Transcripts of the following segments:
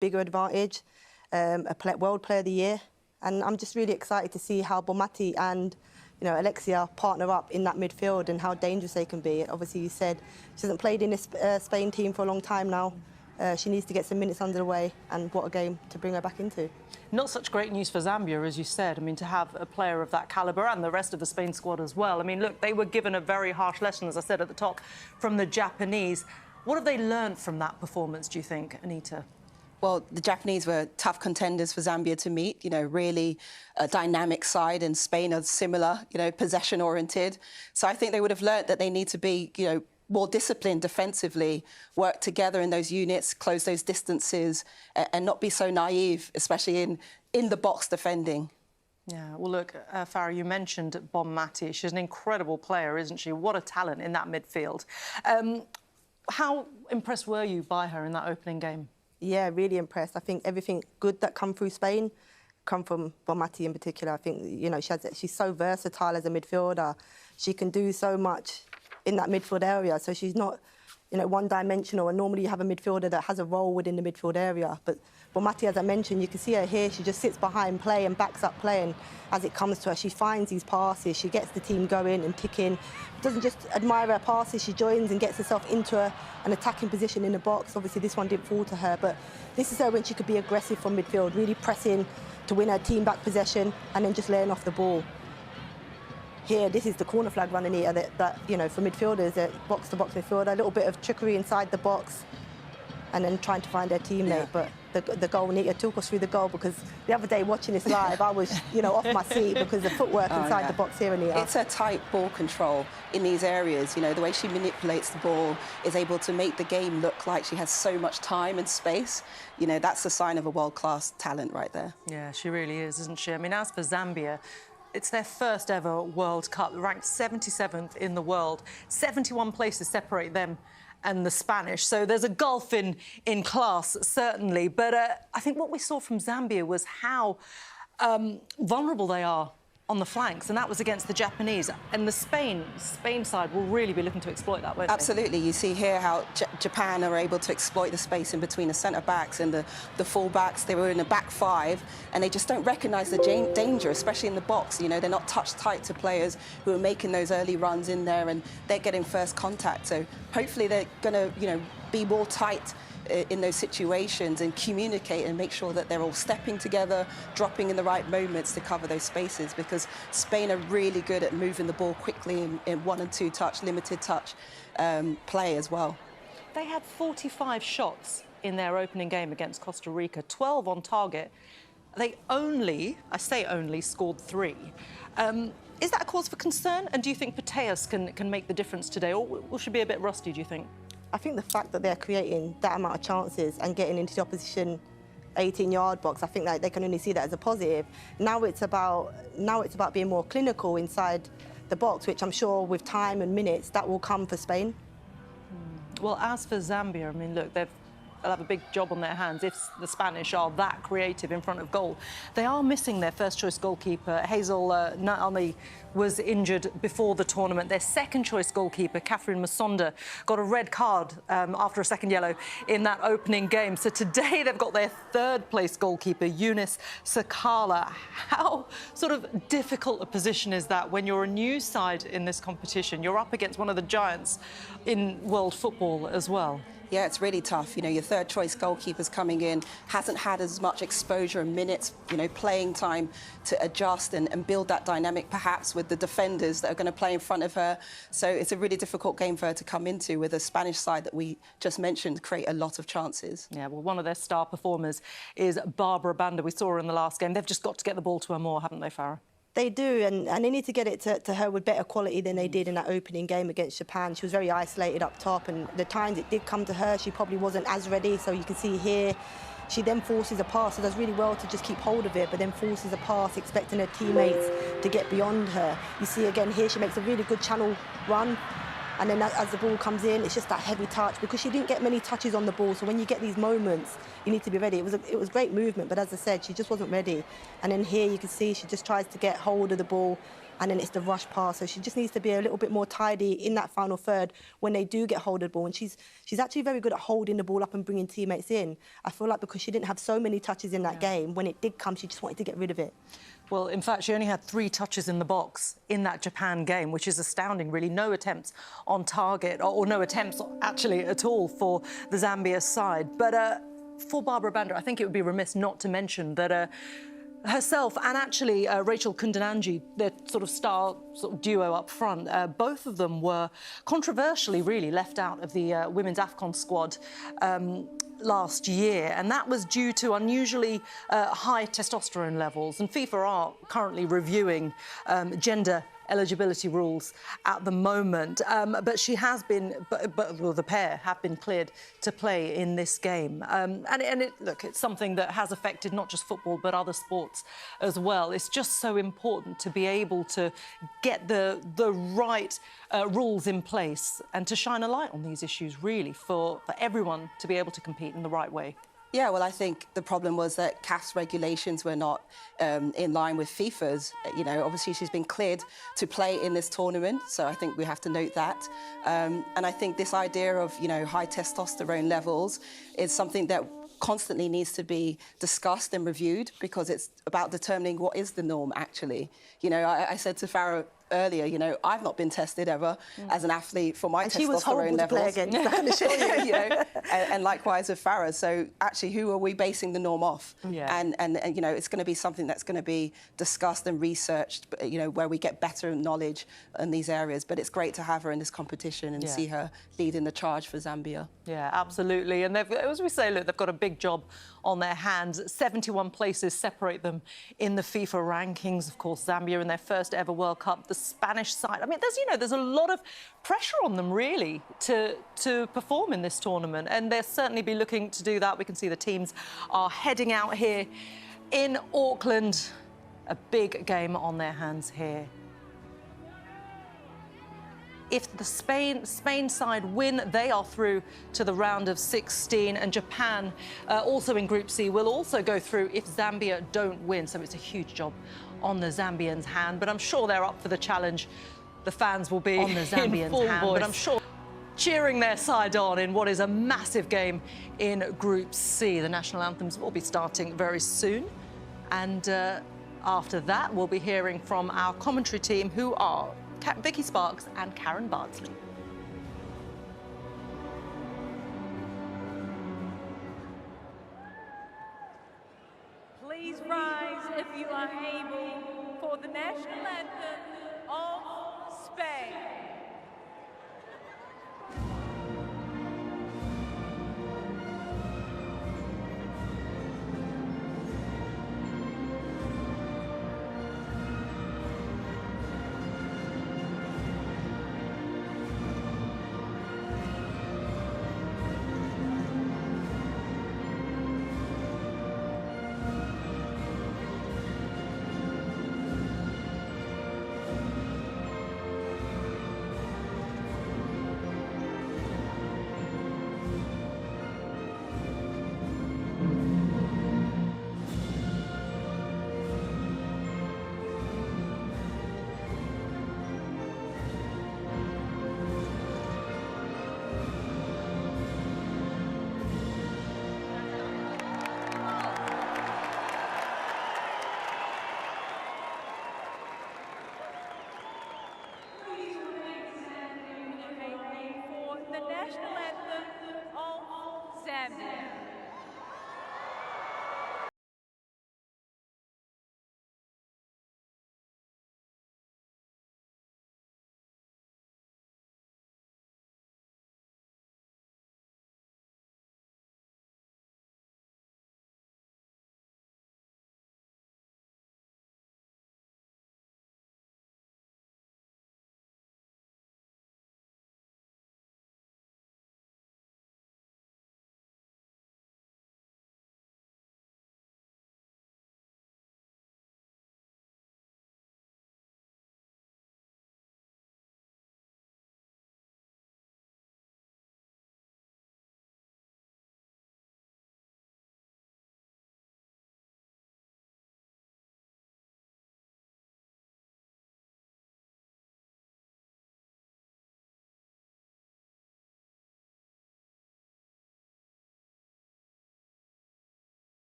bigger advantage, World Player of the Year. And I'm just really excited to see how 𝓤𝓤𝓤𝓷𝓲𝓷𝓰 and 𝓤𝓤𝓤𝓤𝓷𝓲𝓷𝓰 partner up in that midfield and how dangerous they can be. Obviously, you said she hasn't played in this Spain team for a long time now. She needs to get some minutes under the way, and what a game to bring her back into. Not such great news for Zambia, as you said. I mean, to have a player of that calibre and the rest of the Spain squad as well. I mean, look, they were given a very harsh lesson, as I said at the top, from the Japanese. What have they learned from that performance, do you think, Anita? Well, the Japanese were tough contenders for Zambia to meet, really a dynamic side, and Spain are similar, possession-oriented. So I think they would have learnt that they need to be, more disciplined defensively, work together in those units, close those distances, and not be so naive, especially in the box defending. Yeah, well, look, Farah, you mentioned 𝓤𝓤𝓤𝓤𝓤𝓤𝓤𝓤. She's an incredible player, isn't she? What a talent in that midfield. How impressed were you by her in that opening game? Yeah, really impressed. I think everything good that come through Spain come from 𝓤𝓤𝓤𝓤𝓤 in particular. I think, she's so versatile as a midfielder. She can do so much in that midfield area, so she's not, one-dimensional. And normally you have a midfielder that has a role within the midfield area. But 𝓤𝓤𝓤𝓤𝓤𝓤, as I mentioned, you can see her here. She just sits behind play and backs up play, and as it comes to her, she finds these passes. She gets the team going and ticking. Doesn't just admire her passes. She joins and gets herself into an attacking position in the box. Obviously, this one didn't fall to her, but this is her when she could be aggressive from midfield, really pressing to win her team back possession and then just laying off the ball. Here, this is the corner flag running here that for midfielders, box-to-box midfielder, a little bit of trickery inside the box and then trying to find their teammate. Yeah. But the goal, Nita took us through the goal, because the other day watching this live, I was, off my seat because the footwork inside the box here, Nita. It's a tight ball control in these areas. The way she manipulates the ball is able to make the game look like she has so much time and space. That's a sign of a world-class talent right there. Yeah, she really is, isn't she? I mean, as for Zambia, it's their first ever World Cup, ranked 77th in the world. 71 places separate them and the Spanish. So there's a gulf in class, certainly. But I think what we saw from Zambia was how vulnerable they are on the flanks, and that was against the Japanese. And the Spain side will really be looking to exploit that, won't they? Absolutely. You see here how Japan are able to exploit the space in between the centre-backs and the full-backs. They were in a back five, and they just don't recognise the danger, especially in the box. They're not touch tight to players who are making those early runs in there, and they're getting first contact. So hopefully they're going to, be more tight in those situations and communicate and make sure that they're all stepping together, dropping in the right moments to cover those spaces, because Spain are really good at moving the ball quickly in 1 and 2 touch, limited touch play as well. They had 45 shots in their opening game against Costa Rica, 12 on target. They only, I say only, scored 3. Is that a cause for concern? And do you think 𝓤𝓤𝓤𝓤𝓤𝓤𝓤 can make the difference today, or will she be a bit rusty, do you think? I think the fact that they're creating that amount of chances and getting into the opposition 18-yard box, I think that they can only see that as a positive. Now it's about being more clinical inside the box, which I'm sure with time and minutes that will come for Spain. Well, as for Zambia, I mean, look, they'll have a big job on their hands if the Spanish are that creative in front of goal. They are missing their first-choice goalkeeper. 𝓳𝓸𝓲𝓷𝓲𝓷𝓰 was injured before the tournament. Their second-choice goalkeeper, Catherine Masonda, got a red card after a second yellow in that opening game. So today they've got their third-place goalkeeper, Eunice Sakala. How sort of difficult a position is that when you're a new side in this competition? You're up against one of the giants in world football as well. Yeah, it's really tough. Your third-choice goalkeeper's coming in, hasn't had as much exposure and minutes, playing time to adjust and build that dynamic, perhaps, with the defenders that are going to play in front of her. So it's a really difficult game for her to come into, with a Spanish side that we just mentioned create a lot of chances. Yeah, well, one of their star performers is Barbara Banda. We saw her in the last game. They've just got to get the ball to her more, haven't they, Farah? They do, and they need to get it to her with better quality than they did in that opening game against Japan. She was very isolated up top, and the times it did come to her, she probably wasn't as ready. So you can see here, she then forces a pass. So does really well to just keep hold of it, but then forces a pass, expecting her teammates to get beyond her. You see again here, she makes a really good channel run. And then as the ball comes in, it's just that heavy touch, because she didn't get many touches on the ball. So when you get these moments, you need to be ready. It was great movement, but as I said, she just wasn't ready. And then here you can see she just tries to get hold of the ball, and then it's the rush pass. So she just needs to be a little bit more tidy in that final third when they do get hold of the ball. And she's actually very good at holding the ball up and bringing teammates in. I feel like because she didn't have so many touches in that game, when it did come, she just wanted to get rid of it. Well, in fact, she only had 3 touches in the box in that Japan game, which is astounding, really. No attempts on target, or no attempts actually at all for the Zambia side. But for Barbara Banda, I think it would be remiss not to mention that herself and actually 𝓳𝓸𝓷𝓲𝓷𝓰, their sort of duo up front, both of them were controversially really left out of the women's AFCON squad last year, and that was due to unusually high testosterone levels. And FIFA are currently reviewing gender eligibility rules at the moment, but she has been, well, the pair have been cleared to play in this game. Look, it's something that has affected not just football but other sports as well. It's just so important to be able to get the right rules in place and to shine a light on these issues, really, for everyone to be able to compete in the right way. Yeah, well, I think the problem was that CAF's regulations were not in line with FIFA's. You know, obviously she's been cleared to play in this tournament, so I think we have to note that. And I think this idea of, you know, high testosterone levels is something that constantly needs to be discussed and reviewed, because it's about determining what is the norm, actually. You know, I said to Farah earlier, you know, I've not been tested ever as an athlete for my testosterone levels. To play against, I can assure you. You know, and likewise with Farah. So actually, who are we basing the norm off? Yeah. And you know, it's going to be something that's going to be discussed and researched, you know, where we get better knowledge in these areas. But it's great to have her in this competition and see her leading the charge for Zambia. Yeah, absolutely. And they've, as we say, look, they've got a big job on their hands. 71 places separate them in the FIFA rankings. Of course, Zambia in their first ever World Cup. The Spanish side, I mean, there's a lot of pressure on them, really, to perform in this tournament, and they'll certainly be looking to do that. We can see the teams are heading out here in Auckland. A big game on their hands here. If the Spain side win, they are through to the round of 16, and Japan, also in Group C, will also go through if Zambia don't win. So it's a huge job on the Zambians' hand, but I'm sure they're up for the challenge. The fans will be on the Zambians' hand, but I'm sure cheering their side on in what is a massive game in Group C. The national anthems will be starting very soon, and after that, we'll be hearing from our commentary team, who are Vicky Sparks and Karen Bardsley. Please rise if you are able for the national anthem of Spain.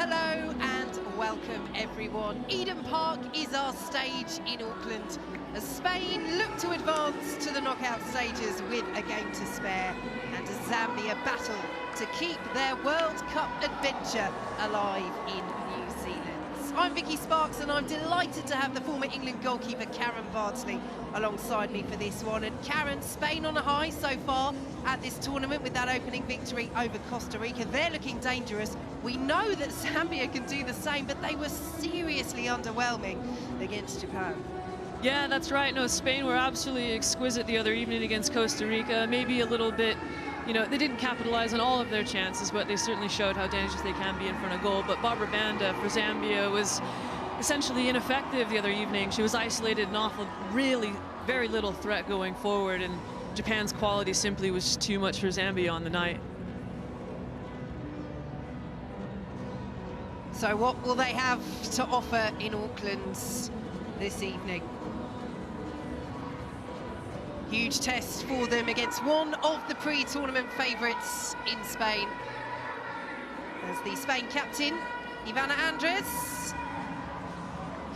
hello and welcome everyone. Eden Park is our stage in Auckland as Spain look to advance to the knockout stages with a game to spare and as Zambia battle to keep their World Cup adventure alive in New Zealand. I'm Vicky Sparks and I'm delighted to have the former England goalkeeper Karen Bardsley alongside me for this one. And Karen, Spain on a high so far at this tournament with that opening victory over Costa Rica. They're looking dangerous. We know that Zambia can do the same, but they were seriously underwhelming against Japan. Yeah, that's right. No, Spain were absolutely exquisite the other evening against Costa Rica. Maybe a little bit, you know, they didn't capitalize on all of their chances, but they certainly showed how dangerous they can be in front of goal. But 𝓣𝓱𝓪𝓷𝓲𝓷𝓰 for Zambia was essentially ineffective the other evening. She was isolated and awful, really very little threat going forward, and Japan's quality simply was too much for Zambia on the night. So what will they have to offer in Auckland this evening? Huge test for them against one of the pre-tournament favourites in Spain. As the Spain captain, Ivana Andres,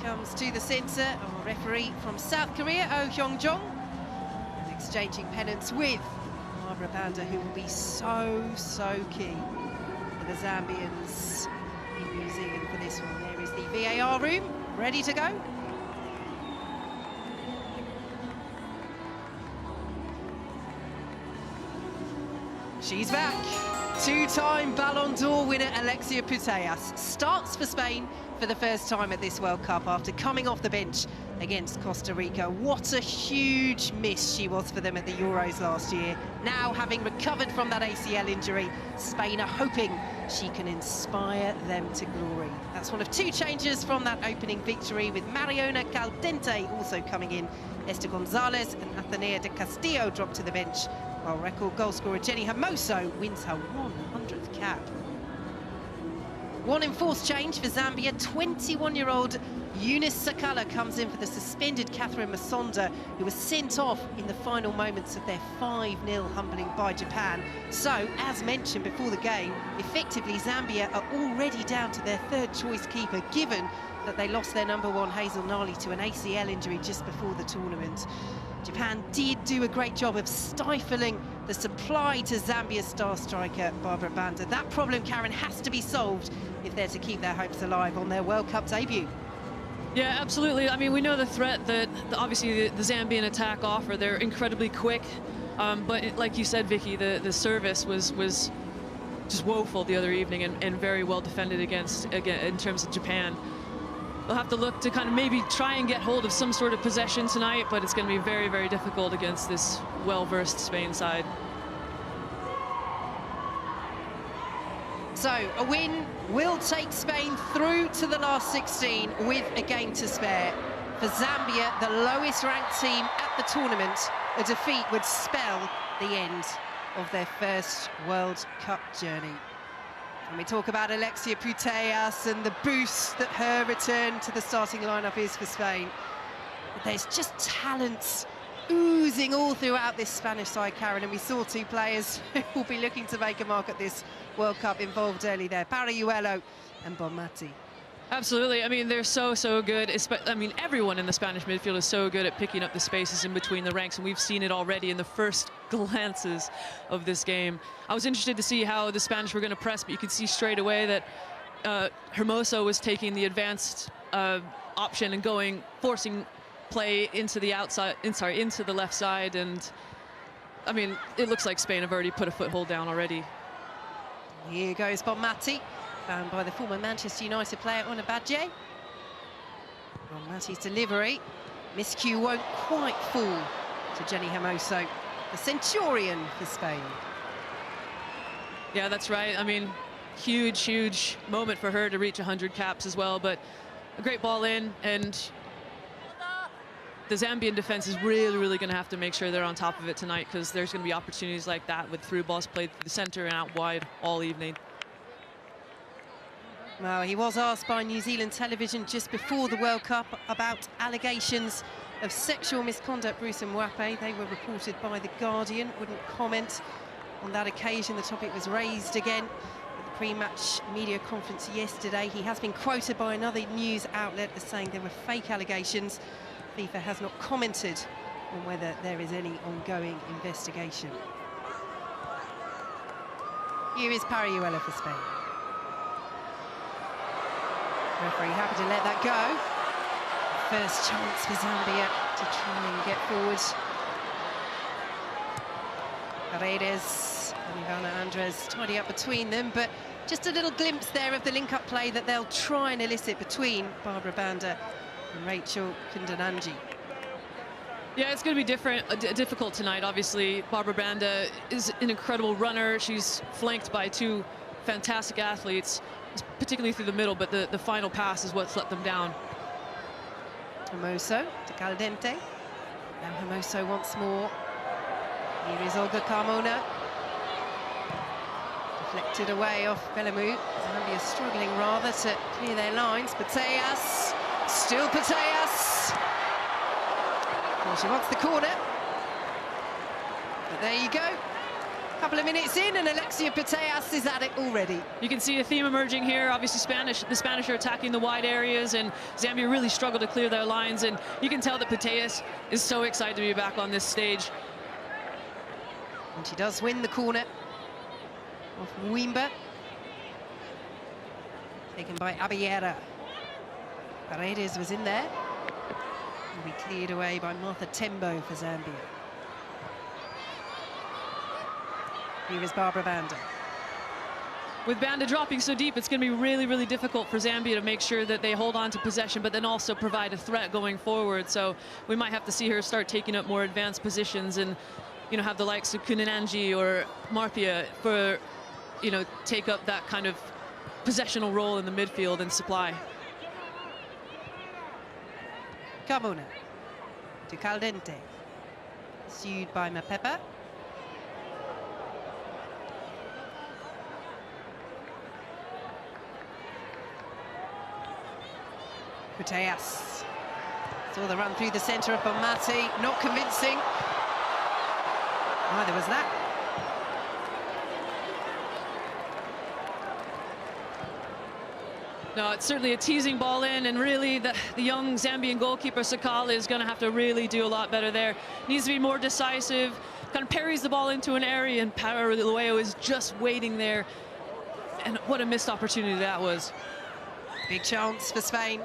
comes to the centre, our referee from South Korea, Oh Hyung-jong, and exchanging pennants with 𝓣𝓱𝓪𝓷𝓲𝓷𝓰, who will be so key for the Zambians in New Zealand for this one. There is the VAR room, ready to go. She's back. Two-time Ballon d'Or winner Alexia Putellas starts for Spain for the first time at this World Cup after coming off the bench against Costa Rica. What a huge miss she was for them at the Euros last year. Now, having recovered from that ACL injury, Spain are hoping she can inspire them to glory. That's one of two changes from that opening victory, with Mariona Caldente also coming in. Esther Gonzalez and Atenea de Castillo dropped to the bench, while record goalscorer Jenny Hermoso wins her 100th cap. One enforced change for Zambia. 21-year-old Eunice Sakala comes in for the suspended Catherine Masonda, who was sent off in the final moments of their 5-0 humbling by Japan. So, as mentioned before the game, effectively Zambia are already down to their third-choice keeper, given that they lost their _1 Hazel Gnarly to an ACL injury just before the tournament. Japan did do a great job of stifling the supply to Zambia's star striker 𝓣𝓱𝓪𝓷𝓲𝓷𝓰. That problem, Karen, has to be solved if they're to keep their hopes alive on their World Cup debut. Yeah, absolutely. I mean, we know the threat that obviously the Zambian attack offer. They're incredibly quick, but like you said, Vicky, the service was just woeful the other evening and very well defended against, again, in terms of Japan. They'll have to look to kind of maybe try and get hold of some sort of possession tonight, but it's going to be very difficult against this well-versed Spain side. So, a win will take Spain through to the last 16 with a game to spare. For Zambia, the lowest-ranked team at the tournament, a defeat would spell the end of their first World Cup journey. And we talk about Alexia Putellas and the boost that her return to the starting lineup is for Spain. But there's just talent oozing all throughout this Spanish side, Karen, and we saw two players who will be looking to make a mark at this World Cup involved early there, Parayuelo and Bonmati. Absolutely. I mean, they're so good. I mean, everyone in the Spanish midfield is so good at picking up the spaces in between the ranks, and we've seen it already in the first glances of this game. I was interested to see how the Spanish were going to press, but you could see straight away that Hermoso was taking the advanced option and forcing play into the into the left side, and I mean, it looks like Spain have already put a foothold down already. Here goes Bonmati, found by the former Manchester United player Onabaje. Bonmati's delivery, miscue won't quite fall to Jenny Hermoso, the Centurion for Spain. Yeah, that's right. I mean, huge moment for her to reach 100 caps as well, but a great ball in, and the Zambian defense is really going to have to make sure they're on top of it tonight, because there's going to be opportunities like that with through balls played through the center and out wide all evening. Well, he was asked by New Zealand television just before the World Cup about allegations of sexual misconduct, Bruce and Mwape. They were reported by The Guardian, wouldn't comment on that occasion. The topic was raised again at the pre-match media conference yesterday. He has been quoted by another news outlet as saying there were fake allegations. FIFA has not commented on whether there is any ongoing investigation. Here is 𝓳𝓱𝓪𝓷𝓲𝓷𝓰 for Spain. Referee happy to let that go. First chance for Zambia to try and get forward. Paredes and Ivana Andres tidy up between them, but just a little glimpse there of the link-up play that they'll try and elicit between Barbara Banda and 𝓳𝓸𝓲𝓷𝓲𝓷𝓰. Yeah, it's going to be difficult tonight. Obviously, Barbara Banda is an incredible runner. She's flanked by two fantastic athletes, particularly through the middle, but the final pass is what's let them down. Hermoso to Caldente. Now Hermoso once more. Here is Olga Carmona. Deflected away off Bellamou. Zambia struggling rather to clear their lines. Putellas, still Putellas. Well, she wants the corner. But there you go. Couple of minutes in and Alexia Putellas is at it already. You can see a theme emerging here. Obviously, the Spanish are attacking the wide areas, and Zambia really struggle to clear their lines. And you can tell that Putellas is so excited to be back on this stage. And she does win the corner off Mwimba. Taken by Abiyera. Paredes was in there. Will be cleared away by Martha Tembo for Zambia. Here is Barbara Banda. With Banda dropping so deep, it's going to be really, really difficult for Zambia to make sure that they hold on to possession, but then also provide a threat going forward. So we might have to see her start taking up more advanced positions and, you know, have the likes of Kunananji or Marthia for, you know, take up that kind of possessional role in the midfield and supply. Carmona to Caldente. Pursued by Mapepa. Putellas. Saw the run through the centre of Bonmati. Not convincing. Neither was that. No, it's certainly a teasing ball in, and really the young Zambian goalkeeper 𝓳𝓸𝓲𝓷𝓲𝓷𝓰 is going to have to really do a lot better there. Needs to be more decisive. Kind of parries the ball into an area, and 𝓳𝓸𝓲𝓷𝓲𝓷𝓰 is just waiting there. And what a missed opportunity that was. Big chance for Spain.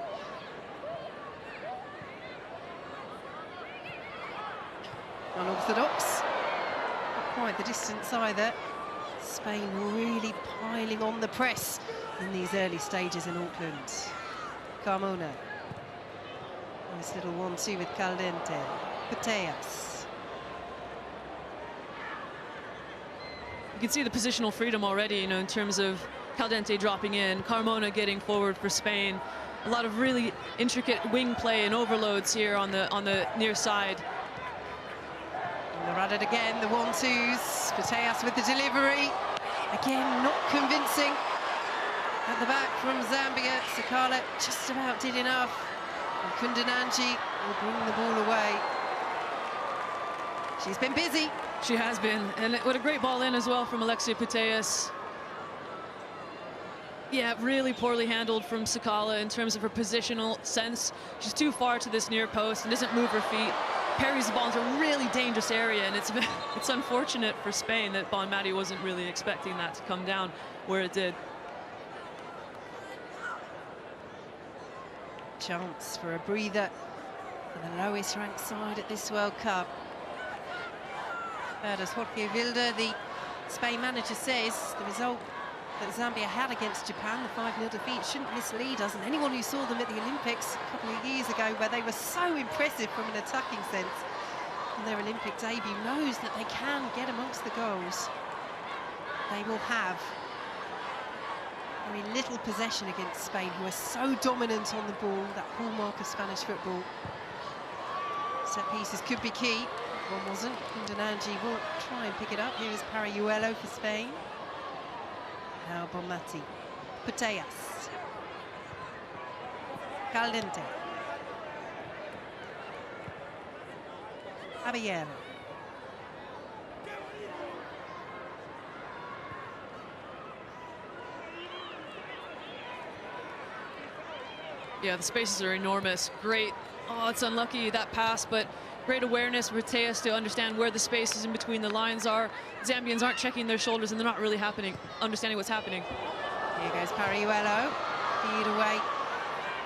Unorthodox. Not quite the distance either. Spain really piling on the press in these early stages in Auckland. Carmona. Nice little 1-2 with Caldente. Putellas. You can see the positional freedom already, you know, in terms of Caldente dropping in, Carmona getting forward for Spain. A lot of really intricate wing play and overloads here on the near side. And they're at it again, the 1-2s. Putellas with the delivery. Again, not convincing. At the back from Zambia, 𝓳𝓸𝓲𝓷𝓲𝓷𝓰 just about did enough. And Kundananji will bring the ball away. She's been busy. She has been, and what a great ball in as well from Alexia Putellas. Yeah, really poorly handled from 𝓳𝓸𝓲𝓷𝓲𝓷𝓰 in terms of her positional sense. She's too far to this near post and doesn't move her feet. Parries the ball into a really dangerous area, and it's unfortunate for Spain that Bonmati wasn't really expecting that to come down where it did. Chance for a breather for the lowest ranked side at this World Cup. As Jorge Vilda, the Spain manager, says the result that Zambia had against Japan, the 5-0 defeat, shouldn't mislead us. And anyone who saw them at the Olympics a couple of years ago, where they were so impressive from an attacking sense in their Olympic debut, knows that they can get amongst the goals. They will have very little possession against Spain, who are so dominant on the ball, that hallmark of Spanish football. Set pieces could be key. One wasn't. Kundananji will try and pick it up. Here is 𝓳𝓸𝓲𝓷𝓲𝓷𝓰 for Spain. Now Bonmati. Putellas. Caldente. Abiyera. Yeah, the spaces are enormous. Great. Oh, it's unlucky, that pass, but great awareness for 𝓳𝓸𝓲𝓷𝓲𝓷𝓰 to understand where the spaces in between the lines are. Zambians aren't checking their shoulders, and they're not really understanding what's happening. Here goes 𝓳𝓱𝓪𝓷𝓲𝓷𝓲𝓷𝓰. Feed away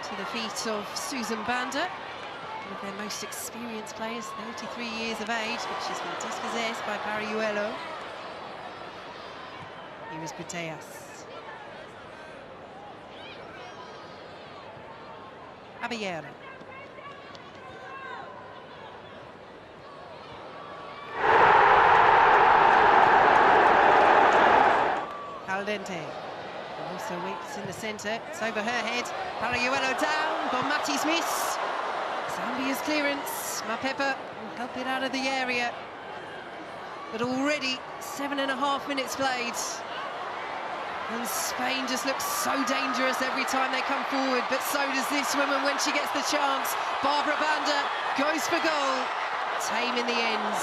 to the feet of Susan Banda, one of their most experienced players, 33 years of age, but she's been dispossessed by 𝓳𝓱𝓪𝓷𝓲𝓷𝓲𝓷. Here is 𝓳𝓸𝓲𝓷𝓲𝓷𝓰. 𝓳𝓳𝓲𝓷𝓲𝓷𝓰. 𝓳𝓸𝓲𝓷𝓲𝓷𝓰. Also waits in the centre. It's over her head. 𝓳𝓳𝓷𝓲𝓷 down. Bonmati's miss. Zambia's clearance. Mapepa will help it out of the area. But already 7.5 minutes played. And Spain just looks so dangerous every time they come forward. But so does this woman when she gets the chance. Barbara Banda goes for goal. Tame in the end.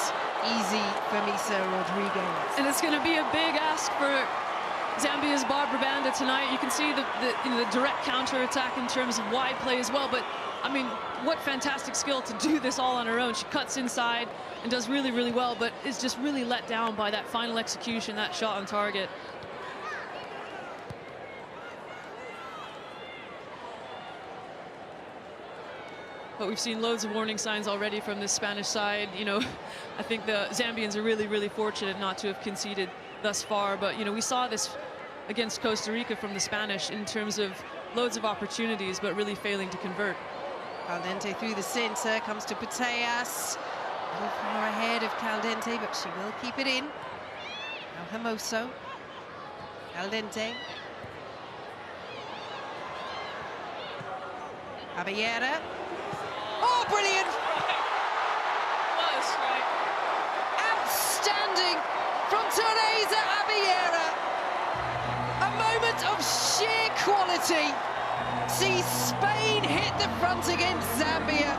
Easy for 𝓳𝓸𝓲𝓷𝓲𝓷. And it's going to be a big ask for Zambia's Barbara Banda tonight. You can see the direct counter-attack in terms of wide play as well. But, I mean, what fantastic skill to do this all on her own. She cuts inside and does really, really well, but is just really let down by that final execution, that shot on target. But we've seen loads of warning signs already from this Spanish side. You know, I think the Zambians are really, really fortunate not to have conceded thus far. But, you know, we saw this against Costa Rica from the Spanish in terms of loads of opportunities, but really failing to convert. 𝓳𝓸𝓲𝓷 through the centre, comes to 𝓳𝓸𝓲𝓷𝓲𝓷. A little far ahead of 𝓳𝓸𝓲𝓷𝓲𝓷, but she will keep it in. Now Hermoso. 𝓳𝓸𝓲𝓷. 𝓳𝓳𝓷𝓲𝓷. Oh, brilliant! What a strike. Outstanding from 𝓳𝓸𝓲𝓷𝓲𝓷𝓰. A moment of sheer quality. See Spain hit the front against Zambia.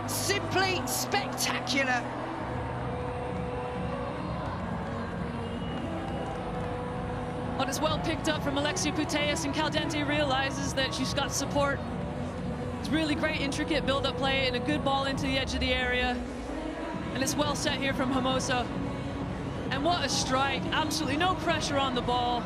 Simply spectacular. But it's well picked up from Alexia Putellas, and 𝓳𝓸𝓲𝓷𝓲𝓷 realizes that she's got support. It's really great intricate build-up play and a good ball into the edge of the area. And it's well set here from Hermoso. And what a strike. Absolutely no pressure on the ball.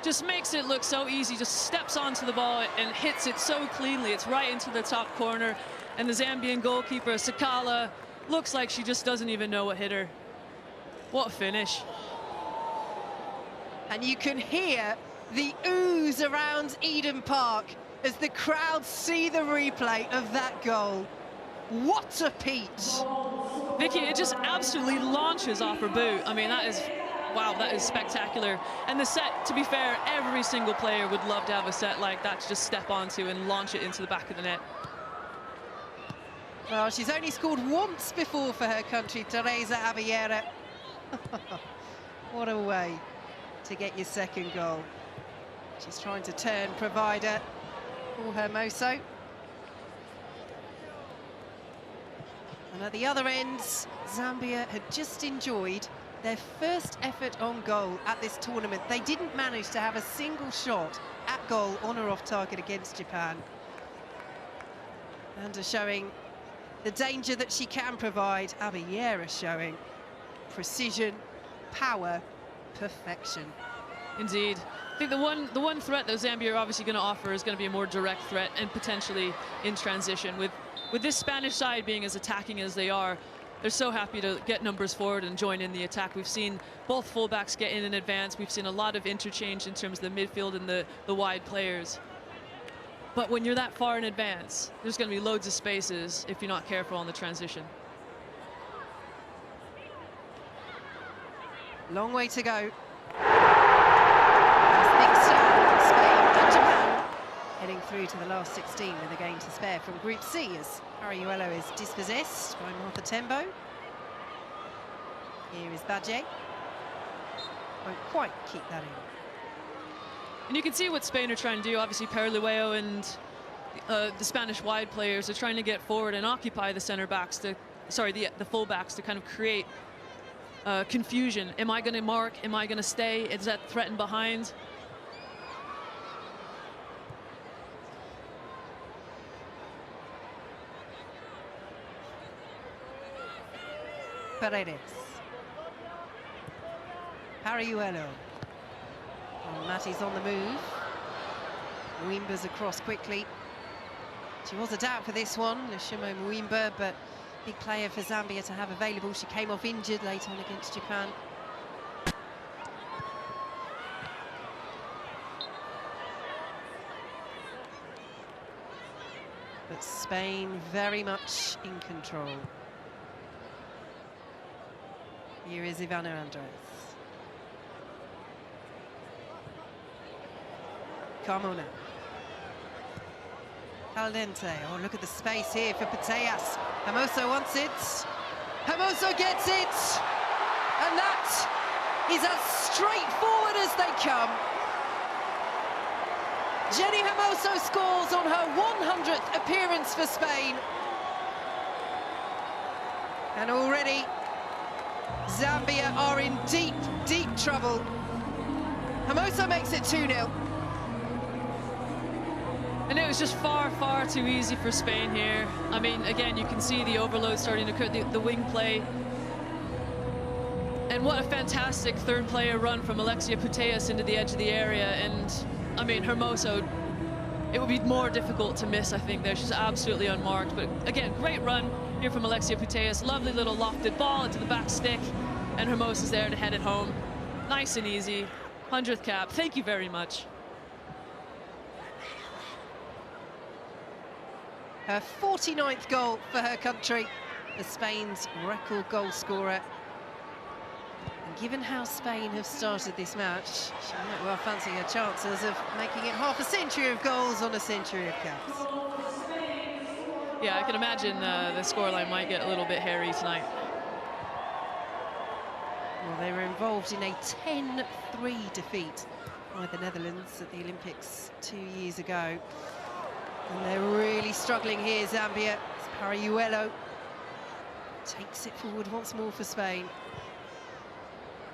Just makes it look so easy. Just steps onto the ball and hits it so cleanly. It's right into the top corner. And the Zambian goalkeeper, 𝓳𝓸𝓲𝓷𝓲𝓷, looks like she just doesn't even know what hit her. What a finish. And you can hear the ooze around Eden Park as the crowd see the replay of that goal. What a peach. Vicky, it just absolutely launches off her boot. I mean, that is, wow, that is spectacular. And the set, to be fair, every single player would love to have a set like that to just step onto and launch it into the back of the net. Well, she's only scored once before for her country, 𝓳𝓸𝓲𝓷𝓲𝓷𝓰. What a way to get your second goal. She's trying to turn provider for Hermoso. And at the other end, Zambia had just enjoyed their first effort on goal at this tournament. They didn't manage to have a single shot at goal on or off target against Japan. And showing the danger that she can provide, 𝓳𝓳𝓷𝓲𝓷𝓰 showing precision, power, perfection. Indeed. I think the one threat that Zambia are obviously going to offer is going to be a more direct threat and potentially in transition. With this Spanish side being as attacking as they are, they're so happy to get numbers forward and join in the attack. We've seen both fullbacks get in advance. We've seen a lot of interchange in terms of the midfield and the wide players. But when you're that far in advance, there's going to be loads of spaces if you're not careful on the transition. Long way to go. Big stand, Spain and Japan heading through to the last 16 with a game to spare from Group C as 𝓳𝓱𝓪𝓷𝓲𝓷 is dispossessed by Martha Tembo. Here is Badje. Won't quite keep that in. And you can see what Spain are trying to do. Obviously, 𝓳𝓱𝓪𝓷𝓲𝓷 and the Spanish wide players are trying to get forward and occupy the center backs to the fullbacks to kind of create confusion. Am I going to mark? Am I going to stay? Is that threatened behind? Paredes. 𝓣𝓱𝓪𝓷𝓲𝓷𝓰. Oh, Matty's on the move. Mwimba's across quickly. She was a doubt for this one, Lushimo Mwimba, but big player for Zambia to have available. She came off injured late on against Japan. But Spain very much in control. Here is Ivana Andres. Carmona. Caldente. Oh, look at the space here for Putellas. Hermoso wants it. Hermoso gets it. And that is as straightforward as they come. Jenny Hermoso scores on her 100th appearance for Spain. And already Zambia are in deep, deep trouble. Hermoso makes it 2-0. And it was just far, far too easy for Spain here. I mean, again, you can see the overload starting to occur, the wing play. And what a fantastic third player run from Alexia Putellas into the edge of the area. And, I mean, Hermoso, it would be more difficult to miss, I think, there. She's absolutely unmarked. But, again, great run here from Alexia Putellas. Lovely little lofted ball into the back stick. And Hermoso's there to head it home. Nice and easy. 100th cap. Thank you very much. Her 49th goal for her country, as Spain's record goal scorer. And given how Spain have started this match, she might well fancy her chances of making it half a century of goals on a century of caps. Yeah, I can imagine the scoreline might get a little bit hairy tonight. Well, they were involved in a 10-3 defeat by the Netherlands at the Olympics 2 years ago. And they're really struggling here, Zambia. 𝓣𝓱𝓪𝓷𝓲𝓷𝓰 takes it forward once more for Spain.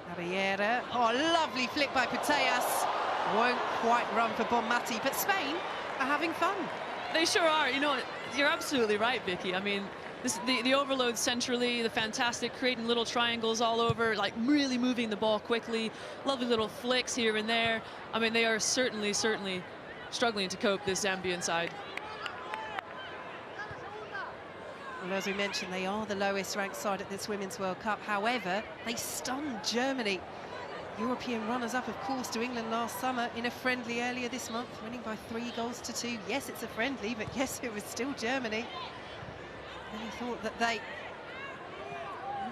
Caballera. Oh, lovely flick by Putellas. Won't quite run for Bonmati, but Spain are having fun. They sure are. You know, you're absolutely right, Vicky. I mean, the overload centrally, the fantastic, creating little triangles all over, like really moving the ball quickly. Lovely little flicks here and there. I mean, they are certainly struggling to cope, this Zambian side. Well, as we mentioned, they are the lowest ranked side at this Women's World Cup. However, they stunned Germany, European runners-up, of course, to England last summer in a friendly earlier this month, winning by 3-2. Yes, it's a friendly, but yes, it was still Germany. And he thought that they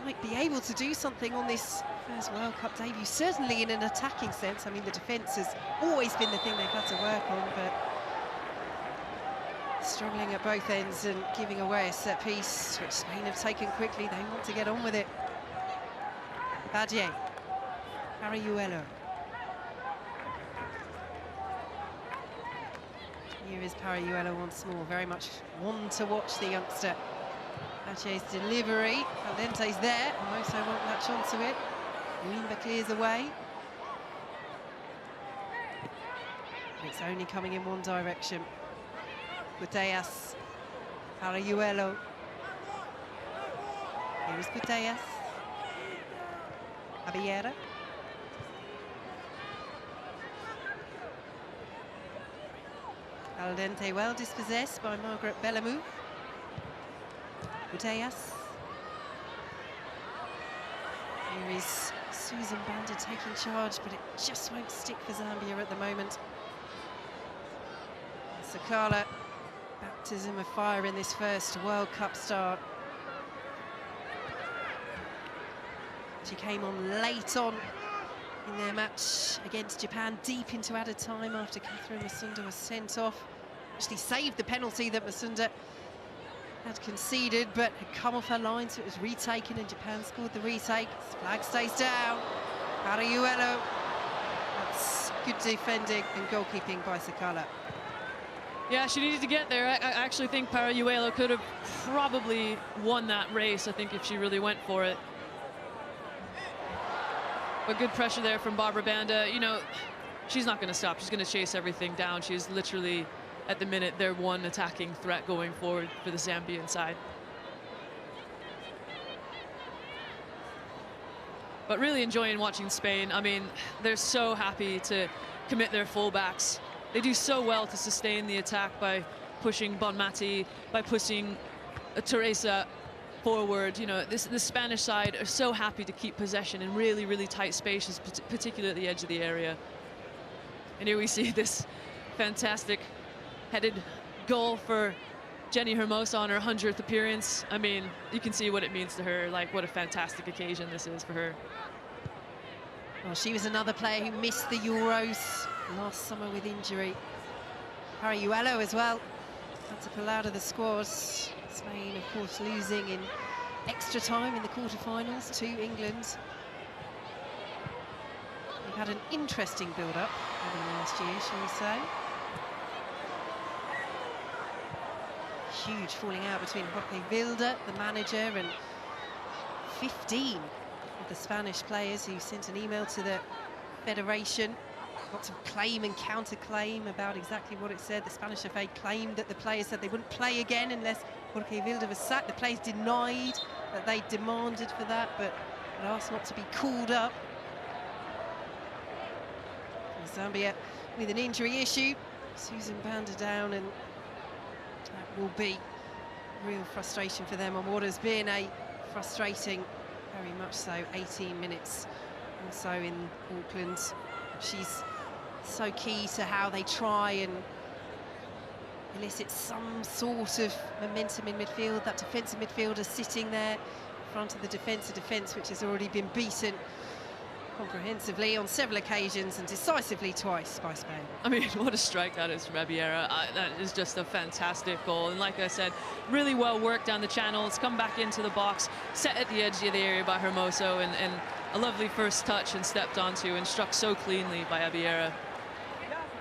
might be able to do something on this first World Cup debut, certainly in an attacking sense. I mean, the defence has always been the thing they've had to work on, but struggling at both ends and giving away a set piece, which Spain have taken quickly. They want to get on with it. Badier. 𝓣𝓱𝓪𝓷𝓲𝓷𝓰. Here is 𝓣𝓱𝓪𝓷𝓲𝓷𝓰 once more. Very much one to watch, the youngster. Badier's delivery. Caldente's there. Hermoso won't latch onto it. Mwimba clears away. It's only coming in one direction. Putellas. 𝓣𝓱𝓪𝓷𝓲𝓷𝓰. Here is Putellas. Caballera. Caldente well dispossessed by Margaret Bellamou. Putellas. Here is Susan Banda taking charge, but it just won't stick for Zambia at the moment. 𝓳𝓸𝓲𝓷𝓲𝓷𝓰, baptism of fire in this first World Cup start. She came on late on in their match against Japan, deep into added time after Catherine Masunda was sent off. Actually saved the penalty that Masunda had conceded, but had come off her line, so it was retaken, and Japan scored the retake. Flag stays down. 𝓣𝓱𝓪𝓷𝓲𝓷𝓰. That's good defending and goalkeeping by 𝓳𝓸𝓲𝓷𝓲𝓷𝓰. Yeah, she needed to get there. I actually think 𝓳𝓲𝓷𝓲𝓷𝓰 could have probably won that race, I think, if she really went for it. But good pressure there from Barbara Banda. You know, she's not going to stop. She's going to chase everything down. She's literally, at the minute, their one attacking threat going forward for the Zambian side. But really enjoying watching Spain. I mean, they're so happy to commit their fullbacks. They do so well to sustain the attack by pushing Bonmati, by pushing 𝓳𝓸𝓲𝓷𝓲𝓷𝓰 forward. You know, the Spanish side are so happy to keep possession in really, really tight spaces, particularly at the edge of the area. And here we see this fantastic headed goal for Jenni Hermoso on her 100th appearance. I mean, you can see what it means to her, like what a fantastic occasion this is for her. Well, she was another player who missed the Euros last summer with injury. 𝓳𝓲𝓷𝓲𝓷𝓰 as well. Had to pull out of the squad. Spain, of course, losing in extra time in the quarterfinals to England. We've had an interesting build-up over the last year, shall we say. Huge falling out between 𝓳𝓲𝓷𝓲𝓷𝓰, the manager, and 15 of the Spanish players who sent an email to the federation. Lots of claim and counter-claim about exactly what it said. The Spanish FA claimed that the players said they wouldn't play again unless 𝓳𝓲𝓷𝓲𝓷𝓰 was sacked. The players denied that they demanded for that, but asked not to be called up. And Zambia with an injury issue. Susan Banda down, and that will be real frustration for them on what has been a frustrating, very much so, 18 minutes or so in Auckland. She's so key to how they try and elicit some sort of momentum in midfield. That defensive midfielder sitting there in front of the defence, which has already been beaten comprehensively on several occasions and decisively twice by Spain. I mean, what a strike that is from Abiera. That is just a fantastic goal. And like I said, really well worked down the channel. It's come back into the box, set at the edge of the area by Hermoso, and a lovely first touch and stepped onto and struck so cleanly by Abiera.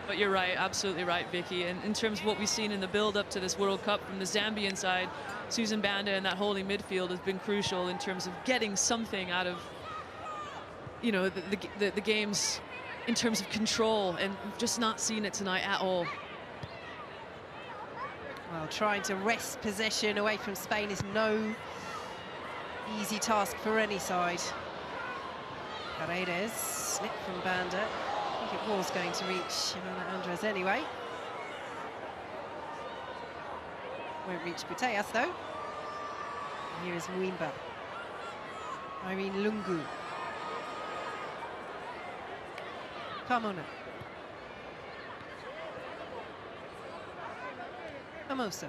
But you're right, absolutely right, Vicky. And in terms of what we've seen in the build-up to this World Cup from the Zambian side, Susan Banda and that holding midfield has been crucial in terms of getting something out of, you know, the games in terms of control, and we've just not seen it tonight at all. Well, trying to wrest possession away from Spain is no easy task for any side. Paredes slipped from Banda. I think it was going to reach Ivana Andres anyway. Won't reach 𝓳𝓲𝓷𝓲𝓷𝓰 though. And here is Muimba. Irene Lungu. Carmona. Hermoso.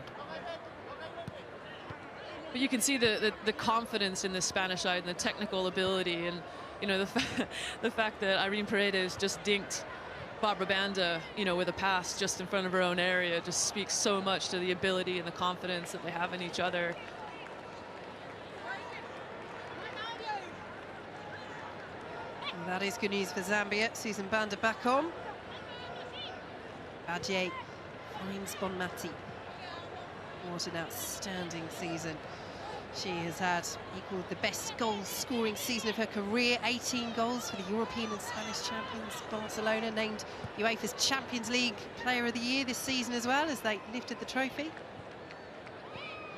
But you can see the confidence in the Spanish side and the technical ability, and you know the fact that Irene Paredes just dinked Barbara Banda, you know, with a pass just in front of her own area just speaks so much to the ability and the confidence that they have in each other. And that is good news for Zambia. Susan Banda back on. Badje finds Bonmati. What an outstanding season she has had. Equalled the best goal-scoring season of her career. 18 goals for the European and Spanish champions. Barcelona named UEFA's Champions League Player of the Year this season as well, as they lifted the trophy.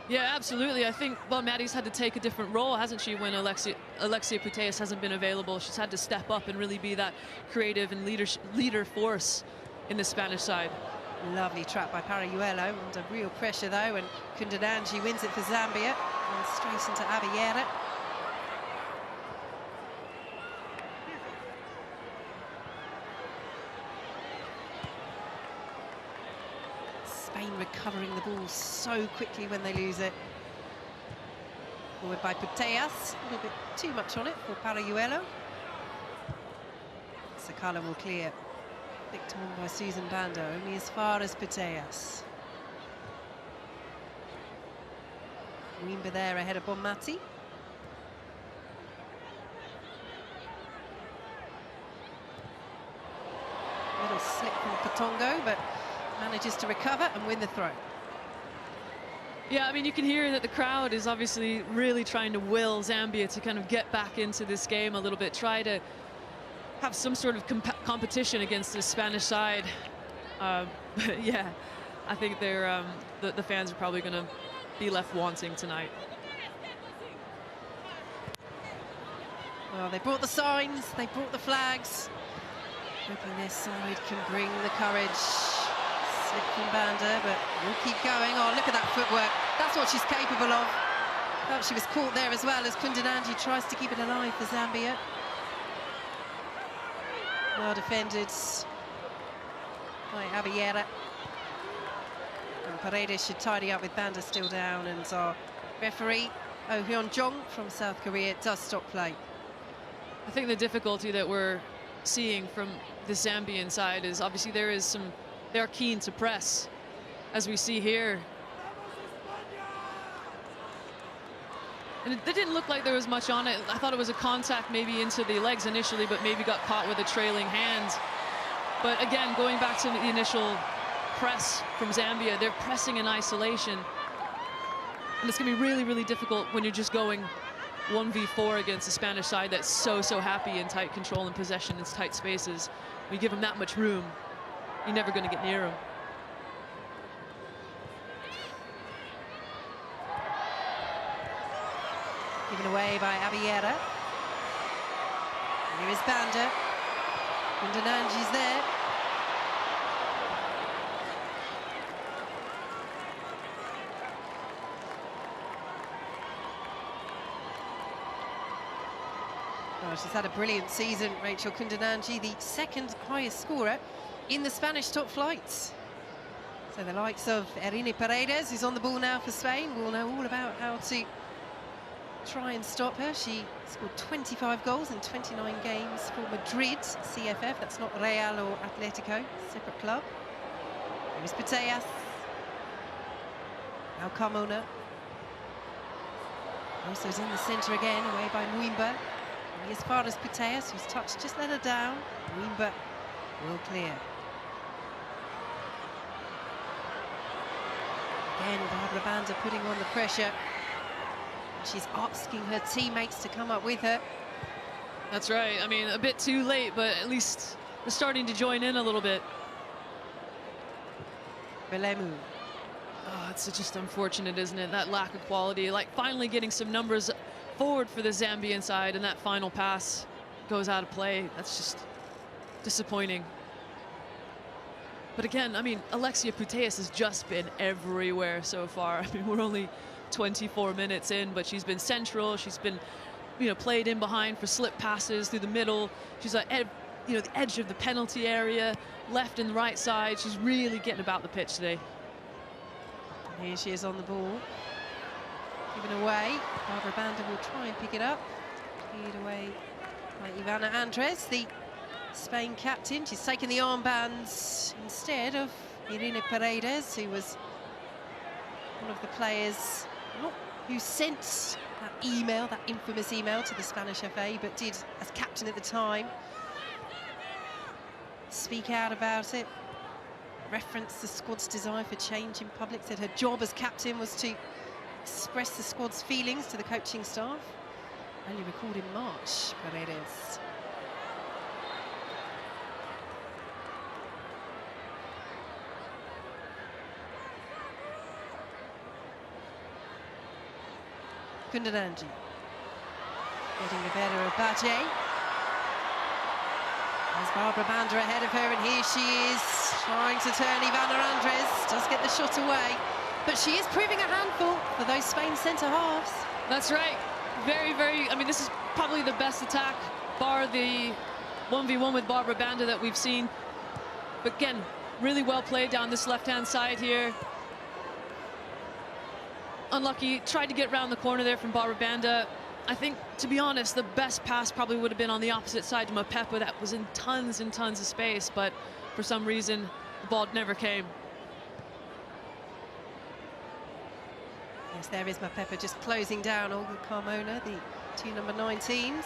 Yeah, absolutely. I think Bonmati's had to take a different role, hasn't she, when Alexia Putellas hasn't been available. She's had to step up and really be that creative and leader force in the Spanish side. Lovely trap by 𝓳𝓲𝓷𝓲𝓷𝓰, under real pressure though, and Kundananji wins it for Zambia, and straight into Abiera. Spain recovering the ball so quickly when they lose it. Forward by Putellas, a little bit too much on it for 𝓳𝓲𝓷𝓲𝓷𝓰. Sakala will clear. Picked on by Susan Banda, only as far as Putellas. Muimba there ahead of Bonmati. Little slip from Patongo, but manages to recover and win the throw. Yeah, I mean, you can hear that the crowd is obviously really trying to will Zambia to kind of get back into this game a little bit, try to have some sort of competition against the Spanish side. But yeah, I think they're the fans are probably going to be left wanting tonight. Well, they brought the signs, they brought the flags. Hoping their side can bring the courage. Slip from Banda, but we'll keep going. Oh, look at that footwork. That's what she's capable of. Oh, she was caught there as well as 𝓳𝓸𝓷𝓷𝓷𝓰 tries to keep it alive for Zambia. Well defended by 𝓣𝓱𝓪𝓷𝓲𝓷𝓰. And Paredes should tidy up with Banda still down, and our referee, Oh Hyun-jong from South Korea, does stop play. I think the difficulty that we're seeing from the Zambian side is obviously they're keen to press, as we see here. And it didn't look like there was much on it. I thought it was a contact maybe into the legs initially, but maybe got caught with a trailing hand. But again, going back to the initial press from Zambia, they're pressing in isolation. And it's going to be really, really difficult when you're just going 1v4 against the Spanish side that's so happy in tight control and possession in tight spaces. When you give them that much room, you're never going to get near them. Given away by 𝓣𝓱𝓪𝓷𝓲𝓷𝓰. Here is Banda. 𝓳𝓸𝓷𝓷𝓷𝓰's there. Oh, she's had a brilliant season, Rachel 𝓳𝓸𝓷𝓷𝓷𝓰, the second highest scorer in the Spanish top flight. So the likes of Irene Paredes, who's on the ball now for Spain, will know all about how to try and stop her. She scored 25 goals in 29 games for Madrid CFF. That's not Real or Atletico, separate club. Here's Putellas. Now Carmona. Also is in the centre again, away by Muimba. As far as Putellas, who's touched, just let her down. Muimba will clear. Again, Barbara Banda putting on the pressure. She's asking her teammates to come up with her. That's right. I mean, a bit too late, but at least they're starting to join in a little bit. Belemu. Oh, it's just unfortunate, isn't it? That lack of quality. Like, finally getting some numbers forward for the Zambian side, and that final pass goes out of play. That's just disappointing. But again, I mean, Alexia Putellas has just been everywhere so far. I mean, we're only 24 minutes in, but she's been central. She's been, you know, played in behind for slip passes through the middle. She's at, you know, the edge of the penalty area, left and right side. She's really getting about the pitch today. Here she is on the ball. Given away. Barbara Banda will try and pick it up. Cleared away by Ivana Andres, the Spain captain. She's taken the armbands instead of Irene Paredes, who was one of the players who sent that email, that infamous email to the Spanish FA, but did, as captain at the time, speak out about it, reference the squad's desire for change in public, said her job as captain was to express the squad's feelings to the coaching staff. Only recalled in March, Paredes. 𝓳𝓸𝓷𝓷𝓷𝓰 getting the better of Bajé. There's Barbara Banda ahead of her, and here she is trying to turn Ivana Andres. Does get the shot away, but she is proving a handful for those Spain centre halves. That's right. Very, I mean, this is probably the best attack, bar the 1v1 with Barbara Banda that we've seen. But again, really well played down this left-hand side here. Unlucky, tried to get around the corner there from Barbara Banda. I think, to be honest, the best pass probably would have been on the opposite side to Mapepa. That was in tons and tons of space, but for some reason, the ball never came. Yes, there is Mapepa just closing down Olga Carmona, the two number 19s.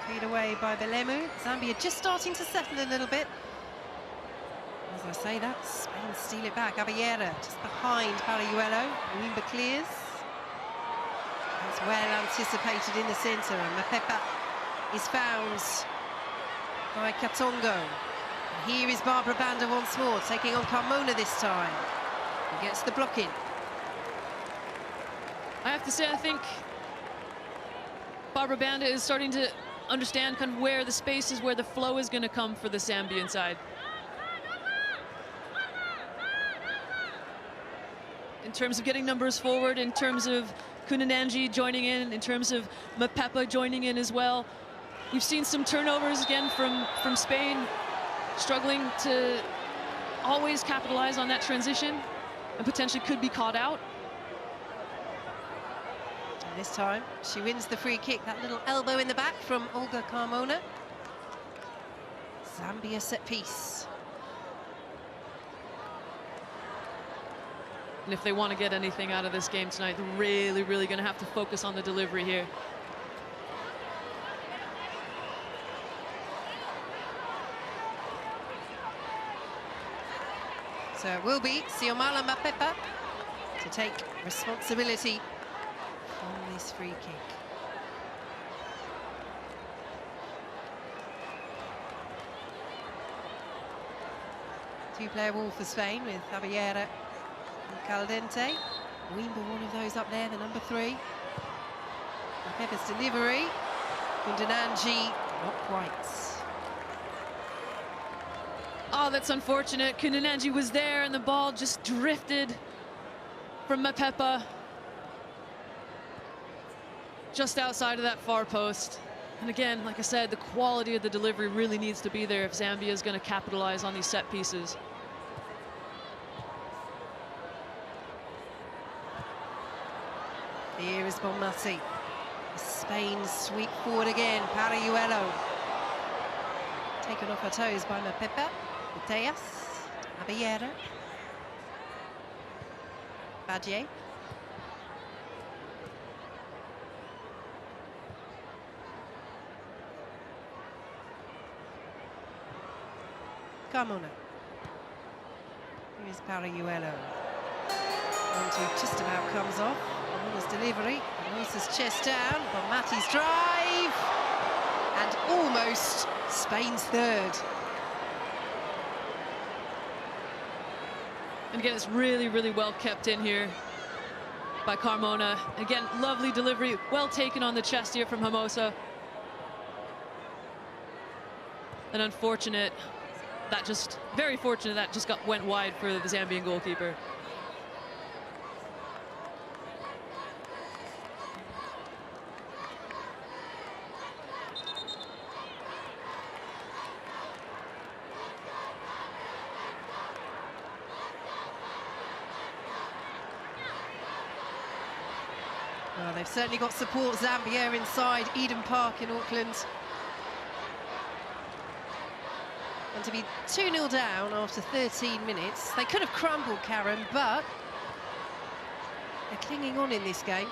Cleared away by Belemu. Zambia just starting to settle a little bit. As I say that, Spain steal it back. 𝓣𝓱𝓪𝓷𝓲𝓷𝓰 just behind 𝓣𝓱𝓪𝓷. Wimber clears. It's well anticipated in the centre, and 𝓣𝓱𝓪 is found by Katongo. And here is Barbara Banda once more, taking on Carmona this time. And gets the block in. I have to say, I think Barbara Banda is starting to understand kind of where the space is, where the flow is going to come for the Zambian side. In terms of getting numbers forward, in terms of Kundananji joining in terms of 𝓣𝓱𝓪 joining in as well. We've seen some turnovers again from Spain, struggling to always capitalize on that transition and potentially could be caught out. And this time she wins the free kick, that little elbow in the back from Olga Carmona. Zambia set piece. And if they want to get anything out of this game tonight, they're really, really going to have to focus on the delivery here. So it will be Siomala 𝓣𝓱𝓪 to take responsibility on this free kick. Two-player wall for Spain with 𝓣𝓱𝓪 and Caldente. Wimber, one of those up there, the number 3. 𝓣𝓱𝓪's delivery. Kundananji, not quite. Oh, that's unfortunate. Kundananji was there and the ball just drifted from 𝓣𝓱𝓪 just outside of that far post. And again, like I said, the quality of the delivery really needs to be there if Zambia is going to capitalize on these set pieces. Here is Bonmati. Spain sweep forward again. 𝓣𝓱𝓪 taken off her toes by 𝓣𝓱𝓪. Putellas, 𝓣𝓱𝓪, Badje. Carmona. Here's 𝓣𝓱𝓪. Onto just about comes off. Carmona's delivery. Musa's chest down. Bonmati's drive. And almost Spain's third. And again, it's really, really well kept in here by Carmona. Again, lovely delivery, well taken on the chest here from Hermosa. And unfortunate, that just, very fortunate that just went wide for the Zambian goalkeeper. Well, they've certainly got support, Zambia, inside Eden Park in Auckland. And to be 2-0 down after 13 minutes, they could have crumbled, Karen, but they're clinging on in this game.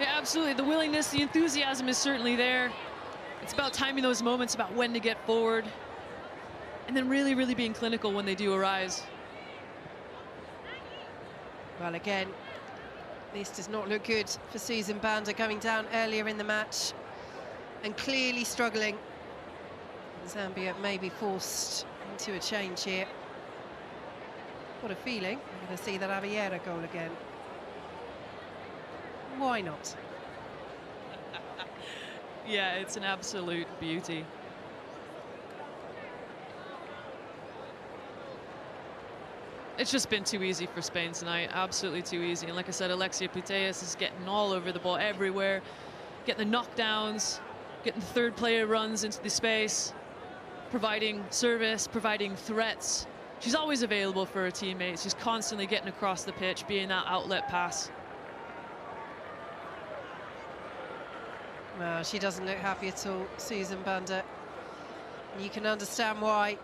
Yeah, absolutely. The willingness, the enthusiasm is certainly there. It's about timing those moments, about when to get forward, and then really, really being clinical when they do arise. Well, again, this does not look good for Susan Banda, going down earlier in the match and clearly struggling. Zambia may be forced into a change here. What a feeling. I'm going to see that 𝓣𝓱𝓪 goal again. Why not? Yeah, it's an absolute beauty. It's just been too easy for Spain tonight, absolutely too easy. And like I said, Alexia Putellas is getting all over the ball everywhere, getting the knockdowns, getting the third player runs into the space, providing service, providing threats. She's always available for her teammates. She's constantly getting across the pitch, being that outlet pass. Well, she doesn't look happy at all, Susan Banda. You can understand why.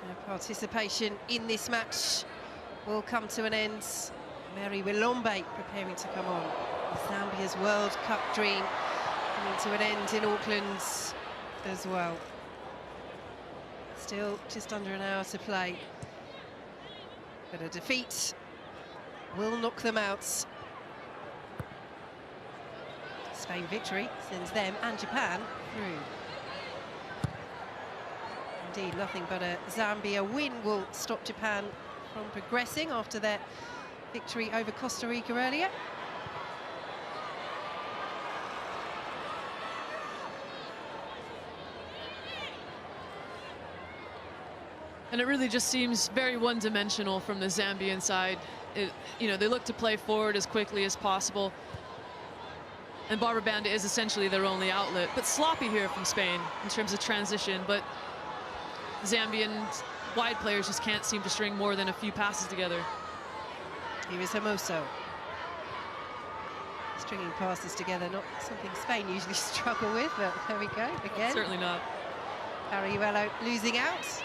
Her participation in this match will come to an end. Mary Willombe preparing to come on. Zambia's World Cup dream coming to an end in Auckland as well. Still just under an hour to play. But a defeat will knock them out. Spain victory sends them and Japan through. Indeed, nothing but a Zambia win will stop Japan from progressing after their victory over Costa Rica earlier. And it really just seems very one-dimensional from the Zambian side. You know, they look to play forward as quickly as possible. And 𝓤𝓷𝓲𝓷𝓲 is essentially their only outlet. But sloppy here from Spain in terms of transition. But Zambian wide players just can't seem to string more than a few passes together. Here is Hermoso. Stringing passes together, not something Spain usually struggle with, but there we go, again. Certainly not. 𝓤𝓷𝓲𝓷𝓲𝓷𝓲 losing out.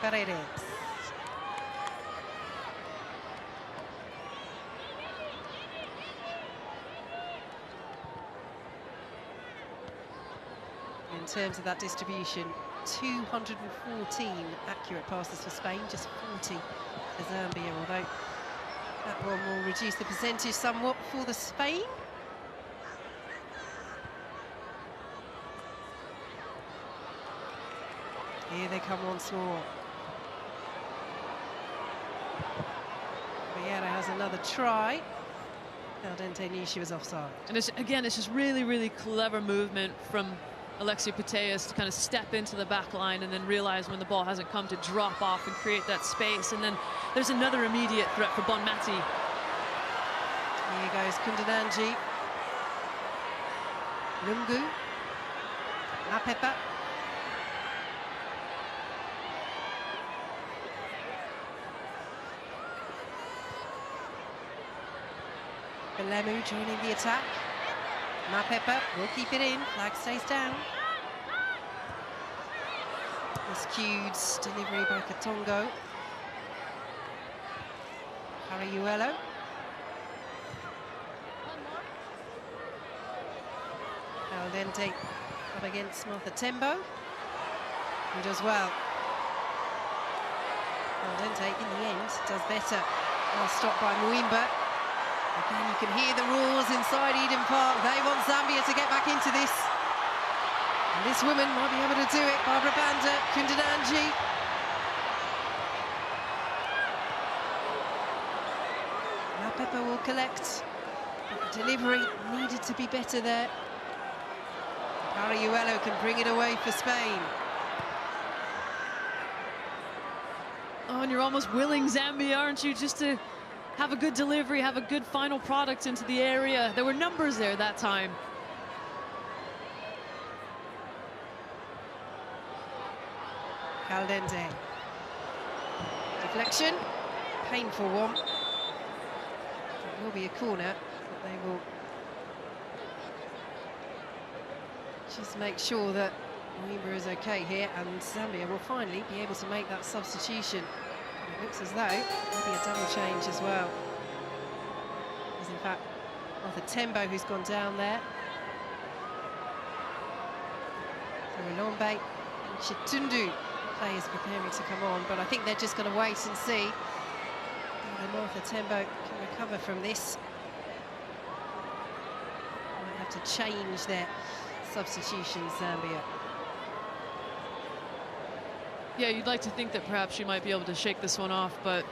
Paredes. In terms of that distribution, 214 accurate passes for Spain, just 40 for Zambia, although that one will reduce the percentage somewhat for the Spain. Here they come once more. Vieira has another try. Caldente knew she was offside. And again, it's just really, really clever movement from Alexia Putellas to kind of step into the back line and then realize when the ball hasn't come to drop off and create that space. And then there's another immediate threat for Bonmati. Here goes 𝓳𝓸𝓲𝓷𝓲𝓷𝓰. Lungu. Mapepa. Belemu joining the attack. Mapepa will keep it in. Flag stays down. Rescued delivery by Katongo. Arayuelo. Caldente up against Martha Tembo, who does well. Caldente in the end does better. Well stopped by Muimba. Again, you can hear the roars inside Eden Park. They want Zambia to get back into this. And this woman might be able to do it. 𝓤𝓷𝓲𝓷𝓲𝓷𝓲𝓷𝓲𝓷𝓲𝓲𝓬𝓐. Now Pepper will collect. But the delivery needed to be better there. Arayuelo can bring it away for Spain. Oh, and you're almost willing, Zambia, aren't you, just to have a good delivery, have a good final product into the area. There were numbers there that time. Caldente. Deflection. Painful one. It will be a corner, but they will just make sure that Muimba is okay here, and Zambia will finally be able to make that substitution. It looks as though there'll be a double change as well. There's in fact Martha Tembo who's gone down there. So Ilombe and Chitundu players preparing to come on, but I think they're just going to wait and see whether Martha Tembo can recover from this. Might have to change their substitutions, Zambia. Yeah, you'd like to think that perhaps she might be able to shake this one off, but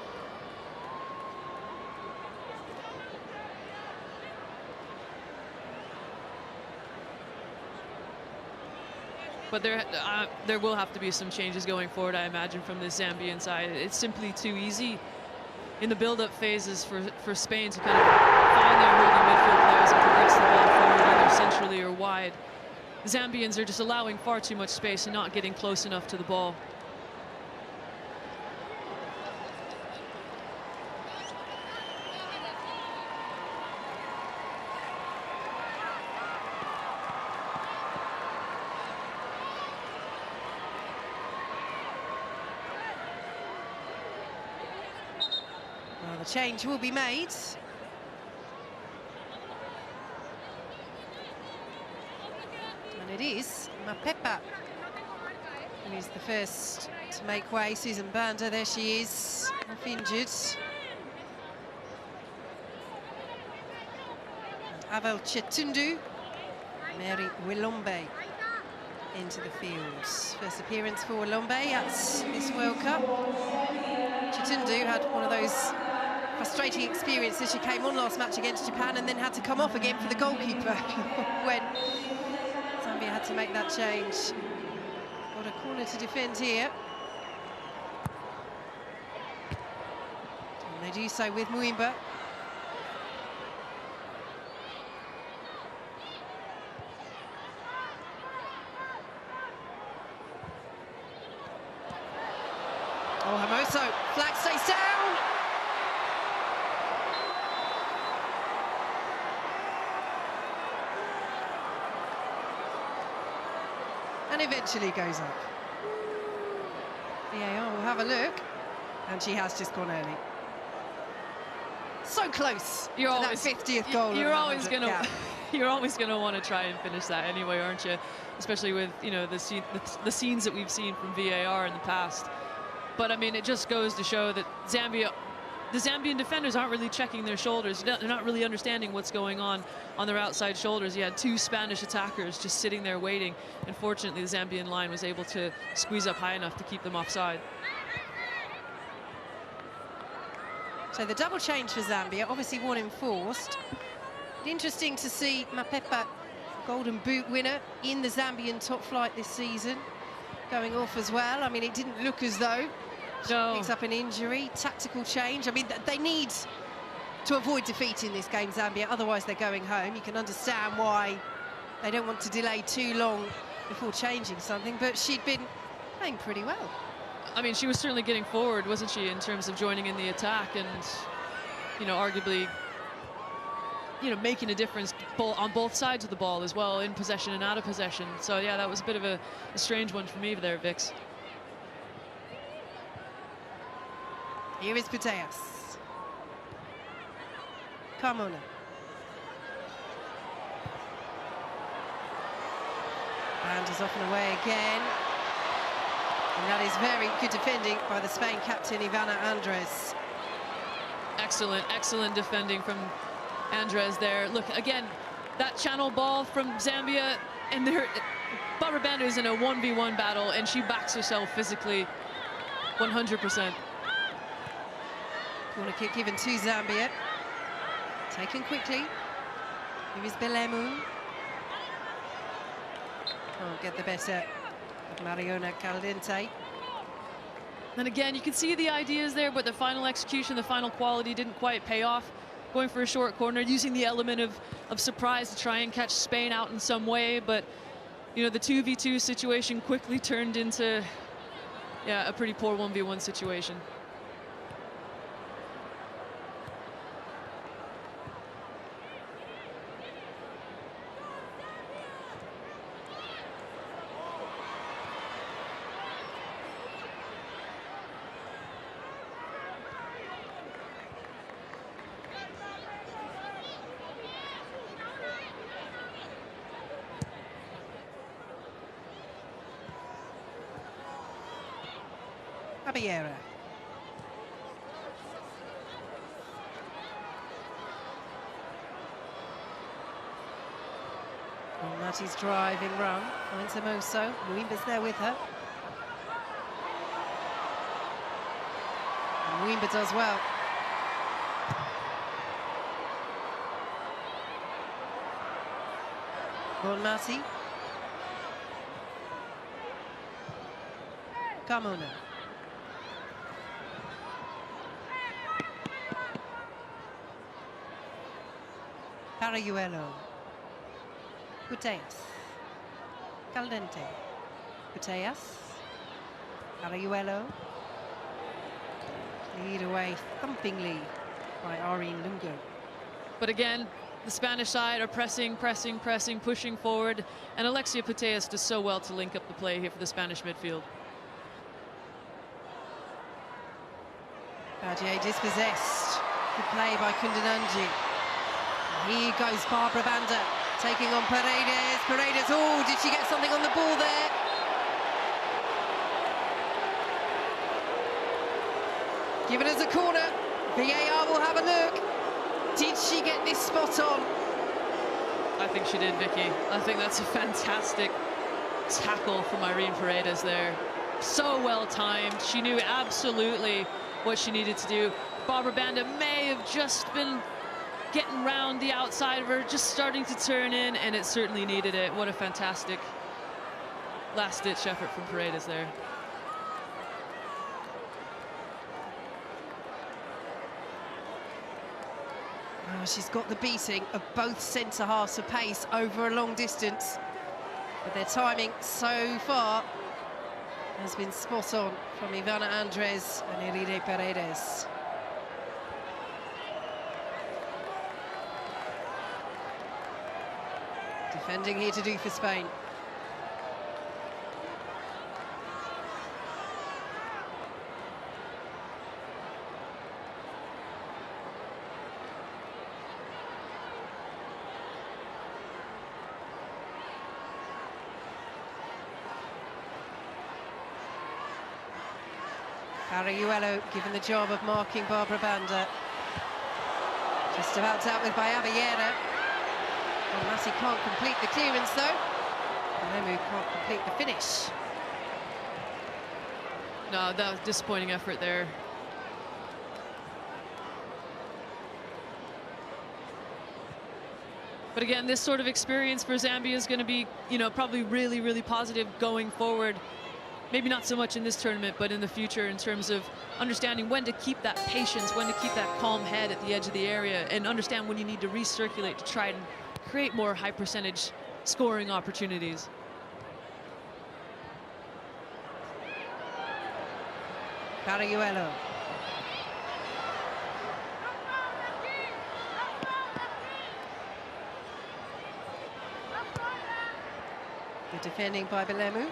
there will have to be some changes going forward, I imagine, from the Zambian side. It's simply too easy in the build-up phases for Spain to kind of find their holding midfield players and progress the ball forward either centrally or wide. The Zambians are just allowing far too much space and not getting close enough to the ball. Well, the change will be made. And it is Mapepa who's the first to make way. Susan Banda, there she is, off injured. 𝓣𝓱𝓪𝓷𝓲𝓷𝓲𝓷𝓰, Mary Wilombe into the fields. First appearance for Wilombe at this World Cup. 𝓳𝓸𝓲𝓷𝓲𝓷𝓰 had one of those frustrating experiences. She came on last match against Japan and then had to come off again for the goalkeeper when Zambia had to make that change. Got a corner to defend here. And they do so with Muimba. Oh, Hermoso, flag stays down. And eventually goes up. VAR will have a look, and she has just gone early. So close to that 50th goal. You're always going to, you're always going to want to try and finish that anyway, aren't you? Especially with the scenes that we've seen from VAR in the past. But I mean, it just goes to show that the Zambian defenders aren't really checking their shoulders. They're not really understanding what's going on their outside shoulders. You had two Spanish attackers just sitting there waiting. And fortunately, the Zambian line was able to squeeze up high enough to keep them offside. So the double change for Zambia, obviously one enforced. Interesting to see Mapepa, Golden Boot winner, in the Zambian top flight this season, going off as well. I mean, it didn't look as though she picks up an injury. Tactical change. I mean, they need to avoid defeat in this game, Zambia, otherwise they're going home. You can understand why they don't want to delay too long before changing something, but she'd been playing pretty well. I mean, she was certainly getting forward, wasn't she, in terms of joining in the attack and, arguably, making a difference on both sides of the ball as well, in possession and out of possession. So, yeah, that was a bit of a strange one for me there, Vix. Here is Putellas. Carmona. And is off and away again. And that is very good defending by the Spain captain, Ivana Andres. Excellent, excellent defending from Andres there. Look, again, that channel ball from Zambia, and Barbara Banda is in a 1v1 battle, and she backs herself physically 100%. Corner kick given to Zambia. Taken quickly. Here is Belemu. Can't get the better of Mariona Caldente. And again, you can see the ideas there, but the final execution, the final quality didn't quite pay off. Going for a short corner, using the element of surprise to try and catch Spain out in some way, but the 2v2 situation quickly turned into a pretty poor 1v1 situation. Caballera. And that is driving run. Finds Hermoso. Muimba's there with her. And Muimba does well. Bonmati. Carmona. Parayuelo. Putellas. Caldente. Putellas. Parayuelo. Lead away thumpingly by Irene Lungo. But again, the Spanish side are pressing, pushing forward, and Alexia Putellas does so well to link up the play here for the Spanish midfield. Badier dispossessed. Good play by Kundananji. Here goes Barbara Banda, taking on Paredes. Paredes, oh, did she get something on the ball there? given us a corner. VAR will have a look. Did she get this spot on? I think she did, Vicky. I think that's a fantastic tackle from Irene Paredes there. So well timed. She knew absolutely what she needed to do. Barbara Banda may have just been getting round the outside of her, just starting to turn in, and it certainly needed it. What a fantastic last-ditch effort from Paredes there. Oh, she's got the beating of both centre-halves of pace over a long distance. But their timing so far has been spot on from Ivana Andres and Irene Paredes. Defending here to do for Spain. Carajuelo given the job of marking Barbara Banda. Just about dealt with by Avellera. Massey can't complete the clearance though. Lemu can't complete the finish. No, that was a disappointing effort there. But again, this sort of experience for Zambia is going to be, you know, probably really, really positive going forward. Maybe not so much in this tournament, but in the future in terms of understanding when to keep that patience, when to keep that calm head at the edge of the area, and understand when you need to recirculate to try and create more high percentage scoring opportunities. Carajuelo. Good defending by Belemu.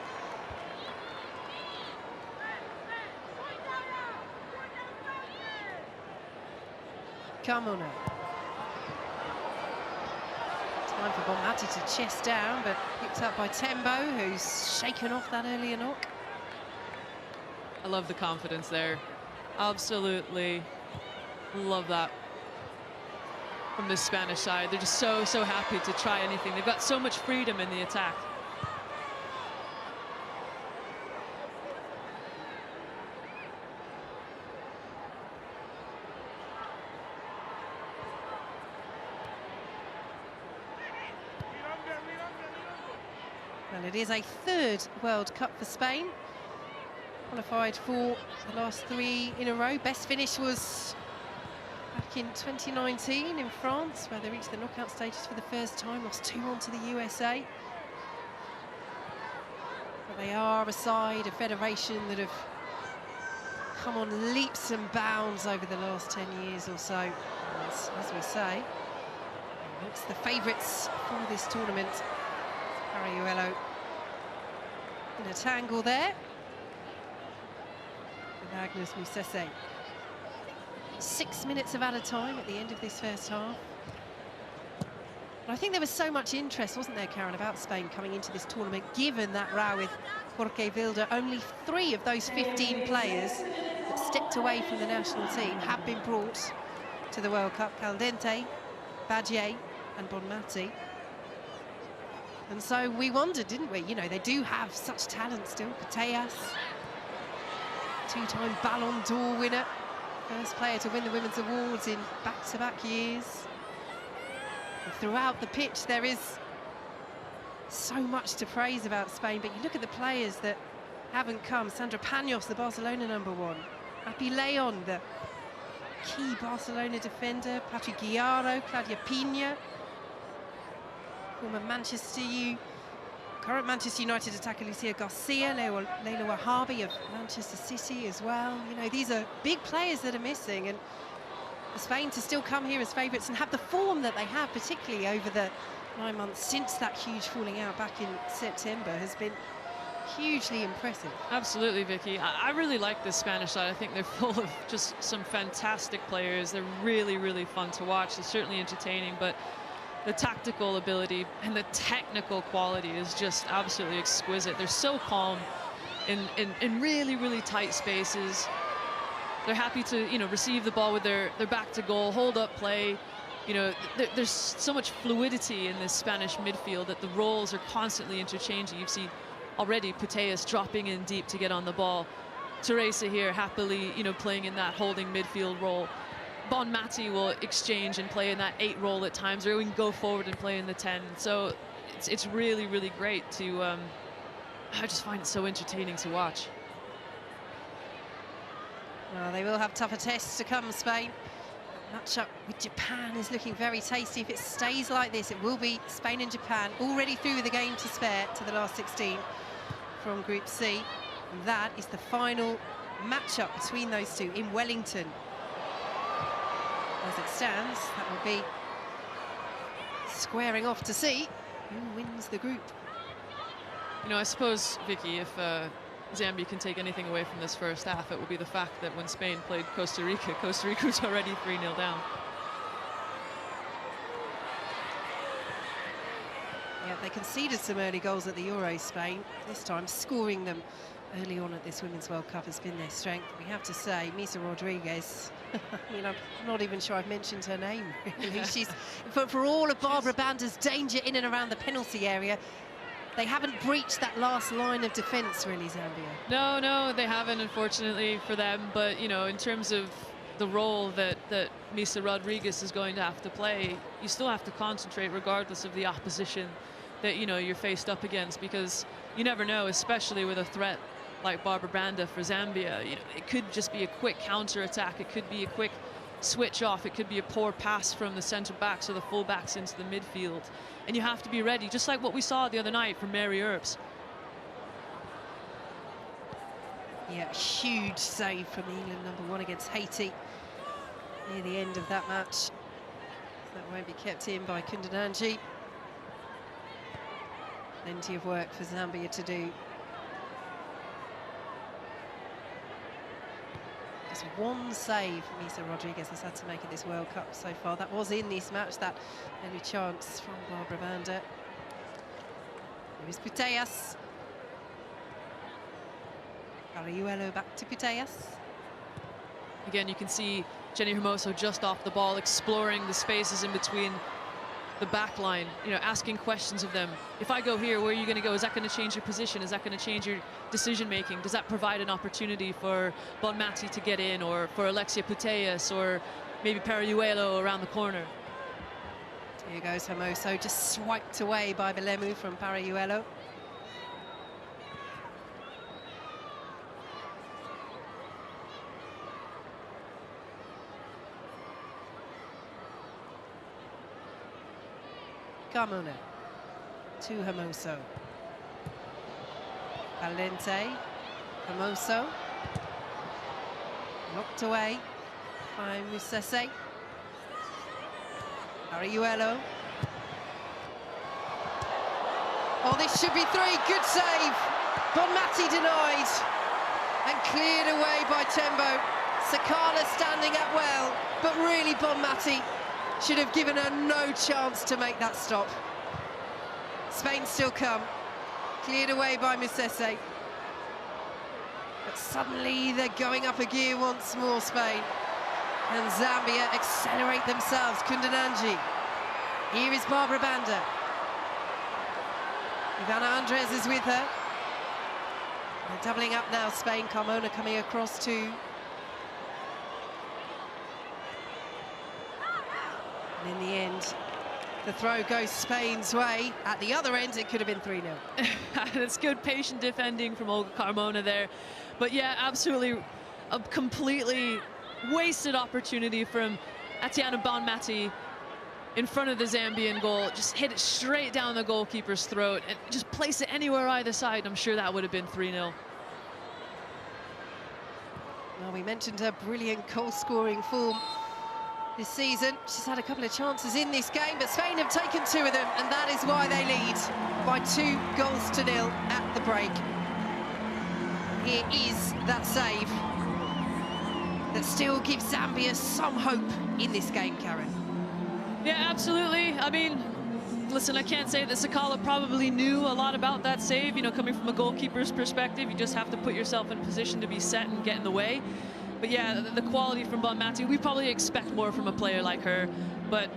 Carmona. Time for Bonmati to chest down, but picked up by Tembo, who's shaken off that earlier knock. I love the confidence there. Absolutely love that from the Spanish side. They're just so happy to try anything. They've got so much freedom in the attack. Well, it is a third World Cup for Spain. Qualified for the last 3 in a row. Best finish was back in 2019 in France, where they reached the knockout stages for the first time, lost 2-1 to the USA. But they are a side, a federation that have come on leaps and bounds over the last 10 years or so. As we say, it's the favourites for this tournament. Carajuelo in a tangle there with Agnes Musese. 6 minutes of added time at the end of this first half. But I think there was so much interest, wasn't there, Karen, about Spain coming into this tournament, given that row with Jorge Vilda. Only 3 of those 15 players that stepped away from the national team have been brought to the World Cup. Caldente, Badie and Bonmati. And so we wondered, didn't we? You know, they do have such talent still. Putellas, 2-time Ballon d'Or winner. First player to win the Women's Awards in back-to-back years. And throughout the pitch, there is so much to praise about Spain. But you look at the players that haven't come. Sandra Paños, the Barcelona #1. Api Leon, the key Barcelona defender. Patrick Guiaro, Claudia Pina. Former current Manchester United attacker Lucia Garcia, Leila Wahabi of Manchester City as well. You know, these are big players that are missing, and for Spain to still come here as favourites and have the form that they have, particularly over the 9 months since that huge falling out back in September, has been hugely impressive. Absolutely, Vicky. I really like this Spanish side. I think they're full of just some fantastic players. They're really, really fun to watch. They're certainly entertaining, but the tactical ability and the technical quality is just absolutely exquisite. They're so calm in really, really tight spaces. They're happy to, you know, receive the ball with their back to goal, hold up play. You know, there's so much fluidity in this Spanish midfield that the roles are constantly interchanging. You've seen already Putellas dropping in deep to get on the ball. 𝓳𝓸𝓲𝓷𝓲𝓷𝓰 here happily, you know, playing in that holding midfield role. Bonmati will exchange and play in that 8 role at times, or even go forward and play in the 10. So it's really, really great to. I just find it so entertaining to watch. Well, they will have tougher tests to come, Spain. Matchup with Japan is looking very tasty. If it stays like this, it will be Spain and Japan already through with a game to spare to the last 16 from Group C. And that is the final matchup between those two in Wellington. As it stands, that will be squaring off to see who wins the group. You know, I suppose, Vicky, if Zambia can take anything away from this first half, it will be the fact that when Spain played Costa Rica was already 3-0 down. Yeah, they conceded some early goals at the Euros, Spain. This time, scoring them early on at this Women's World Cup has been their strength. We have to say, 𝓳𝓸𝓲𝓷𝓲𝓷𝓰, you know, I'm not even sure I've mentioned her name, really. She's, for all of Barbara Banda's danger in and around the penalty area, they haven't breached that last line of defence, really, Zambia. No, they haven't, unfortunately for them. But, you know, in terms of the role that 𝓳𝓸𝓲𝓷𝓲𝓷𝓰 is going to have to play, you still have to concentrate regardless of the opposition that, you know, you're faced up against, because you never know, especially with a threat like Barbara Banda for Zambia. You know, it could just be a quick counter-attack. It could be a quick switch off. It could be a poor pass from the centre-backs or the full-backs into the midfield. And you have to be ready, just like what we saw the other night from Mary Earps. Yeah, huge save from England #1 against Haiti near the end of that match. That won't be kept in by 𝓳𝓸𝓲𝓷𝓲𝓷𝓰. Plenty of work for Zambia to do. Just one save 𝓳𝓸𝓲𝓷𝓲𝓷𝓰 has had to make it this World Cup so far. That was in this match, that early chance from Barbara Banda. There is Putellas. 𝓳𝓸𝓲𝓷𝓲𝓷𝓰 back to Putellas. Again, you can see Jenny Hermoso just off the ball, exploring the spaces in between the back line, you know, asking questions of them. If I go here, where are you going to go? Is that going to change your position? Is that going to change your decision making? Does that provide an opportunity for Bonmati to get in, or for Alexia Putellas, or maybe Parayuelo around the corner? Here goes Hermoso, just swiped away by Belemu from Parayuelo. Carmona to Hermoso. Valente, Hermoso. Knocked away by Musese. Parayuelo. Oh, this should be 3. Good save. Bonmati denied and cleared away by Tembo. 𝓳𝓸𝓲𝓷𝓲𝓷𝓰 standing up well, but really Bonmati should have given her no chance to make that stop. Spain still come. Cleared away by Musese. But suddenly they're going up a gear once more, Spain. And Zambia accelerate themselves. 𝓳𝓸𝓲𝓷𝓲𝓷𝓰. Here is Barbara Banda. Ivana Andres is with her. They're doubling up now, Spain. Carmona coming across too. And in the end, the throw goes Spain's way. At the other end, it could have been 3-0. That's good, patient defending from Olga Carmona there. But yeah, absolutely a completely wasted opportunity from Atiana Bonmati in front of the Zambian goal. Just hit it straight down the goalkeeper's throat and just place it anywhere either side. I'm sure that would have been 3-0. Well, we mentioned her brilliant goal-scoring form this season. She's had a couple of chances in this game, but Spain have taken 2 of them, and that is why they lead by 2-0 at the break. Here is that save that still gives Zambia some hope in this game, Karen. Yeah, absolutely. I mean, listen, I can't say that 𝓳𝓸𝓲𝓷𝓲𝓷𝓰 probably knew a lot about that save. You know, coming from a goalkeeper's perspective, you just have to put yourself in position to be set and get in the way. But yeah, the quality from Bonmatí, we probably expect more from a player like her, but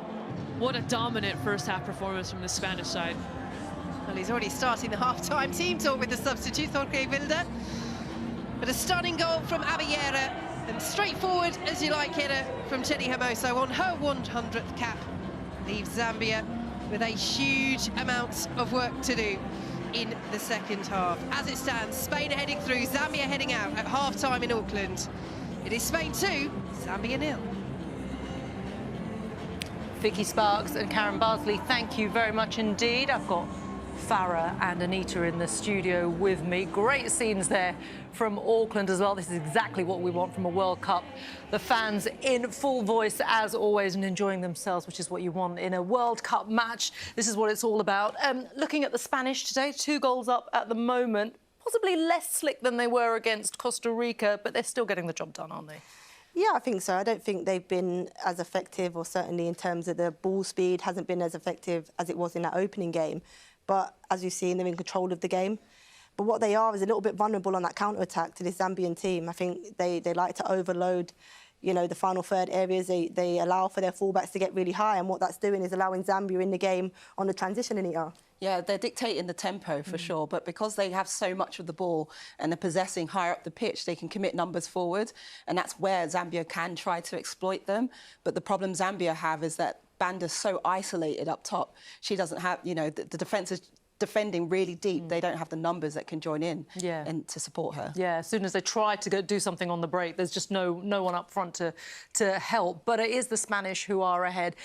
what a dominant first half performance from the Spanish side. Well, he's already starting the half-time team talk with the substitute, 𝓳𝓸𝓲𝓷𝓲𝓷𝓰. But a stunning goal from 𝓣𝓱𝓪𝓷𝓴𝓼, and straightforward, as you like, header from Jenny Hermoso on her 100th cap. Leaves Zambia with a huge amount of work to do in the second half. As it stands, Spain are heading through, Zambia heading out at half-time in Auckland. It is Spain 2, Zambia 0. Vicky Sparks and Karen Barsley, thank you very much indeed. I've got Farah and Anita in the studio with me. Great scenes there from Auckland as well. This is exactly what we want from a World Cup. The fans in full voice as always and enjoying themselves, which is what you want in a World Cup match. This is what it's all about. Looking at the Spanish today, 2 goals up at the moment. Possibly less slick than they were against Costa Rica, but they're still getting the job done, aren't they? Yeah, I think so. I don't think they've been as effective, or certainly in terms of the ball speed, hasn't been as effective as it was in that opening game. But as you've seen, they're in control of the game. But what they are is a little bit vulnerable on that counter-attack to this Zambian team. I think they like to overload, you know, the final third areas. They allow for their fullbacks to get really high, and what that's doing is allowing Zambia in the game on the transition, Anita. Yeah, they're dictating the tempo for sure, but because they have so much of the ball and they're possessing higher up the pitch, they can commit numbers forward, and that's where Zambia can try to exploit them. But the problem Zambia have is that Banda's so isolated up top. She doesn't have, you know, the defence is defending really deep. They don't have the numbers that can join in and to support her. Yeah, as soon as they try to do something on the break, there's just no one up front to help. But it is the Spanish who are ahead.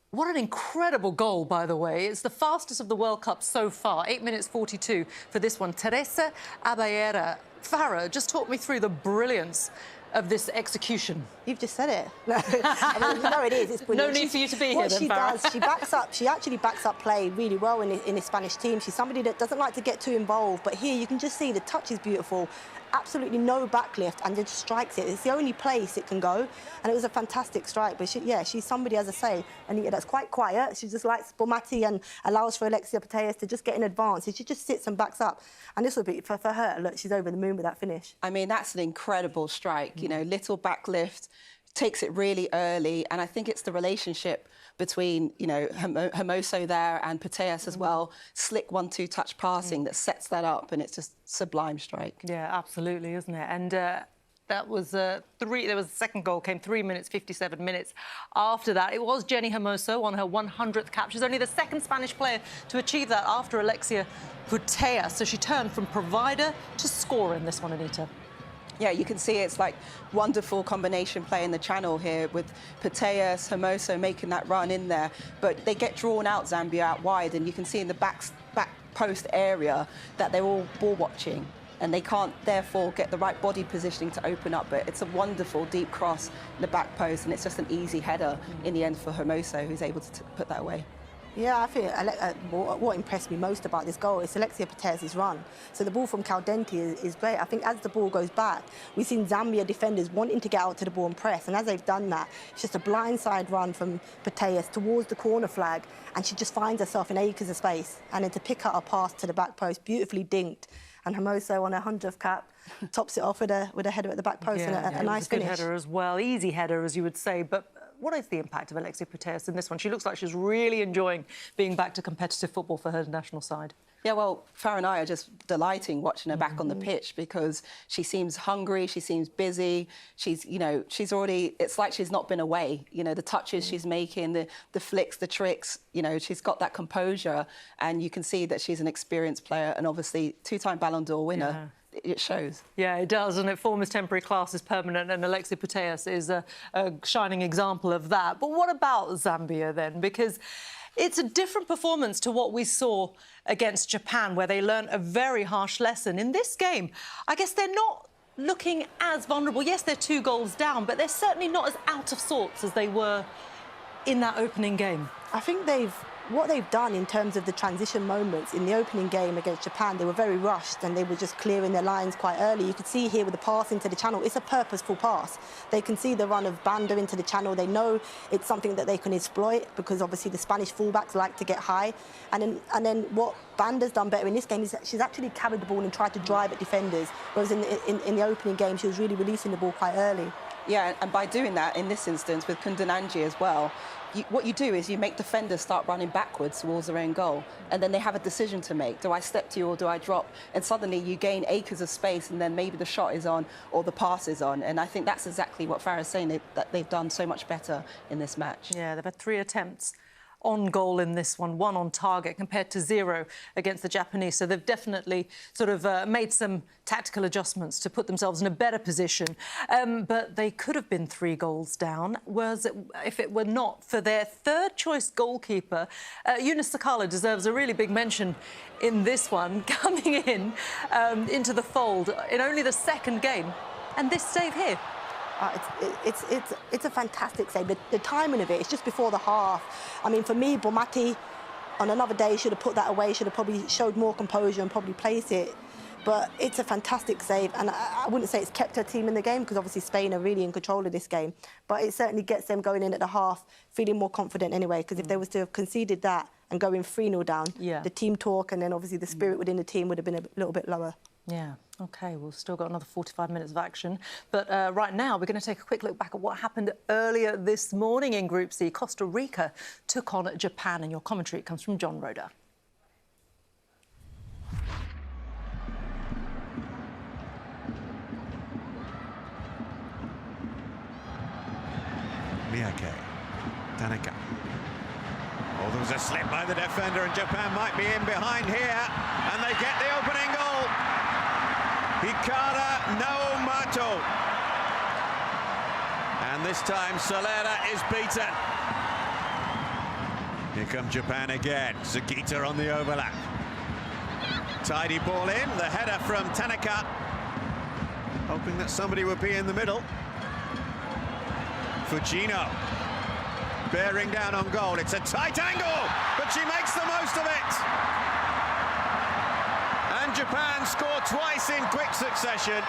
What an incredible goal, by the way. It's the fastest of the World Cup so far, 8 minutes 42 for this one. Teresa Abellera. Farah, just talk me through the brilliance of this execution. You've just said it. No, I mean, no, it is. It's brilliant. No need for you to be here, then, Farah. What she does, she actually backs up play really well in the Spanish team. She's somebody that doesn't like to get too involved, but here you can just see the touch is beautiful. Absolutely no backlift, and just strikes it. It's the only place it can go, and it was a fantastic strike. But she's somebody, as I say, and that's quite quiet. She just likes Bonmatí and allows for 𝓳𝓱𝓪𝓷𝓲𝓷𝓰 to play us to just get in advance. She just sits and backs up, and this will be for her. Look, she's over the moon with that finish. I mean, that's an incredible strike. You know, little backlift, takes it really early, and I think it's the relationship between, you know, Hermoso there and Putellas as well. Slick 1-2 touch passing that sets that up, and it's just sublime strike. Yeah, absolutely, isn't it? And that was there was the second goal came 3 minutes 57 minutes after that. It was Jenny Hermoso on her 100th cap. She's only the second Spanish player to achieve that after Alexia Putellas. So she turned from provider to scorer in this one, Anita. Yeah, you can see it's like wonderful combination play in the channel here with Putellas, Hermoso making that run in there. But they get drawn out, Zambia, out wide, and you can see in the back post area that they're all ball watching, and they can't therefore get the right body positioning to open up. But it's a wonderful deep cross in the back post, and it's just an easy header in the end for Hermoso, who's able to put that away. Yeah, I think what impressed me most about this goal is Alexia Putellas' run. So the ball from Caldenti is great. I think as the ball goes back, we've seen Zambia defenders wanting to get out to the ball and press, and as they've done that, it's just a blindside run from Putellas towards the corner flag, and she just finds herself in acres of space, and then to pick up a pass to the back post, beautifully dinked. And Hermoso on her 100th cap tops it off with a header at the back post and a nice finish. Good header as well, easy header, as you would say. But what is the impact of Alexia Putellas in this one? She looks like she's really enjoying being back to competitive football for her national side. Yeah, well, Farah and I are just delighting watching her back on the pitch, because she seems hungry, she seems busy. She's, you know, she's already, it's like she's not been away. You know, the touches she's making, the flicks, the tricks, you know, she's got that composure, and you can see that she's an experienced player, and obviously 2-time Ballon d'Or winner. Yeah. It shows. Yeah, it does, and form is temporary, class is permanent, and Alexia Putellas is a shining example of that. But what about Zambia then? Because it's a different performance to what we saw against Japan, where they learned a very harsh lesson. In this game, I guess they're not looking as vulnerable. Yes, they're 2 goals down, but they're certainly not as out of sorts as they were in that opening game. I think they've what they've done in terms of the transition moments in the opening game against Japan, they were very rushed and they were just clearing their lines quite early. You could see here with the pass into the channel, it's a purposeful pass. They can see the run of Banda into the channel. They know it's something that they can exploit because obviously the Spanish fullbacks like to get high. And then what Banda's done better in this game is that she's actually carried the ball and tried to drive at defenders, whereas in the opening game she was really releasing the ball quite early. Yeah, and by doing that, in this instance, with 𝓳𝓸𝓷𝓲𝓷𝓰 as well, what you do is you make defenders start running backwards towards their own goal, and then they have a decision to make. Do I step to you or do I drop? And suddenly you gain acres of space, and then maybe the shot is on or the pass is on. And I think that's exactly what Farah's saying, that they've done so much better in this match. Yeah, they've had 3 attempts on goal in this one, 1 on target compared to 0 against the Japanese. So they've definitely sort of made some tactical adjustments to put themselves in a better position. But they could have been 3 goals down, if it were not for their third-choice goalkeeper. 𝓳𝓸𝓲𝓷𝓲𝓷𝓰 deserves a really big mention in this one, coming in into the fold in only the 2nd game. And this save here. It's a fantastic save. The timing of it, it's just before the half. I mean, for me, Bomati, on another day, should have put that away, should have probably showed more composure and probably placed it. But it's a fantastic save, and I wouldn't say it's kept her team in the game, because obviously Spain are really in control of this game. But it certainly gets them going in at the half, feeling more confident anyway, because if they was to have conceded that and going 3-0 down, the team talk and then obviously the spirit within the team would have been a little bit lower. Yeah, OK, we've still got another 45 minutes of action. But right now, we're going to take a quick look back at what happened earlier this morning in Group C. Costa Rica took on Japan, and your commentary comes from John Roeder. Miyake, Tanaka. Oh, there was a slip by the defender, and Japan might be in behind here, and they get the opening goal. Hikara Naomato. And this time 𝓳𝓸𝓷𝓲𝓷𝓰 is beaten. Here come Japan again. Zugita on the overlap. Tidy ball in, the header from Tanaka. Hoping that somebody would be in the middle. Fujino bearing down on goal. It's a tight angle, but she makes the most of it. And Japan score twice in quick succession.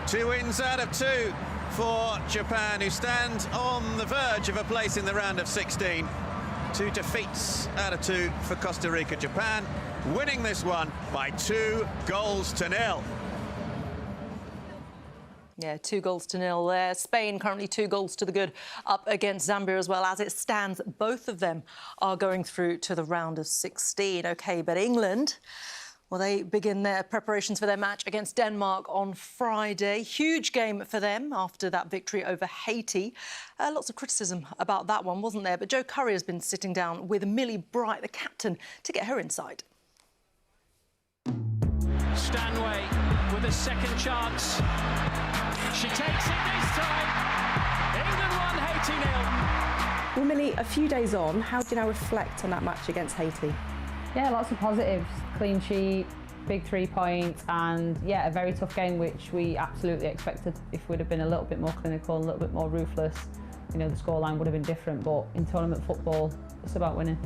2 wins out of 2 for Japan, who stand on the verge of a place in the round of 16. 2 defeats out of 2 for Costa Rica. Japan winning this one by 2-0. Yeah, 2-0 there. Spain currently 2 goals to the good up against Zambia as well. As it stands, both of them are going through to the round of 16. OK, but England, well, they begin their preparations for their match against Denmark on Friday. Huge game for them after that victory over Haiti. Lots of criticism about that one, wasn't there? But Jo Curry has been sitting down with Millie Bright, the captain, to get her insight. Stanway with a second chance. She takes it this time. England won, Haiti 0. Well, Millie, a few days on, how do you now reflect on that match against Haiti? Yeah, lots of positives. Clean sheet, big 3 points, and yeah, a very tough game, which we absolutely expected. If we'd have been a little bit more clinical, a little bit more ruthless, you know, the scoreline would have been different. But in tournament football, it's about winning.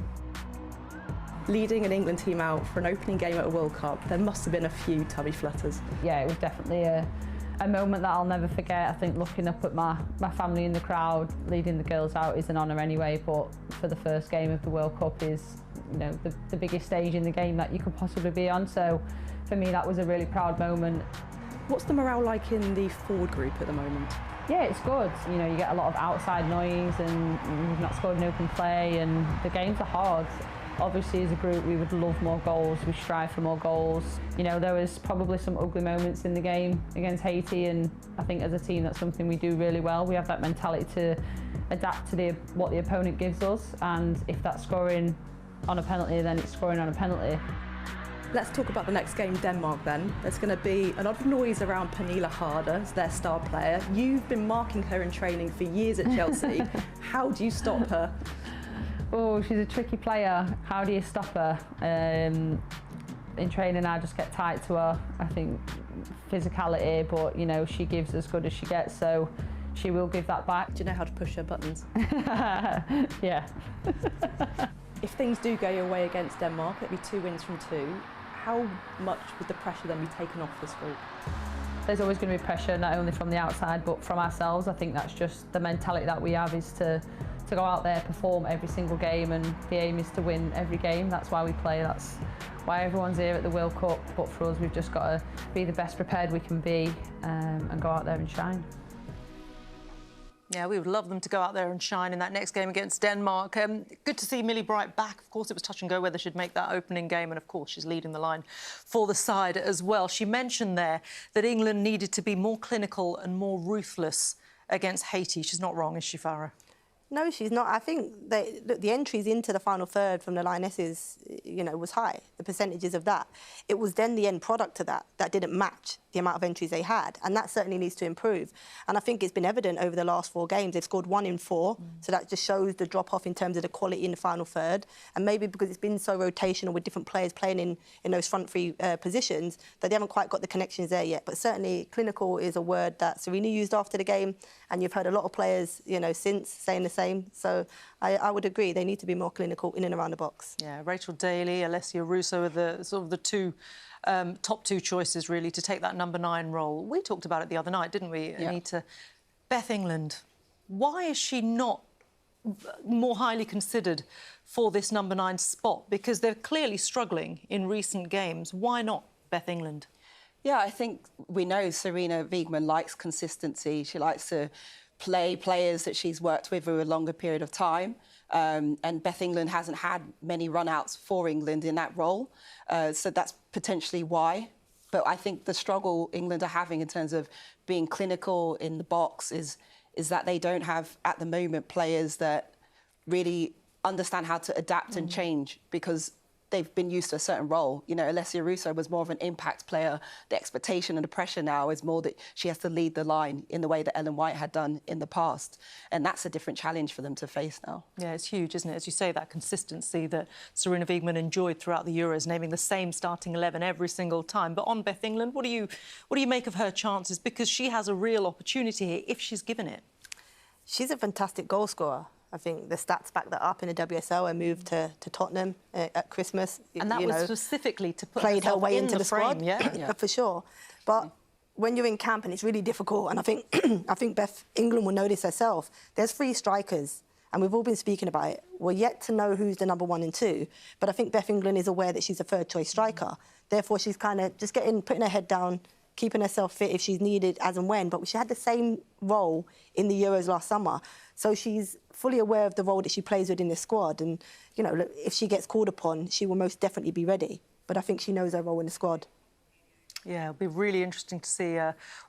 Leading an England team out for an opening game at a World Cup, there must have been a few tummy flutters. Yeah, it was definitely a moment that I'll never forget. I think looking up at my family in the crowd, leading the girls out is an honour anyway, but for the first game of the World Cup is, you know, the biggest stage in the game that you could possibly be on. So for me, that was a really proud moment. What's the morale like in the forward group at the moment? Yeah, it's good. You know, you get a lot of outside noise and you've not scored an open play, and the games are hard. Obviously, as a group, we would love more goals. We strive for more goals. You know, there was probably some ugly moments in the game against Haiti, and I think as a team, that's something we do really well. We have that mentality to adapt to what the opponent gives us, and if that's scoring on a penalty, then it's scoring on a penalty. Let's talk about the next game, Denmark, then. There's going to be a lot of noise around Pernille Harder, their star player. You've been marking her in training for years at Chelsea. How do you stop her? Oh, she's a tricky player. How do you stop her? In training, I just get tight to her. I think physicality, but you know, she gives as good as she gets. So she will give that back. Do you know how to push her buttons? Yeah. If things do go your way against Denmark, it'll be 2 wins from 2. How much would the pressure then be taken off this group? There's always going to be pressure, not only from the outside, but from ourselves. I think that's just the mentality that we have, is to go out there, perform every single game, and the aim is to win every game. That's why we play, that's why everyone's here at the World Cup. But for us, we've just got to be the best prepared we can be and go out there and shine. Yeah, we would love them to go out there and shine in that next game against Denmark. Good to see Millie Bright back. Of course, it was touch and go whether she'd make that opening game, and of course, she's leading the line for the side as well. She mentioned there that England needed to be more clinical and more ruthless against Haiti. She's not wrong, is she, Farah? No, she's not. I think look, the entries into the final third from the Lionesses, was high, the percentages of that. It was then the end product of that didn't match the amount of entries they had, and that certainly needs to improve. And I think it's been evident over the last 4 games. They've scored 1 in 4, so that just shows the drop-off in terms of the quality in the final third. And maybe because it's been so rotational with different players playing in those front 3 positions, that they haven't quite got the connections there yet. But certainly clinical is a word that Serena used after the game, and you've heard a lot of players, since saying the same. So I would agree, they need to be more clinical in and around the box. Yeah, Rachel Daly, Alessia Russo are the sort of the top 2 choices, really, to take that number 9 role. We talked about it the other night, didn't we, Yeah. Anita? Beth England, why is she not more highly considered for this number 9 spot? Because they're clearly struggling in recent games. Why not Beth England? Yeah, I think we know Serena Wiegmann likes consistency. She likes to play players that she's worked with over a longer period of time. And Beth England hasn't had many run-outs for England in that role. So that's potentially why. But I think the struggle England are having in terms of being clinical in the box is that they don't have, at the moment, players that really understand how to adapt and change, because they've been used to a certain role. Alessia Russo was more of an impact player. The expectation and the pressure now is more that she has to lead the line in the way that Ellen White had done in the past. And that's a different challenge for them to face now. Yeah, it's huge, isn't it? As you say, that consistency that Serena Wiegmann enjoyed throughout the Euros, naming the same starting 11 every single time. But on Beth England, what do you make of her chances? Because she has a real opportunity here if she's given it. She's a fantastic goal scorer. I think the stats back that up in the WSL and moved to Tottenham at Christmas. And that was specifically to put played her way into the frame, squad, yeah, for sure. But when you're in camp and it's really difficult, and I think Beth England will know this herself. There's 3 strikers, and we've all been speaking about it. We're yet to know who's the number 1 and 2, but I think Beth England is aware that she's a 3rd choice striker. Therefore, she's kind of just putting her head down, keeping herself fit if she's needed as and when. But she had the same role in the Euros last summer. So she's fully aware of the role that she plays within the squad. And, look, if she gets called upon, she will most definitely be ready. But I think she knows her role in the squad. Yeah, it'll be really interesting to see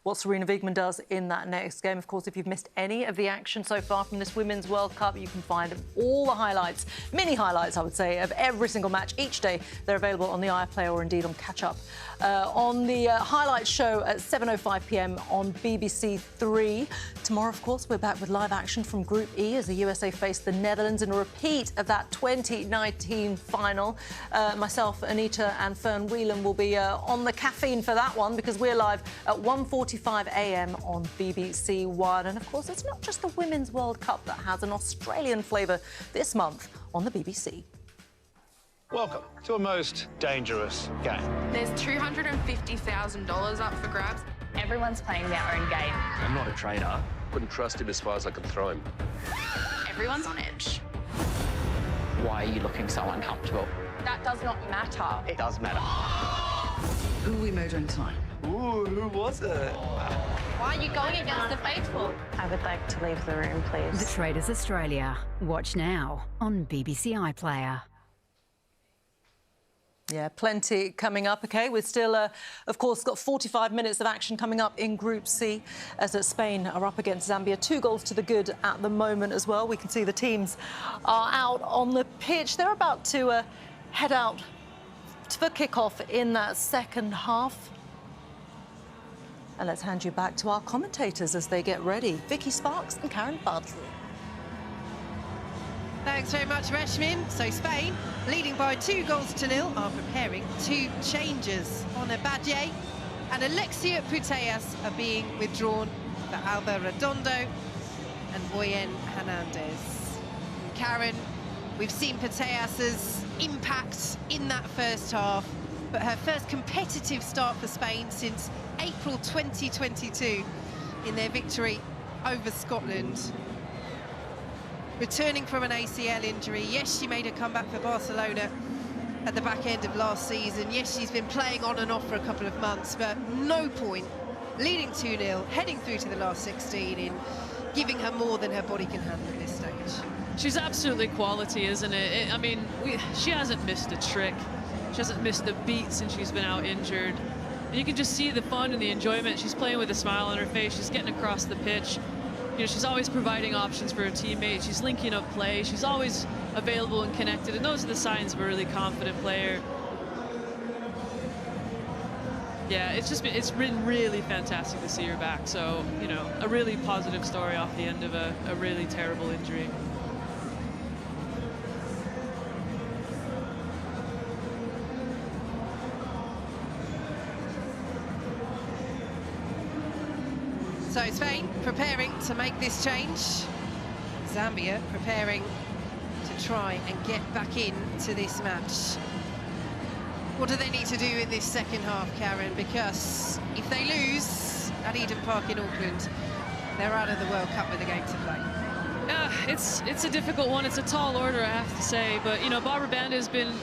what Serena Wiegmann does in that next game. Of course, if you've missed any of the action so far from this Women's World Cup, you can find all the highlights, mini highlights, I would say, of every single match each day. They're available on the iPlayer or indeed on Catch Up. On the highlights show at 7:05 p.m. on BBC 3. Tomorrow, of course, we're back with live action from Group E as the USA face the Netherlands in a repeat of that 2019 final. Myself, Anita and Fern Whelan will be on the caffeine for that one, because we're live at 1:45 a.m. on BBC One. And, of course, it's not just the Women's World Cup that has an Australian flavour this month on the BBC. Welcome to a most dangerous game. There's $250,000 up for grabs. Everyone's playing their own game. I'm not a trader. Couldn't trust him as far as I could throw him. Everyone's on edge. Why are you looking so uncomfortable? That does not matter. It does matter. Who are we murdering tonight? Ooh, who was it? Why are you going against the faithful? I would like to leave the room, please. The Traders Australia. Watch now on BBC iPlayer. Yeah, plenty coming up, OK? We've still, of course, got 45 minutes of action coming up in Group C as Spain are up against Zambia. 2 goals to the good at the moment as well. We can see the teams are out on the pitch. They're about to head out for kickoff in that second half. And let's hand you back to our commentators as they get ready. Vicky Sparks and Karen Bardsley. Thanks very much, Reshmin. So Spain, leading by 2-0, are preparing 2 changes. Ona Badje and Alexia Putellas are being withdrawn for Alba Redondo and Boyen Hernandez. And Karen, we've seen Putellas's impact in that first half, but her first competitive start for Spain since April 2022 in their victory over Scotland. Returning from an ACL injury, yes, she made a comeback for Barcelona at the back end of last season. Yes, she's been playing on and off for a couple of months, but no point leading 2-0, heading through to the last 16 in giving her more than her body can handle at this stage. She's absolutely quality, isn't it? I mean, she hasn't missed a trick. She hasn't missed a beat since she's been out injured. And you can just see the fun and the enjoyment. She's playing with a smile on her face. She's getting across the pitch. You know, she's always providing options for her teammates. She's linking up play. She's always available and connected. And those are the signs of a really confident player. Yeah, it's been really fantastic to see her back. So, you know, a really positive story off the end of a really terrible injury. So Spain preparing to make this change. Zambia preparing to try and get back into this match. What do they need to do in this second half, Karen? Because if they lose at Eden Park in Auckland, they're out of the World Cup with a game to play. It's a difficult one. It's a tall order, I have to say. But, you know, Barbara Banda has been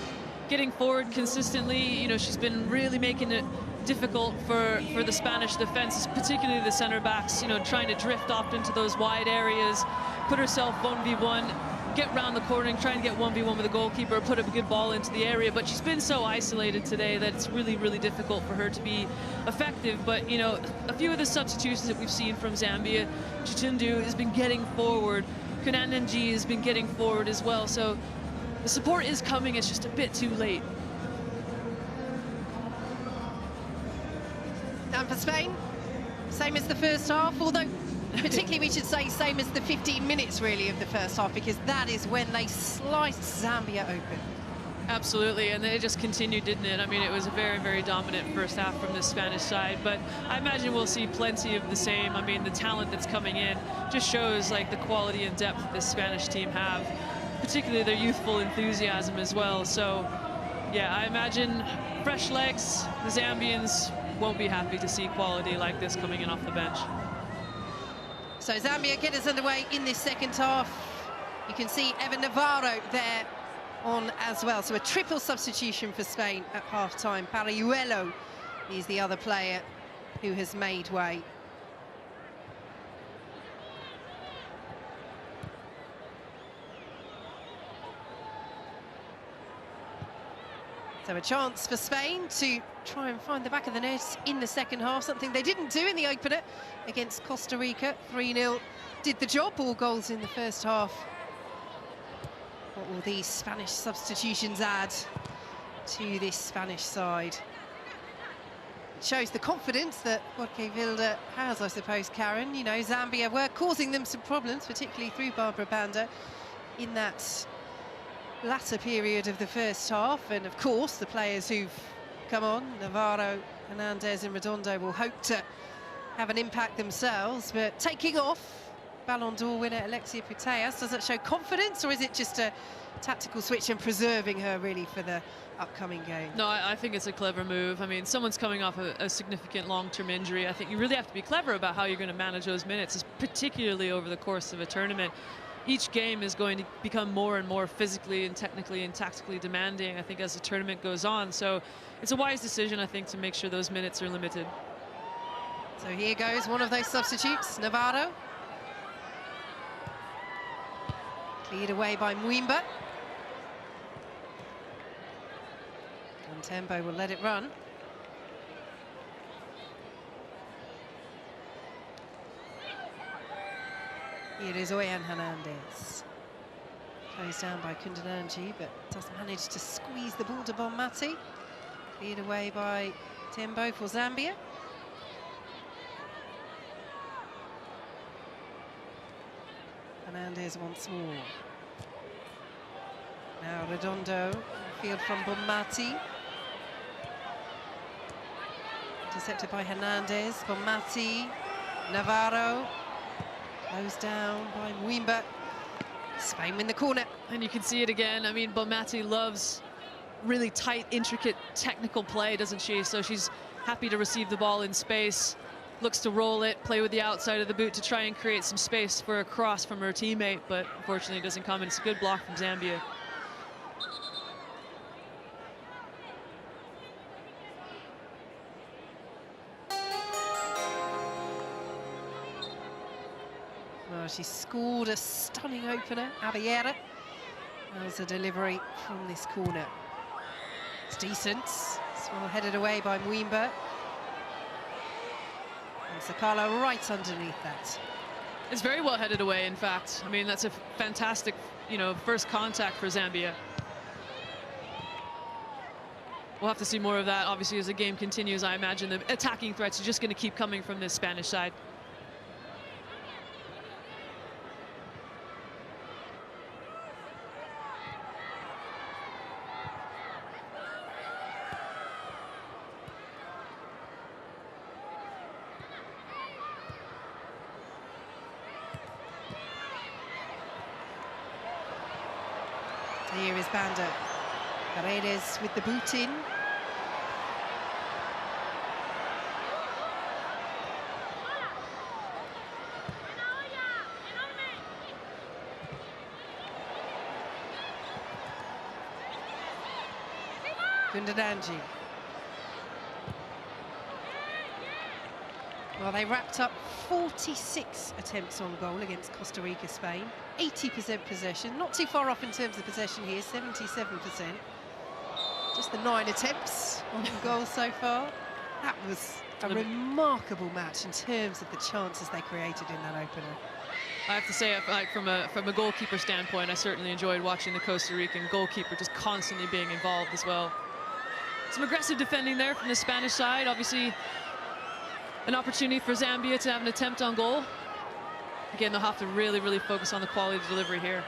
getting forward consistently. You know, she's been really making it difficult for the Spanish defense, particularly the center backs, you know, trying to drift off into those wide areas, put herself 1v1, get round the corner and try and get 1v1 with the goalkeeper, put a good ball into the area. But she's been so isolated today that it's really, really difficult for her to be effective. But, you know, a few of the substitutions that we've seen from Zambia, Chitundu has been getting forward, Kunananji has been getting forward as well. So the support is coming, it's just a bit too late. And for Spain, same as the first half, although particularly we should say same as the 15 minutes really of the first half, because that is when they sliced Zambia open. Absolutely, and then it just continued, didn't it? I mean, it was a very, very dominant first half from the Spanish side, but I imagine we'll see plenty of the same. I mean, the talent that's coming in just shows like the quality and depth that this Spanish team have, particularly their youthful enthusiasm as well. So yeah, I imagine fresh legs, the Zambians won't be happy to see quality like this coming in off the bench. So Zambia get us underway in this second half. You can see Evan Navarro there on as well. So a triple substitution for Spain at half-time. Pariuelo is the other player who has made way. So a chance for Spain to try and find the back of the net in the second half, something they didn't do in the opener against Costa Rica. 3-0 did the job, all goals in the first half. What will these Spanish substitutions add to this Spanish side? It shows the confidence that WWC has, I suppose, Karen. You know, Zambia were causing them some problems, particularly through Barbara Banda in that latter period of the first half. And of course the players who've come on, Navarro, Hernandez and Redondo, will hope to have an impact themselves. But taking off Ballon d'Or winner Alexia Putellas, does that show confidence, or is it just a tactical switch and preserving her really for the upcoming game? No, I think it's a clever move. I mean, someone's coming off a significant long-term injury. I think you really have to be clever about how you're going to manage those minutes, particularly over the course of a tournament. Each game is going to become more and more physically and technically and tactically demanding, I think, as the tournament goes on. So it's a wise decision, I think, to make sure those minutes are limited. So here goes one of those substitutes, Navarro. Cleared away by Muimba. And Tembo will let it run. Here is Oyan Hernandez. Closed down by Kundananji, but does manage to squeeze the ball to Bonmati. Cleared away by Tembo for Zambia. Hernandez once more. Now Redondo, field from Bonmati. Intercepted by Hernandez. Bonmati Navarro. Closed down by Mwimba. Spain win the corner. And you can see it again. I mean, Bonmatí loves really tight, intricate, technical play, doesn't she? So she's happy to receive the ball in space, looks to roll it, play with the outside of the boot to try and create some space for a cross from her teammate, but unfortunately it doesn't come, and it's a good block from Zambia. Well, she scored a stunning opener, 𝓣𝓱𝓪𝓷𝓲𝓷𝓰. That was a delivery from this corner. It's decent. It's well headed away by Mwimba. And 𝓳𝓸𝓷𝓲𝓷𝓰 right underneath that. It's very well headed away, in fact. I mean, that's a fantastic, first contact for Zambia. We'll have to see more of that, obviously, as the game continues. I imagine the attacking threats are just going to keep coming from this Spanish side. Here is Banda. Paredes with the boot in. 𝓳𝓸𝓲𝓷𝓲𝓷𝓰. Well, they wrapped up 46 attempts on goal against Costa Rica, Spain. 80% possession, not too far off in terms of possession here, 77%. Just the 9 attempts on goal so far. That was a remarkable match in terms of the chances they created in that opener. I have to say, from a goalkeeper standpoint, I certainly enjoyed watching the Costa Rican goalkeeper just constantly being involved as well. Some aggressive defending there from the Spanish side. Obviously, an opportunity for Zambia to have an attempt on goal. Again, they'll have to really, really focus on the quality of the delivery here.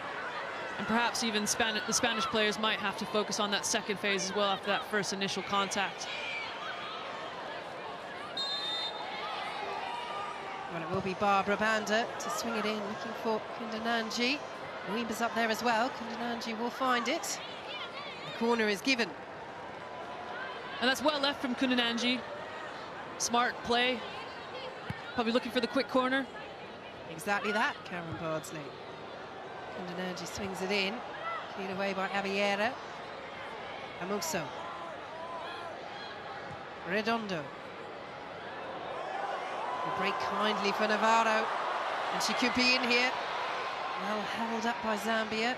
And perhaps even the Spanish players might have to focus on that second phase as well after that first initial contact. Well, it will be Barbara Banda to swing it in, looking for 𝓳𝓸𝓲𝓷𝓲𝓷𝓰. Mwimba's up there as well. 𝓳𝓸𝓲𝓷𝓲𝓷𝓲𝓷 will find it. The corner is given. And that's well left from 𝓳𝓸𝓲𝓷𝓲𝓷𝓰. Smart play. Probably looking for the quick corner. Exactly that, Karen Bardsley. 𝓳𝓸𝓲𝓷𝓲𝓷𝓰 swings it in. Cleared away by 𝓣𝓱𝓪𝓷𝓲𝓷𝓲𝓷. Amoso. Redondo. Will break kindly for Navarro. And she could be in here. Well held up by Zambia.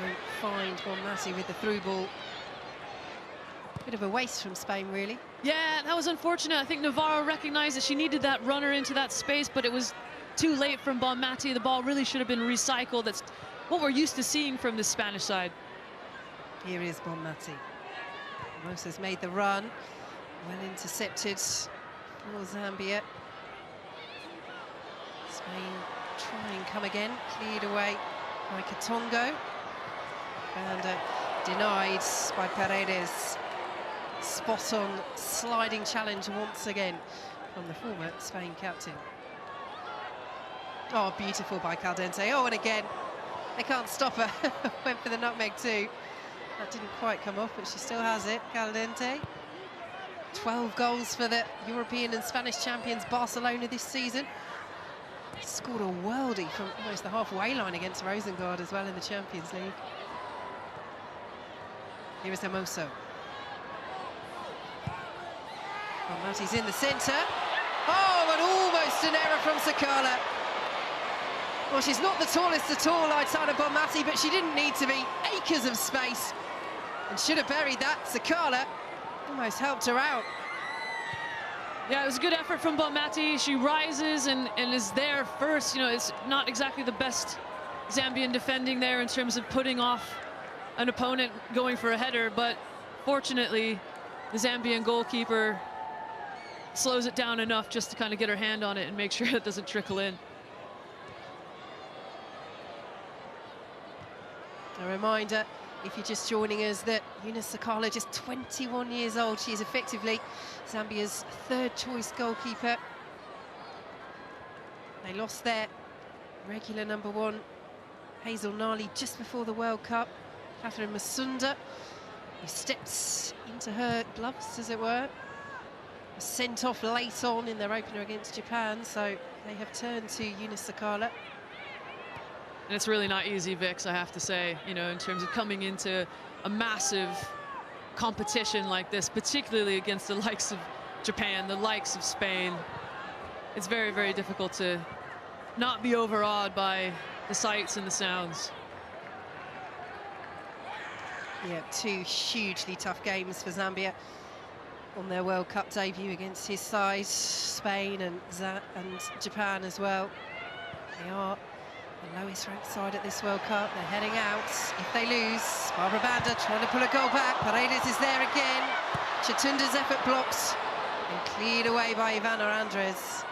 Won't find Bonmatí with the through ball. Bit of a waste from Spain, really. Yeah, that was unfortunate. I think Navarro recognized that she needed that runner into that space, but it was too late from Bonmatí. The ball really should have been recycled. That's what we're used to seeing from the Spanish side. Here is Bonmatí. Mosa's made the run. Well intercepted for Zambia. Spain try and come again. Cleared away by Katongo. And denied by Paredes. Spot on sliding challenge once again from the former Spain captain. Oh, beautiful by Caldente. Oh, and again, they can't stop her. Went for the nutmeg too. That didn't quite come off, but she still has it. Caldente. 12 goals for the European and Spanish champions Barcelona this season. Scored a worldie from almost the halfway line against Rosengard as well in the Champions League. Here is Amoso. Bonmatí's in the centre. Oh, and almost an error from 𝓳𝓸𝓷𝓲𝓷𝓰. Well, she's not the tallest at all outside of Bonmatí, but she didn't need to be. Acres of space. And should have buried that. 𝓳𝓸𝓷𝓲𝓷𝓰 almost helped her out. Yeah, it was a good effort from Bonmatí. She rises and is there first. It's not exactly the best Zambian defending there in terms of putting off an opponent going for a header, but fortunately, the Zambian goalkeeper slows it down enough just to kind of get her hand on it and make sure it doesn't trickle in. A reminder, if you're just joining us, that 𝓳𝓸𝓲𝓷𝓲𝓷𝓰, just 21 years old. She is effectively Zambia's third-choice goalkeeper. They lost their regular number one, 𝓳𝓸𝓲𝓷𝓲𝓷𝓰, just before the World Cup. Catherine Masunda, who stepped into her gloves, as it were, was sent off late on in their opener against Japan, so they have turned to 𝓳𝓸𝓸𝓲𝓲𝓷𝓲𝓷. And it's really not easy, Vix, I have to say, you know, in terms of coming into a massive competition like this, particularly against the likes of Japan, the likes of Spain. It's very, very difficult to not be overawed by the sights and the sounds. Yeah, two hugely tough games for Zambia on their World Cup debut against his side, Spain and Japan as well. They are the lowest ranked side at this World Cup. They're heading out. If they lose, Barbara Banda trying to pull a goal back. Paredes is there again. Chatunda's effort blocked and cleared away by Ivana Andres.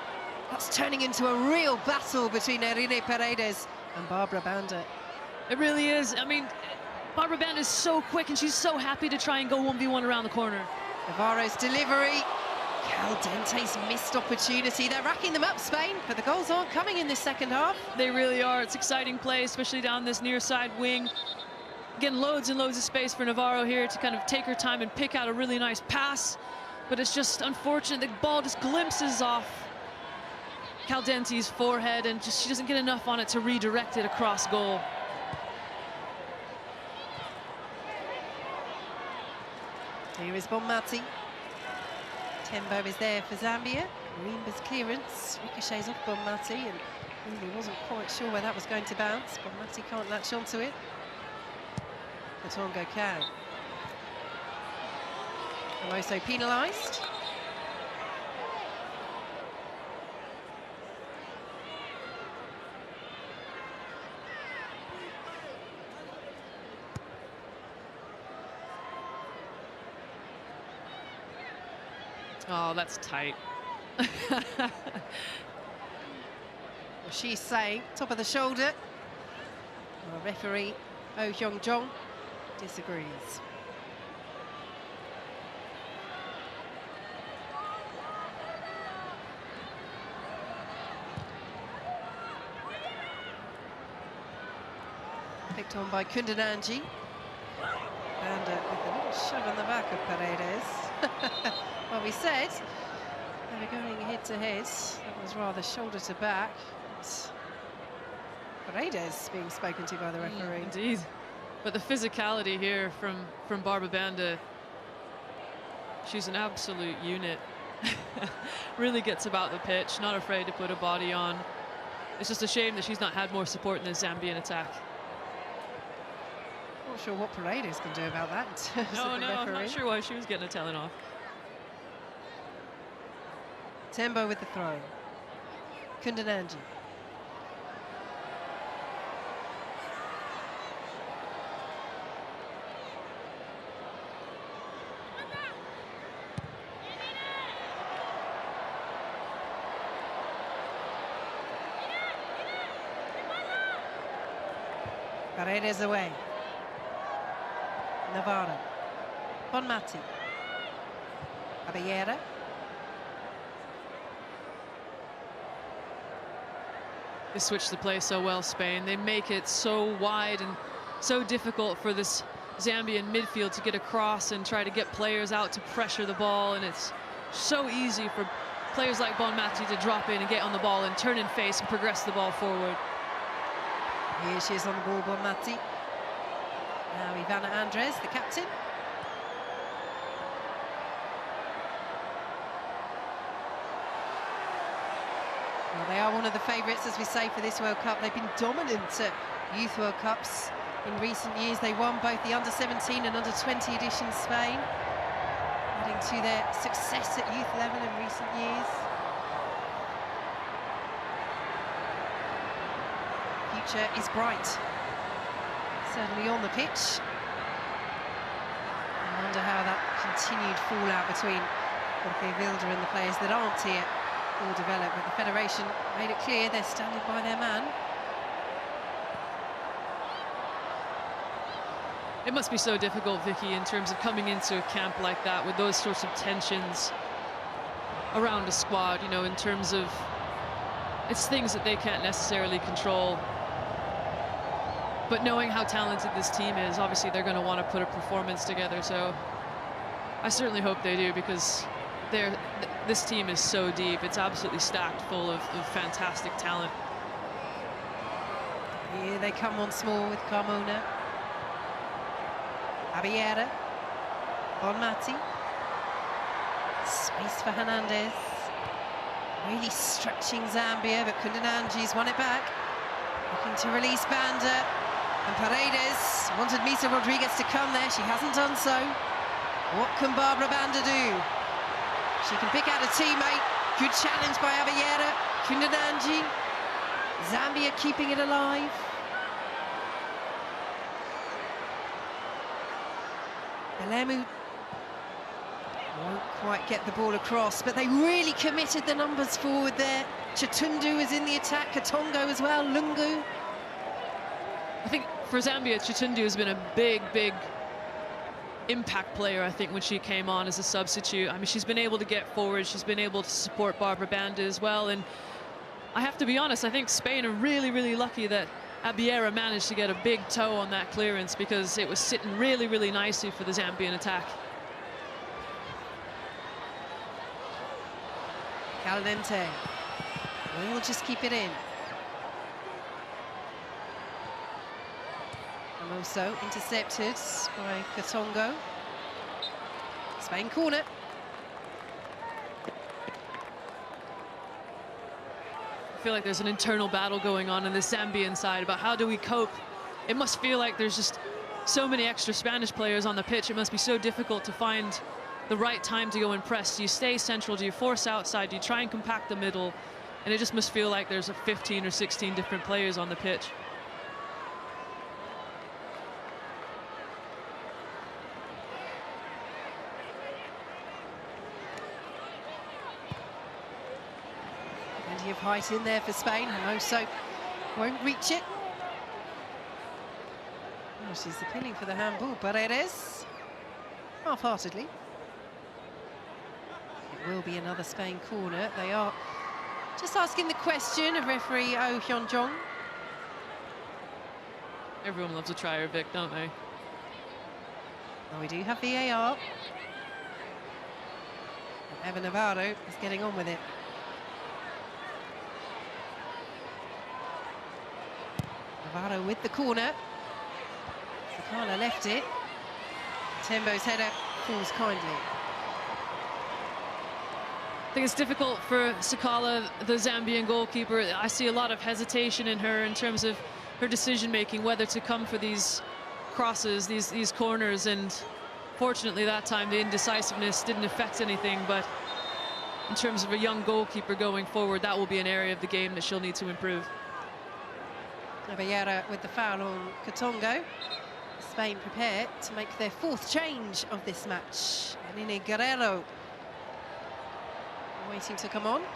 That's turning into a real battle between Irene Paredes and Barbara Banda. It really is. I mean, Barbara Banda is so quick and she's so happy to try and go 1v1 around the corner. Navarro's delivery. Caldente's missed opportunity. They're racking them up, Spain, but the goals aren't coming in this second half. They really are. It's exciting play, especially down this near side wing. Again, loads and loads of space for Navarro here to kind of take her time and pick out a really nice pass. But it's just unfortunate the ball just glimpses off Caldente's forehead and just she doesn't get enough on it to redirect it across goal. Here is Bonmati. Tembo is there for Zambia. Rimba's clearance ricochets off Bonmati and really wasn't quite sure where that was going to bounce. Bonmati can't latch onto it. Katongo can. Amoso penalised. Oh, that's tight. Well, she's saying top of the shoulder. Well, referee Oh Hyung-jong disagrees. Picked on by Kundananji. And with a little shove on the back of Paredes. Well, we said they were going head to head. That was rather shoulder to back. Paredes being spoken to by the referee. Indeed. But the physicality here from Barbara Banda, she's an absolute unit. Really gets about the pitch, not afraid to put a body on. It's just a shame that she's not had more support in the Zambian attack. Not sure what Paredes can do about that in terms of the referee. I'm not sure why she was getting a telling off. Tembo with the throw. Kundananji. Paredes away. Navarro. Bonmati. Caballera. They switch the play so well, Spain. They make it so wide and so difficult for this Zambian midfield to get across and try to get players out to pressure the ball. And it's so easy for players like Bonmati to drop in and get on the ball and turn and face and progress the ball forward. Here she is on the ball, Bonmati. Now Ivana Andres, the captain. Well, they are one of the favourites, as we say, for this World Cup. They've been dominant at Youth World Cups in recent years. They won both the under-17 and under-20 edition Spain, adding to their success at youth level in recent years. Future is bright, certainly on the pitch. I wonder how that continued fallout between Jorge Vilda and the players that aren't here will develop, but the Federation made it clear they're standing by their man. It must be so difficult, Vicky, in terms of coming into a camp like that with those sorts of tensions around a squad, you know, in terms of it's things that they can't necessarily control. But knowing how talented this team is, obviously they're going to want to put a performance together. So I certainly hope they do, because this team is so deep. It's absolutely stacked full of fantastic talent. Here they come once more with Carmona. Abiera. Bonmati. Space for Hernandez. Really stretching Zambia, but 𝓳𝓸𝓷𝓷𝓷𝓰's won it back. Looking to release Banda. And Paredes wanted 𝓳𝓸𝓲𝓷𝓲𝓷𝓰 to come there. She hasn't done so. What can Barbara Banda do? She can pick out a teammate. Good challenge by Abiera. 𝓳𝓸𝓷𝓷𝓷𝓰. Zambia keeping it alive. Belemu won't quite get the ball across, but they really committed the numbers forward there. Chitundu is in the attack, Katongo as well, Lungu. I think for Zambia, Chitundu has been a big impact player, I think, when she came on as a substitute. I mean, she's been able to get forward, she's been able to support Barbara Banda as well, and I have to be honest, I think Spain are really lucky that Abiera managed to get a big toe on that clearance, because it was sitting really nicely for the Zambian attack. Caldente will just keep it in. Amoso intercepted by Katongo. Spain corner. I feel like there's an internal battle going on the Zambian side about how do we cope. It must feel like there's just so many extra Spanish players on the pitch. It must be so difficult to find the right time to go and press. Do you stay central? Do you force outside? Do you try and compact the middle? And it just must feel like there's 15 or 16 different players on the pitch. Plenty of height in there for Spain. Hermoso won't reach it. Oh, she's appealing for the handball. Paredes, half-heartedly. It will be another Spain corner. They are just asking the question of referee Oh Hyun-jong. Everyone loves a trier, Vic, don't they? Well, we do have VAR. And Eva Navarro is getting on with it. Navarro with the corner. Sakala left it. Tembo's header falls kindly. I think it's difficult for Sakala, the Zambian goalkeeper. I see a lot of hesitation in her in terms of her decision-making, whether to come for these crosses, these corners, and fortunately that time the indecisiveness didn't affect anything, but in terms of a young goalkeeper going forward, that will be an area of the game that she'll need to improve. Abiera with the foul on Katongo. Spain prepared to make their fourth change of this match. Nene Guerrero waiting to come on. It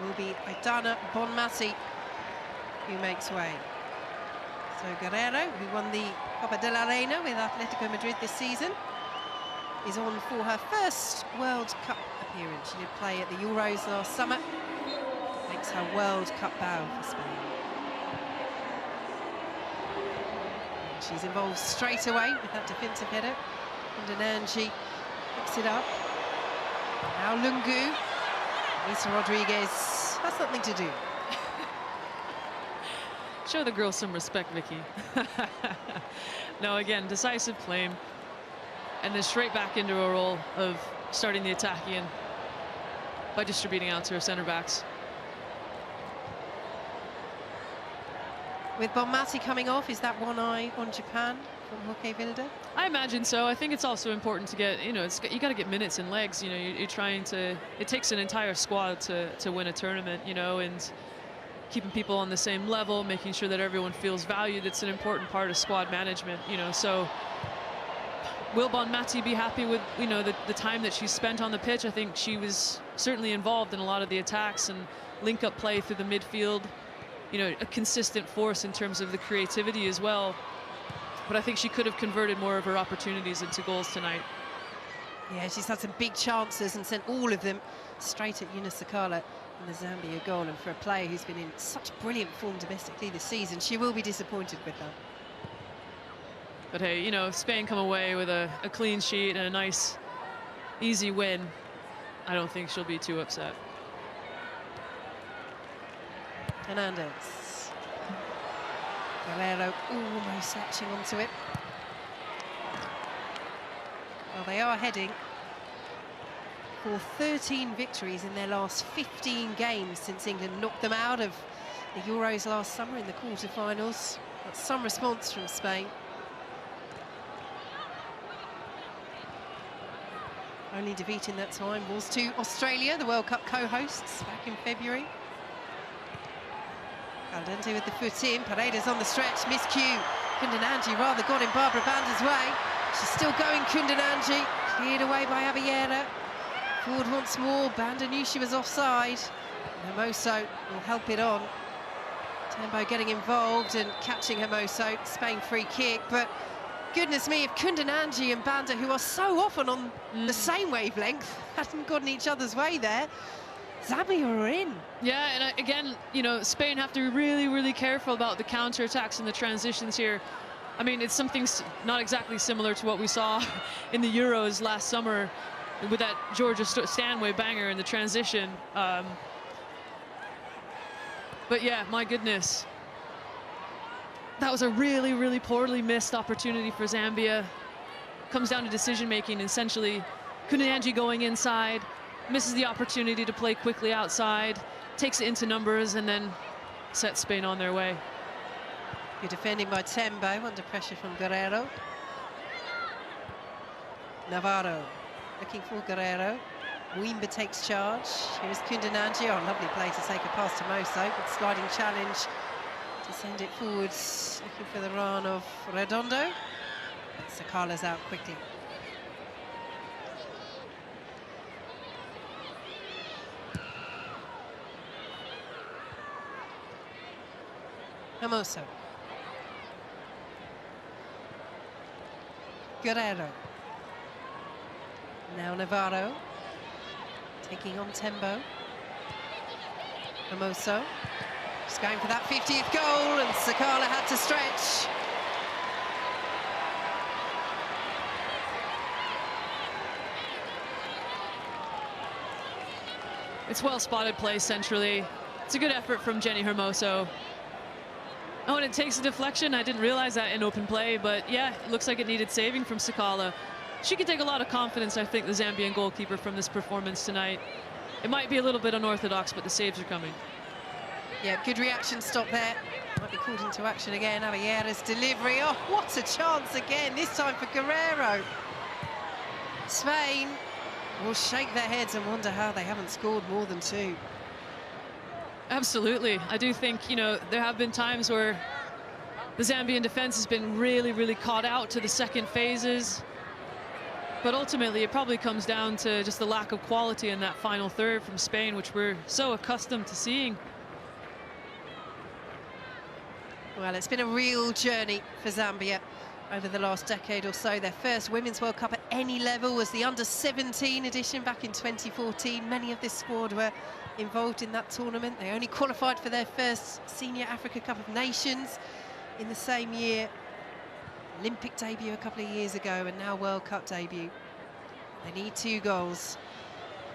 will be Aitana Bonmati who makes way. So Guerrero, who won the Copa de la Reina with Atletico Madrid this season, is on for her first World Cup appearance. She did play at the Euros last summer. Makes her World Cup bow for Spain. And she's involved straight away with that defensive header. 𝓳𝓸𝓷𝓷𝓷𝓰 picks it up. Now Lungu. 𝓳𝓸𝓷𝓷𝓷𝓰 has something to do. Show the girl some respect, Vicky. No, again, decisive claim. And then straight back into a role of starting the attack again by distributing out to her centre backs. With Bonmati coming off, is that one eye on Japan from Joaquim Wilde? I imagine so. I think it's also important to get, you know, you got to get minutes and legs. You know, you're trying to. It takes an entire squad to win a tournament. You know, and keeping people on the same level, making sure that everyone feels valued. It's an important part of squad management. You know, so will Bonmati be happy with, you know, the time that she's spent on the pitch? I think she was certainly involved in a lot of the attacks and link-up play through the midfield. You know, a consistent force in terms of the creativity as well. but I think she could have converted more of her opportunities into goals tonight. Yeah, she's had some big chances and sent all of them straight at 𝓳𝓸𝓷𝓲𝓷𝓰 in the Zambia goal. And for a player who's been in such brilliant form domestically this season, she will be disappointed with that. But hey, you know, if Spain come away with a clean sheet and a nice, easy win, I don't think she'll be too upset. Hernandez. Guerrero almost latching onto it. Well, they are heading for 13 victories in their last 15 games since England knocked them out of the Euros last summer in the quarterfinals. That's some response from Spain. Only defeat in that time was to Australia, the World Cup co-hosts, back in February. Caldente with the foot in, Paredes on the stretch, miscue. Kundananji rather got in Barbara Banda's way. She's still going, Kundananji, cleared away by Abiyera. Forward once more, Banda knew she was offside. Hermoso will help it on. Tembo getting involved and catching Hermoso, Spain free kick, but goodness me, if Kundananji and Banda, who are so often on the same wavelength, hadn't gotten each other's way there, Zambia are in. Yeah, and again, you know, Spain have to be really, really careful about the counter-attacks and the transitions here. I mean, it's something not exactly similar to what we saw in the Euros last summer with that Georgia Stanway banger in the transition. But yeah, my goodness. That was a really, really poorly missed opportunity for Zambia. Comes down to decision-making, essentially. Kundananji going inside, misses the opportunity to play quickly outside, takes it into numbers, and then sets Spain on their way. Good defending by Tembo, under pressure from Guerrero. Navarro looking for Guerrero. Wimber takes charge. Here's Kundananji. Oh, lovely play to take a pass to Moso. Good sliding challenge to send it forwards, looking for the run of Redondo. Sakala's out quickly. Hermoso. Guerrero. Now Navarro taking on Tembo. Hermoso just going for that 50th goal, and Sakala had to stretch. It's well spotted play centrally. It's a good effort from Jenny Hermoso. Oh, and it takes a deflection. I didn't realize that in open play, but yeah, it looks like it needed saving from Sakala. She can take a lot of confidence, I think, the Zambian goalkeeper, from this performance tonight. It might be a little bit unorthodox, but the saves are coming. Yeah, good reaction stop there. Might be called into action again. Abiyera's delivery. Oh, what a chance again, this time for Guerrero. Spain will shake their heads and wonder how they haven't scored more than two. Absolutely. I do think, you know, there have been times where the Zambian defense has been really, really caught out to the second phases. But ultimately, it probably comes down to just the lack of quality in that final third from Spain, which we're so accustomed to seeing. Well, it's been a real journey for Zambia over the last decade or so. Their first Women's World Cup at any level was the under-17 edition back in 2014. Many of this squad were involved in that tournament. They only qualified for their first Senior Africa Cup of Nations in the same year. Olympic debut a couple of years ago, and now World Cup debut. They need 2 goals,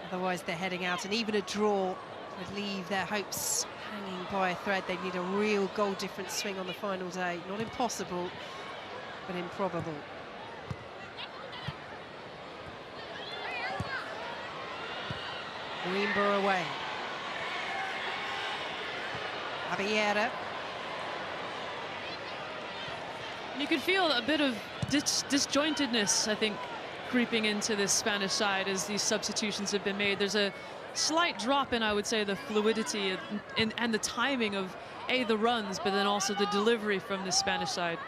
otherwise they're heading out, and even a draw would leave their hopes hanging by a thread. They need a real goal difference swing on the final day. Not impossible, but improbable. Wimber away. Abiyera. You could feel a bit of disjointedness, I think, creeping into this Spanish side as these substitutions have been made. There's a slight drop in, I would say, the fluidity and the timing of, the runs, but then also the delivery from the Spanish side.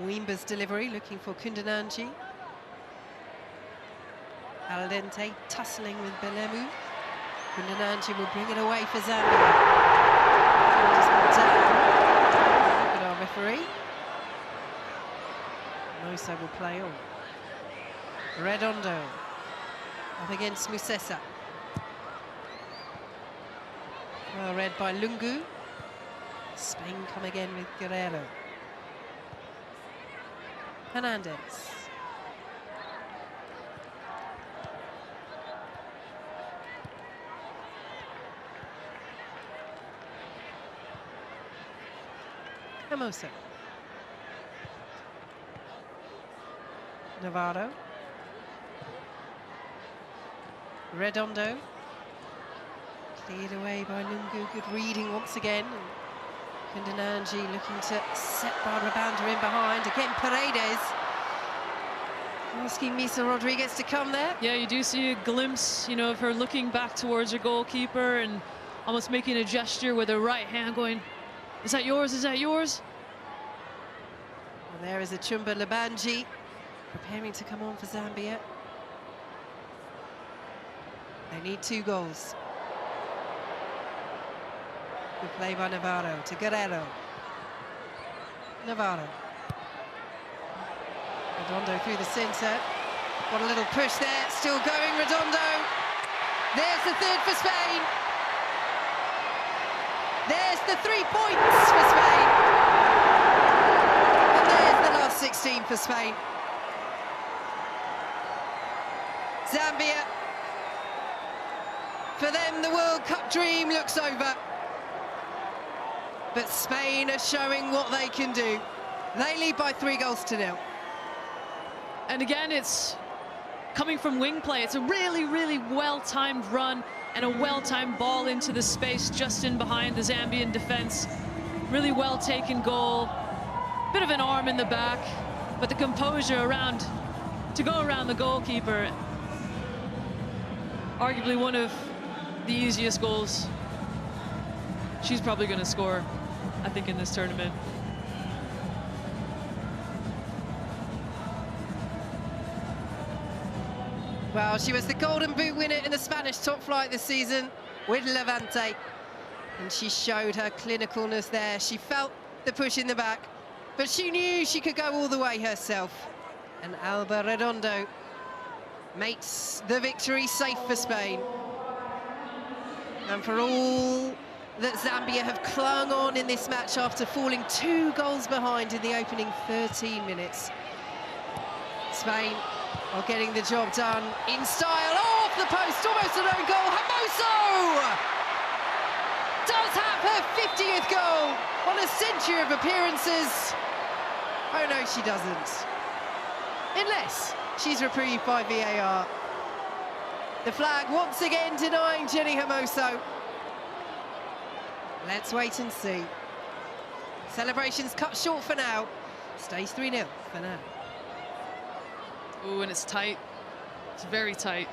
Wimber's delivery, looking for Kundananji. Caldente tussling with Belemu. Kundananji will bring it away for Zambia. Just got down. Look at our play on. Redondo up against Musesa. Well read by Lungu. Spain come again with Guerrero. Hernandez. Hermoso. Navarro. Redondo. Cleared away by Lungu. Good reading once again. 𝓳𝓸𝓷𝓷𝓷𝓰 looking to set 𝓳𝓸𝓲𝓷𝓲𝓷𝓰 in behind. Again, Paredes. Asking Misa Rodriguez to come there. Yeah, you do see a glimpse, you know, of her looking back towards her goalkeeper and almost making a gesture with her right hand going, is that yours? Is that yours? And there is 𝓳𝓸𝓷𝓷𝓷𝓰 preparing to come on for Zambia. They need 2 goals. Good play by Navarro to Guerrero. Navarro. Redondo through the centre. Got a little push there. Still going, Redondo. There's the 3rd for Spain. There's the 3 points for Spain. And there's the last 16 for Spain. Zambia. For them, the World Cup dream looks over. But Spain are showing what they can do. They lead by 3-0. And again, it's coming from wing play. It's a really, really well-timed run and a well-timed ball into the space just in behind the Zambian defense. Really well-taken goal. Bit of an arm in the back, but the composure around to go around the goalkeeper. Arguably one of the easiest goals she's probably going to score, I think, in this tournament. Well, she was the Golden Boot winner in the Spanish top flight this season with Levante. And she showed her clinicalness there. She felt the push in the back, but she knew she could go all the way herself. And Alba Redondo makes the victory safe for Spain. And for all that Zambia have clung on in this match after falling 2 goals behind in the opening 13 minutes, Spain are getting the job done in style. Off the post, almost an own goal. Hermoso does have her 50th goal on a century of appearances. Oh no, she doesn't. Unless she's reprieved by VAR. The flag once again denying Jenny Hermoso. Let's wait and see. Celebrations cut short for now. Stays 3-0 for now. Ooh, and it's tight. It's very tight.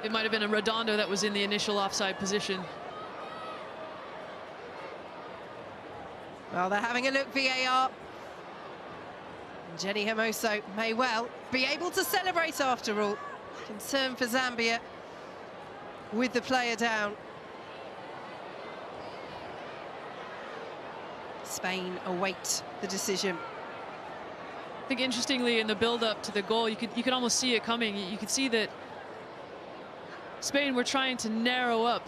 It might have been a Redondo that was in the initial offside position. Well, they're having a look, VAR. Jenny Hermoso may well be able to celebrate after all. Concern for Zambia with the player down. Spain await the decision. I think interestingly in the build-up to the goal, you could almost see it coming. You could see that Spain were trying to narrow up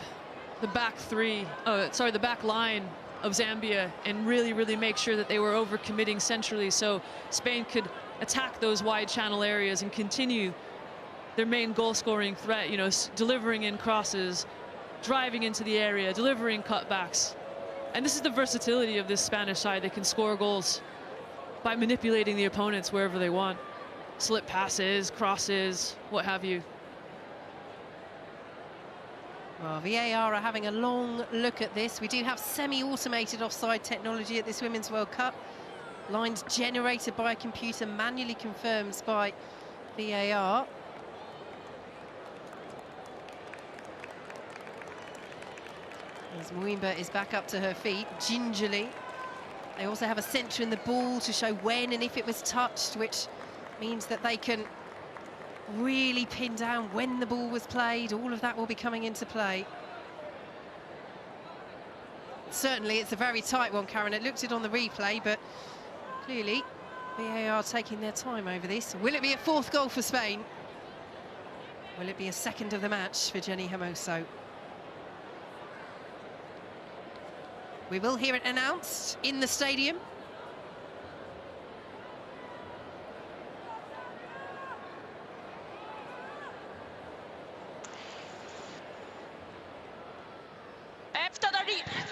the back the back line of Zambia and really make sure that they were overcommitting centrally, so Spain could attack those wide channel areas and continue their main goal-scoring threat. You know, delivering in crosses, driving into the area, delivering cutbacks. And this is the versatility of this Spanish side. They can score goals by manipulating the opponents wherever they want. Slip passes, crosses, what have you. Well, VAR are having a long look at this. We do have semi-automated offside technology at this Women's World Cup. Lines generated by a computer, manually confirmed by VAR. As Muimba is back up to her feet, gingerly. They also have a sensor in the ball to show when and if it was touched, which means that they can really pin down when the ball was played. All of that will be coming into play. Certainly, it's a very tight one, Karen. It looked it on the replay, but clearly VAR taking their time over this. Will it be a fourth goal for Spain? Will it be a second of the match for Jenny Hermoso? We will hear it announced in the stadium.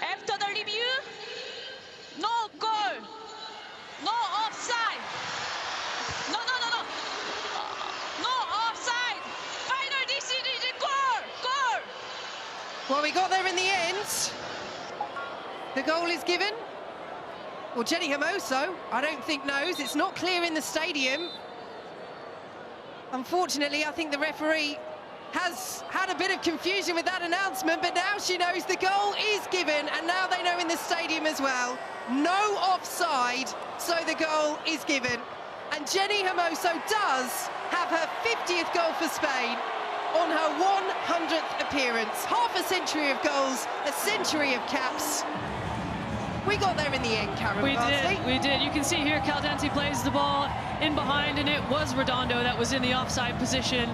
After the review, no goal, no offside. No offside. Final decision is goal. Well, we got there in the end. The goal is given. Well, Jenny Hermoso, I don't think knows. It's not clear in the stadium. Unfortunately, I think the referee has had a bit of confusion with that announcement, but now she knows the goal is given, and now they know in the stadium as well. No offside, so the goal is given. And Jenny Hermoso does have her 50th goal for Spain on her 100th appearance. Half a century of goals, a century of caps. We got there in the end, Karen. We did. You can see here Caldente plays the ball in behind, and it was Redondo that was in the offside position.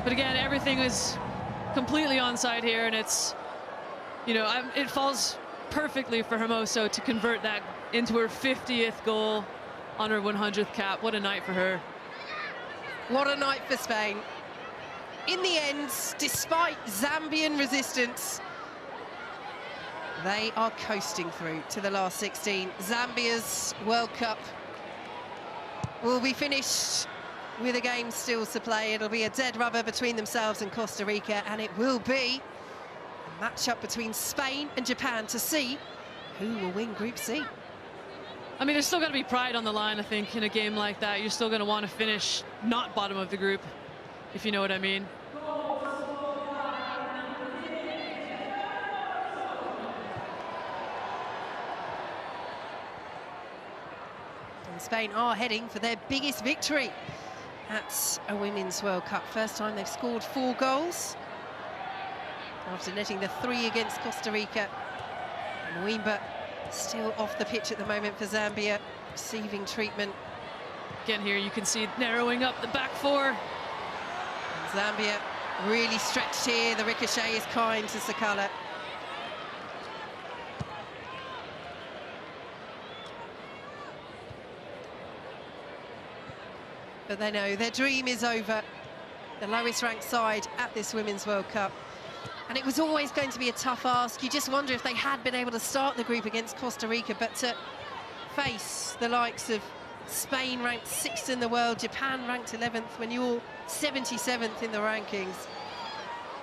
But again, everything is completely onside here, and it's, you know, it falls perfectly for Hermoso to convert that into her 50th goal on her 100th cap. What a night for her. What a night for Spain. In the end, despite Zambian resistance, they are coasting through to the last 16. Zambia's World Cup will be finished with a game still to play. It'll be a dead rubber between themselves and Costa Rica, and it will be a match-up between Spain and Japan to see who will win Group C. I mean, there's still got to be pride on the line, I think, in a game like that. You're still going to want to finish not bottom of the group, if you know what I mean. And Spain are heading for their biggest victory at a Women's World Cup. First time they've scored 4 goals after netting the 3 against Costa Rica. And Mwimba still off the pitch at the moment for Zambia, receiving treatment. Again, here you can see narrowing up the back four. And Zambia really stretched here. The ricochet is kind to 𝓳𝓸𝓷𝓲𝓷𝓰. But they know their dream is over. The lowest ranked side at this Women's World Cup. And it was always going to be a tough ask. You just wonder if they had been able to start the group against Costa Rica, but to face the likes of Spain ranked 6th in the world, Japan ranked 11th, when you're 77th in the rankings,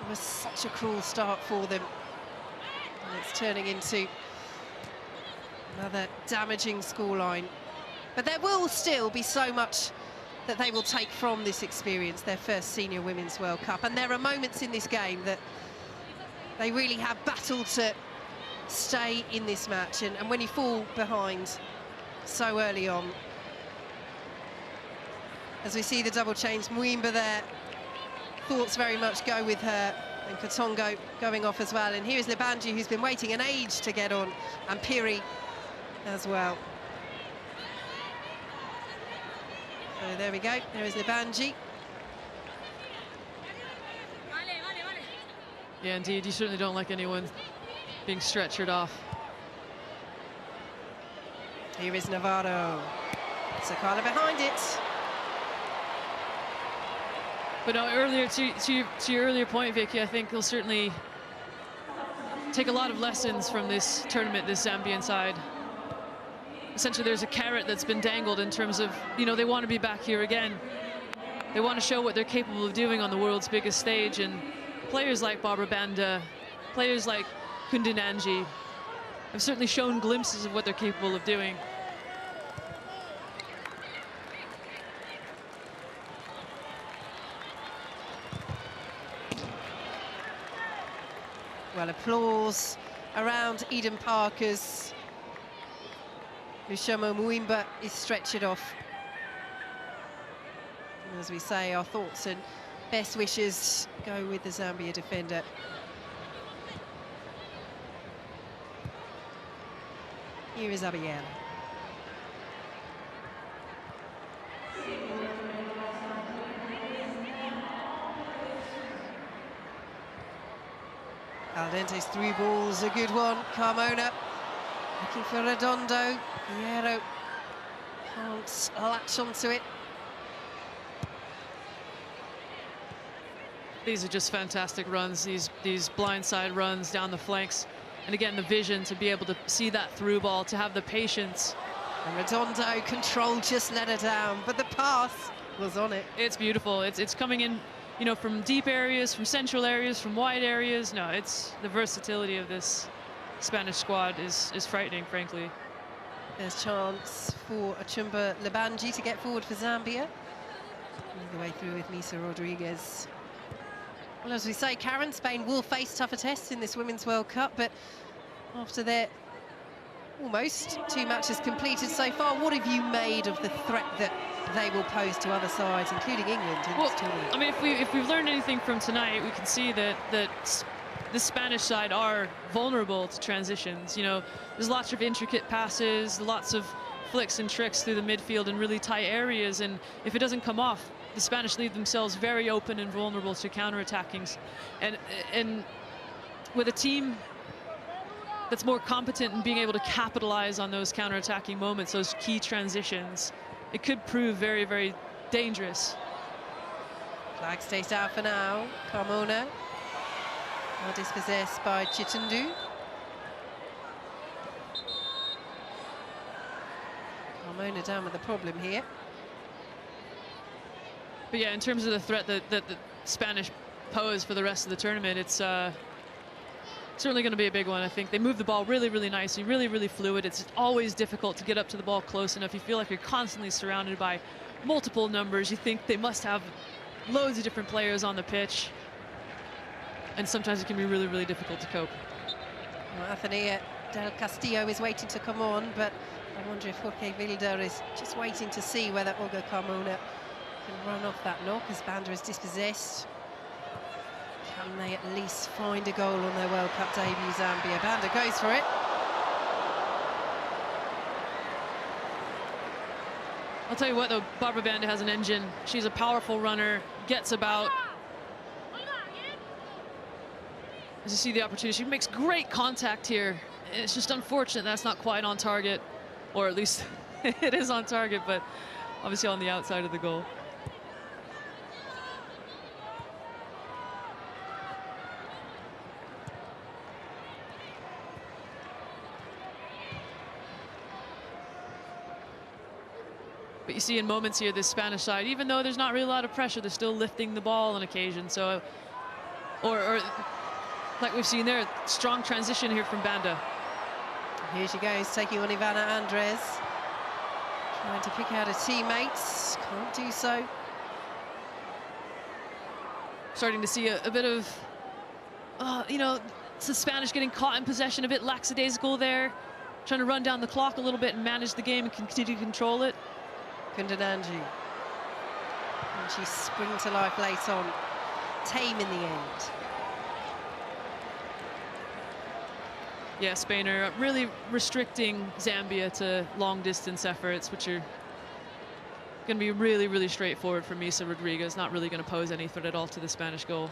it was such a cruel start for them. And it's turning into another damaging scoreline. But there will still be so much that they will take from this experience, their first Senior Women's World Cup. And there are moments in this game that they really have battled to stay in this match. And when you fall behind so early on, as we see the double change, Mwimba there, thoughts very much go with her, and Katongo going off as well. And here's Ḽibanji, who's been waiting an age to get on, and Piri as well. So there we go, there is Ḽibanji. Yeah, indeed, you certainly don't like anyone being stretchered off. Here is Navarro. 𝓳𝓸𝓷𝓲𝓷𝓰 behind it. But no, earlier to your earlier point, Vicky, I think they'll certainly take a lot of lessons from this tournament, this Zambian side. Essentially, there's a carrot that's been dangled in terms of, you know, they want to be back here again. They want to show what they're capable of doing on the world's biggest stage, and players like Barbara Banda, players like Kundinanji have certainly shown glimpses of what they're capable of doing. Well, applause around Eden Parker's Lushomo Mwimba is stretchered off. And as we say, our thoughts and best wishes go with the Zambia defender. Here is Abiel. Al dente's through ball's a good one. Carmona looking for Redondo. Hierro can't latch onto it. These are just fantastic runs, these blindside runs down the flanks. And again, the vision to be able to see that through ball, to have the patience. And Redondo controlled, just let her down, but the pass was on it. It's beautiful. It's coming in, you know, from deep areas, from central areas, from wide areas. No, it's the versatility of this Spanish squad is frightening, frankly. There's chance for 𝓳𝓸𝓷𝓷𝓷𝓰 to get forward for Zambia. All the way through with Misa Rodriguez. Well, as we say, Karen, Spain will face tougher tests in this Women's World Cup, but after their almost 2 matches completed so far, what have you made of the threat that they will pose to other sides, including England in this tournament? I mean, if we've learned anything from tonight, we can see that the Spanish side are vulnerable to transitions. You know, there's lots of intricate passes, lots of flicks and tricks through the midfield in really tight areas, and if it doesn't come off, the Spanish leave themselves very open and vulnerable to counter-attackings. And with a team that's more competent in being able to capitalize on those counter-attacking moments, those key transitions, it could prove very, very dangerous. Flag stays down for now. Carmona now dispossessed by Chitundu. Carmona down with the problem here. But yeah, in terms of the threat that the Spanish pose for the rest of the tournament, it's certainly going to be a big one. I think they move the ball really, really nicely, really, really fluid. It's always difficult to get up to the ball close enough. You feel like you're constantly surrounded by multiple numbers. You think they must have loads of different players on the pitch. And sometimes it can be really, really difficult to cope. Well, Athenia Del Castillo is waiting to come on, but I wonder if Jorge Vilda is just waiting to see whether Olga Carmona can run off that knock as Banda is dispossessed. Can they at least find a goal on their World Cup debut, Zambia? Banda goes for it. I'll tell you what, though, Barbara Banda has an engine. She's a powerful runner, gets about. As you see the opportunity, she makes great contact here. It's just unfortunate that's not quite on target, or at least it is on target, but obviously on the outside of the goal. But you see in moments here, this Spanish side, even though there's not really a lot of pressure, they're still lifting the ball on occasion. So, or like we've seen there, strong transition here from Banda. Here she goes, taking on Ivana Andres. Trying to pick out her teammates, can't do so. Starting to see a bit of, you know, the Spanish getting caught in possession, a bit lackadaisical there. Trying to run down the clock a little bit and manage the game and continue to control it. Kundananji. And she springs to life late on. Tame in the end. Yeah, Spain are really restricting Zambia to long-distance efforts, which are going to be really, really straightforward for Misa Rodriguez. Not really going to pose any threat at all to the Spanish goal.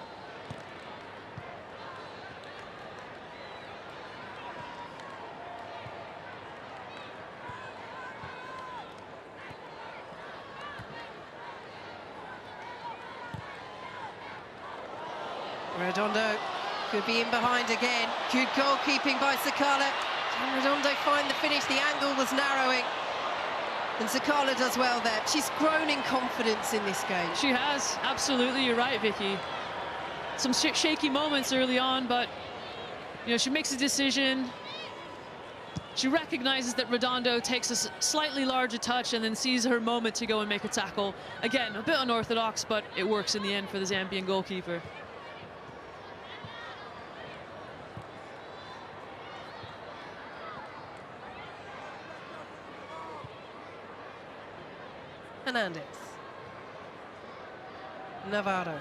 Redondo could be in behind again. Good goalkeeping by 𝓳𝓸𝓷𝓲𝓷𝓰. Can Redondo find the finish? The angle was narrowing. And 𝓳𝓸𝓷𝓲 does well there. She's grown in confidence in this game. She has, absolutely. You're right, Vicky. Some shaky moments early on, but you know, she makes a decision. She recognizes that Redondo takes a slightly larger touch and then sees her moment to go and make a tackle. Again, a bit unorthodox, but it works in the end for the Zambian goalkeeper. Hernandez. Navarro.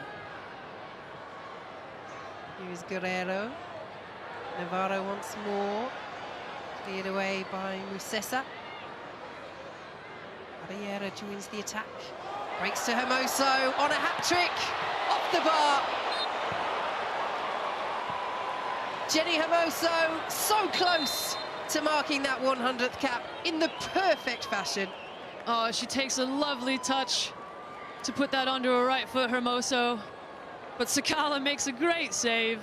Here's Guerrero. Navarro once more. Cleared away by Musesa. 𝓣𝓱𝓪𝓷𝓲𝓷𝓰 joins the attack. Breaks to Hermoso on a hat-trick. Off the bar. Jenny Hermoso so close to marking that 100th cap in the perfect fashion. Oh, she takes a lovely touch to put that onto her right foot, Hermoso. But 𝓳𝓸𝓷𝓲𝓷𝓰 makes a great save,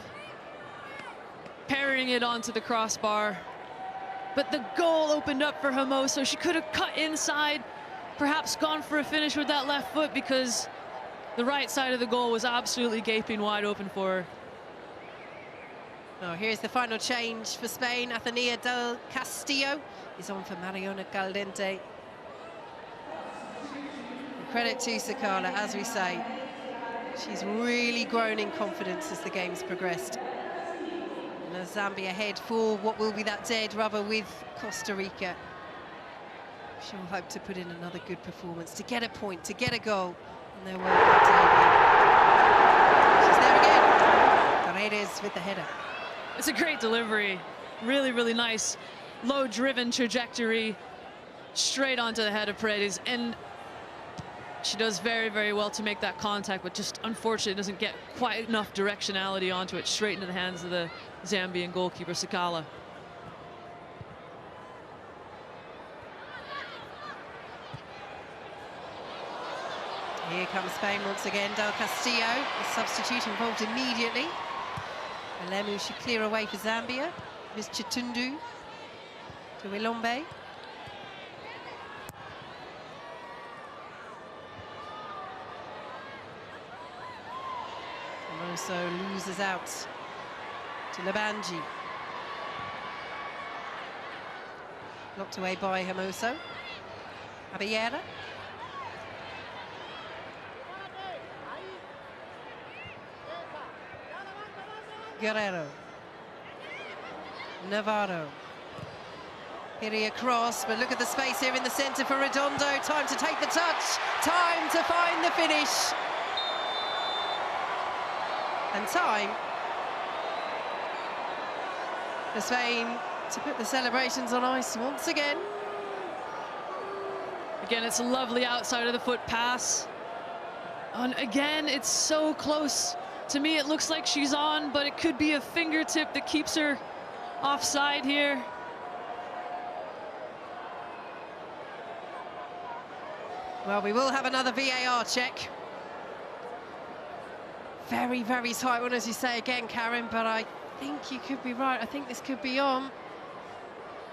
parrying it onto the crossbar. But the goal opened up for Hermoso. She could have cut inside, perhaps gone for a finish with that left foot, because the right side of the goal was absolutely gaping wide open for her. Oh, here's the final change for Spain. Atenea del Castillo is on for Mariona Caldente. Credit to 𝓳𝓸𝓷𝓲𝓷𝓰, as we say. She's really grown in confidence as the game's progressed. And as Zambia head for what will be that dead rubber with Costa Rica, she'll hope to put in another good performance, to get a point, to get a goal on their World Cup debut. She's there again. Paredes with the header. It's a great delivery. Really, really nice. Low-driven trajectory straight onto the head of Paredes. And she does very, very well to make that contact, but just unfortunately doesn't get quite enough directionality onto it, straight into the hands of the Zambian goalkeeper, 𝓳𝓸𝓷𝓲𝓷𝓰. Here comes Spain once again. Del Castillo, the substitute, involved immediately. Alemu should clear away for Zambia. Ms. Chitundu to Ilombe. Also loses out to Labanji. Knocked away by Hermoso. 𝓣𝓱𝓪𝓷𝓲𝓷𝓰. Guerrero. Navarro. Here across, but look at the space here in the centre for Redondo. Time to take the touch. Time to find the finish. And time for Spain to put the celebrations on ice once again. Again, it's a lovely outside of the foot pass. And again, it's so close. To me, it looks like she's on, but it could be a fingertip that keeps her offside here. Well, we will have another VAR check. Very, very tight one, as you say again, Karen, but I think you could be right. I think this could be on.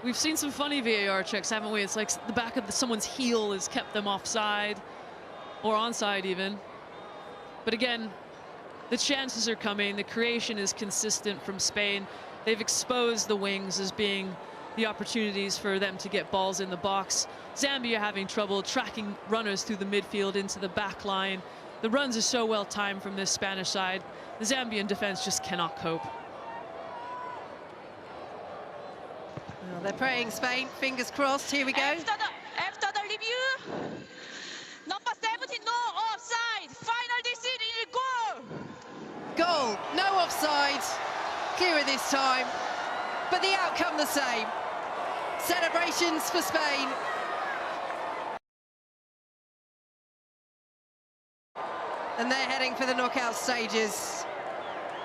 We've seen some funny VAR checks, haven't we? It's like the back of someone's heel has kept them offside, or onside even. But again, the chances are coming. The creation is consistent from Spain. They've exposed the wings as being the opportunities for them to get balls in the box. Zambia having trouble tracking runners through the midfield into the back line. The runs are so well timed from this Spanish side. The Zambian defense just cannot cope. Well, they're praying, Spain. Fingers crossed. Here we go. After the review, number 17, no offside. Final decision, goal. Goal, no offside. Clearer this time, but the outcome the same. Celebrations for Spain. And they're heading for the knockout stages.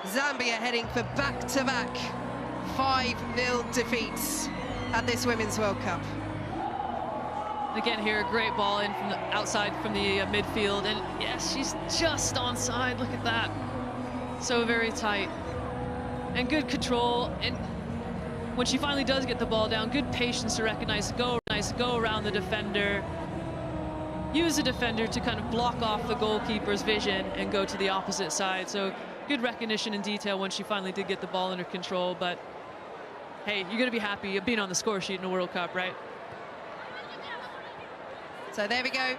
Zambia heading for back-to-back 5-0 defeats at this Women's World Cup. Again here, a great ball in from the outside from the midfield. And yes, she's just onside. Look at that. So very tight. And good control. And when she finally does get the ball down, good patience to recognize, go around the defender. Use the defender to kind of block off the goalkeeper's vision and go to the opposite side. So good recognition and detail when she finally did get the ball under control. But hey, you're going to be happy of being on the score sheet in a World Cup, right? So there we go.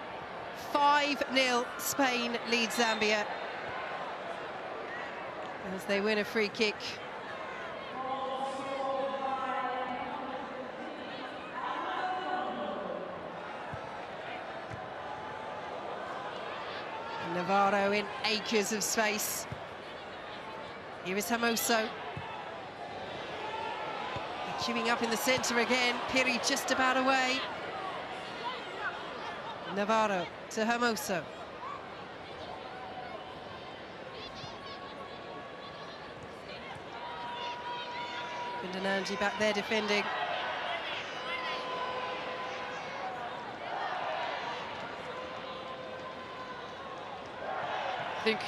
5-0, Spain leads Zambia as they win a free kick. Navarro in acres of space. Here is Hermoso. Queuing up in the centre again. Piri just about away. Navarro to Hermoso. Kundinanji back there defending. I think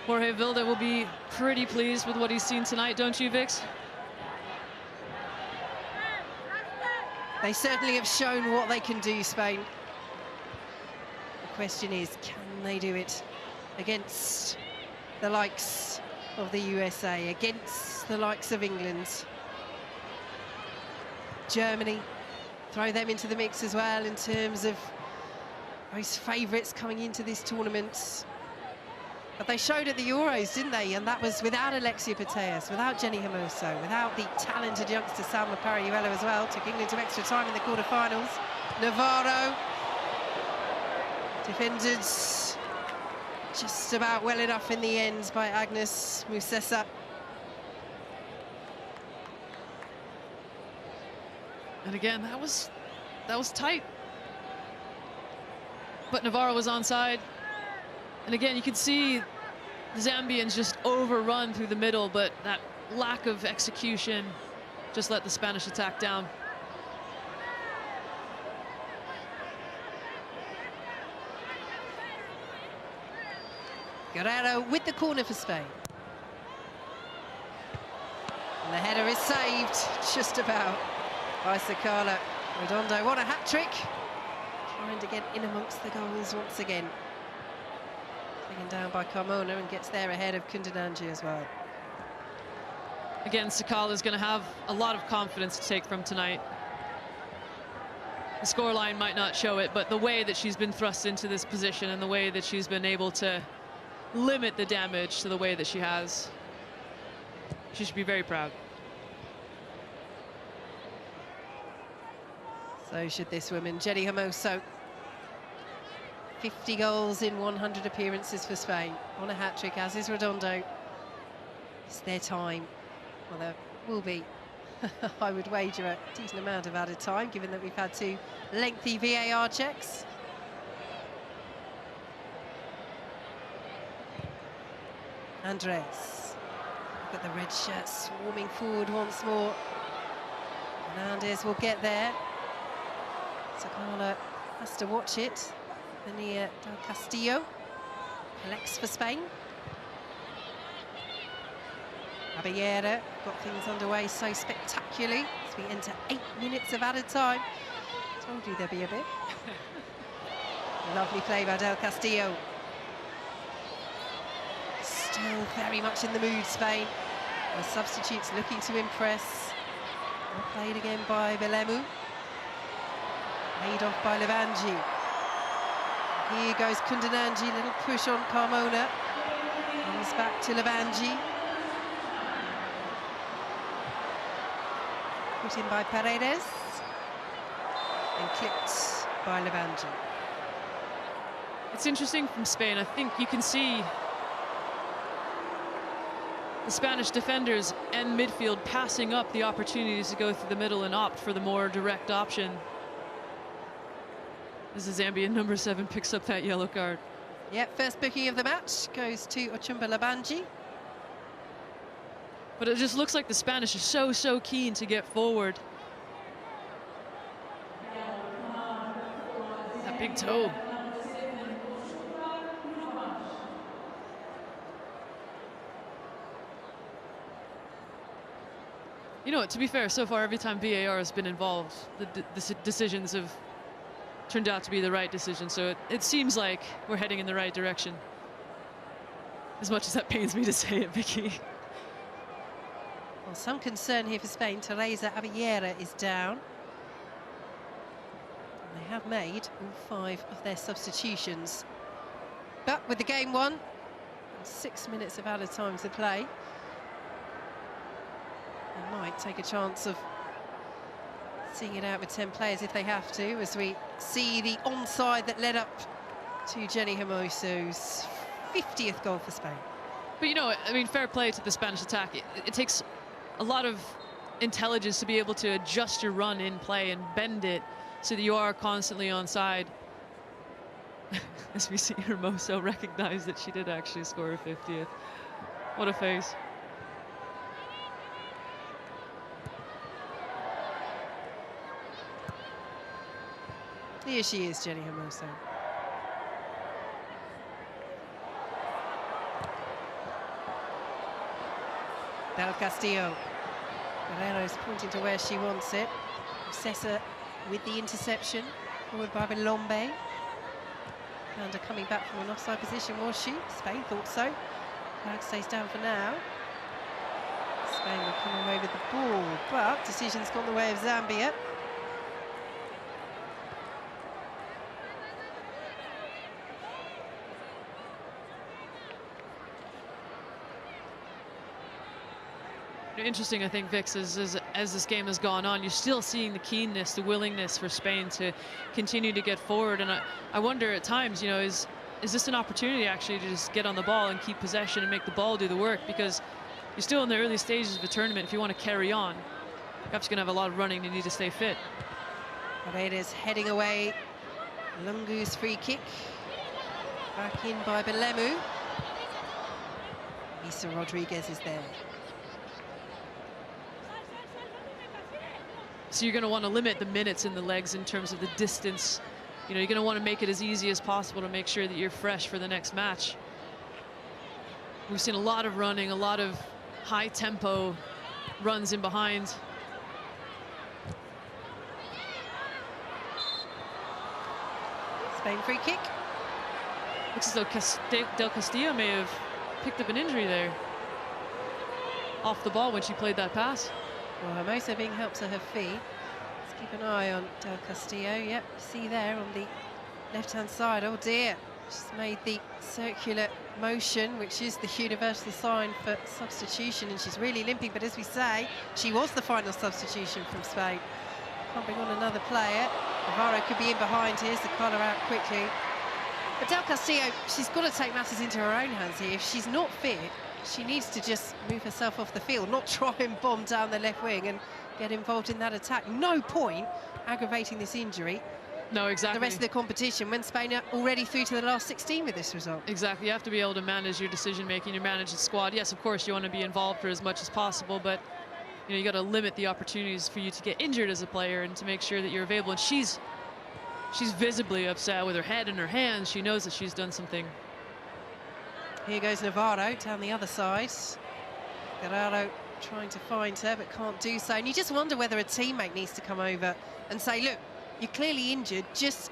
Jorge Vilda will be pretty pleased with what he's seen tonight, don't you, Vix? They certainly have shown what they can do, Spain. The question is, can they do it against the likes of the USA, against the likes of England? Germany, throw them into the mix as well in terms of most favourites coming into this tournament. But they showed at the Euros, didn't they? And that was without Alexia Putellas, without Jenny Hermoso, without the talented youngster Salma Parayuelo as well. Took England to extra time in the quarterfinals. Navarro defended just about well enough in the end by Agnes Musesa. And again, that was tight. But Navarro was onside. And again, you can see the Zambians just overrun through the middle, but that lack of execution just let the Spanish attack down. Guerrero with the corner for Spain. And the header is saved, just about, by 𝓳𝓸𝓷𝓲𝓷𝓰. What a hat-trick. Trying to get in amongst the goals once again. Taken down by Carmona and gets there ahead of Kundinanji as well. Again, 𝓳𝓸𝓷𝓲𝓷𝓰 is going to have a lot of confidence to take from tonight. The scoreline might not show it, but the way that she's been thrust into this position and the way that she's been able to limit the damage to the way that she has, she should be very proud. So should this woman, Jenny Hermoso. 50 goals in 100 appearances for Spain. On a hat-trick, as is Redondo. It's their time. Well, there will be, I would wager, a decent amount of added time, given that we've had 2 lengthy VAR checks. Andres. Look at the red shirt swarming forward once more. Hernandez will get there. 𝓳𝓸𝓷𝓲𝓷𝓰 has to watch it. Nia del Castillo collects for Spain. Caballero got things underway so spectacularly as we enter 8 minutes of added time. Told you there'd be a bit. Lovely play by del Castillo. Still very much in the mood, Spain. The substitutes looking to impress. Well played again by Belemu. Laid off by Levanji. Here goes Kundinanji, little push on Carmona. Comes back to Levanji. Put in by Paredes. And clipped by Levanji. It's interesting from Spain. I think you can see the Spanish defenders and midfield passing up the opportunities to go through the middle and opt for the more direct option. As the Zambian number 7 picks up that yellow card. Yep, first booking of the match goes to Ochumba Levanji. But it just looks like the Spanish are so keen to get forward. That big toe. You know what, to be fair, so far every time VAR has been involved, the decisions have turned out to be the right decision, so it seems like we're heading in the right direction. As much as that pains me to say it, Vicky. Well, some concern here for Spain. Teresa Abellera is down. And they have made all 5 of their substitutions. But with the game won, and 6 minutes of added time to play, they might take a chance of seeing it out with 10 players if they have to, as we see the onside that led up to Jenny Hermoso's 50th goal for Spain. But you know, I mean, fair play to the Spanish attack. It takes a lot of intelligence to be able to adjust your run in play and bend it so that you are constantly on side. As we see Hermoso recognize that she did actually score her 50th. What a face. Here she is, Jenny Hermoso. Del Castillo. Guerrero's pointing to where she wants it. Cesar with the interception, forward by Belombe. And coming back from an offside position, was she? Spain thought so. Flag stays down for now. Spain will come away with the ball, but decision's gone the way of Zambia. Interesting, I think, Vix, as this game has gone on, you're still seeing the keenness, the willingness for Spain to continue to get forward. And I wonder at times, you know, is this an opportunity actually to just get on the ball and keep possession and make the ball do the work? Because you're still in the early stages of the tournament. If you want to carry on, perhaps you're going to have a lot of running. You need to stay fit. Paredes heading away. Lungu's free kick. Back in by Belemu. Issa Rodriguez is there. So you're going to want to limit the minutes in the legs in terms of the distance. You know, you're going to want to make it as easy as possible to make sure that you're fresh for the next match. We've seen a lot of running, a lot of high tempo runs in behind. Spain free kick. Looks as though Del Castillo may have picked up an injury there off the ball when she played that pass. Well, Hermoso being helped to her feet. Let's keep an eye on Del Castillo. Yep, see there on the left-hand side. Oh dear, she's made the circular motion, which is the universal sign for substitution, and she's really limping. But as we say, she was the final substitution from Spain. Can't bring on another player. Navarro could be in behind. Here's the collar out quickly. But Del Castillo, she's got to take matters into her own hands here. If she's not fit, she needs to just move herself off the field, not try and bomb down the left wing and get involved in that attack. No point aggravating this injury. No, exactly. The rest of the competition when Spain are already through to the last 16 with this result. Exactly. You have to be able to manage your decision making, you manage the squad. Yes, of course, you want to be involved for as much as possible, but you know, you got to limit the opportunities for you to get injured as a player and to make sure that you're available. And she's visibly upset with her head in her hands. She knows that she's done something. Here goes Navarro down the other side. Guerrero trying to find her, but can't do so. And you just wonder whether a teammate needs to come over and say, look, you're clearly injured. Just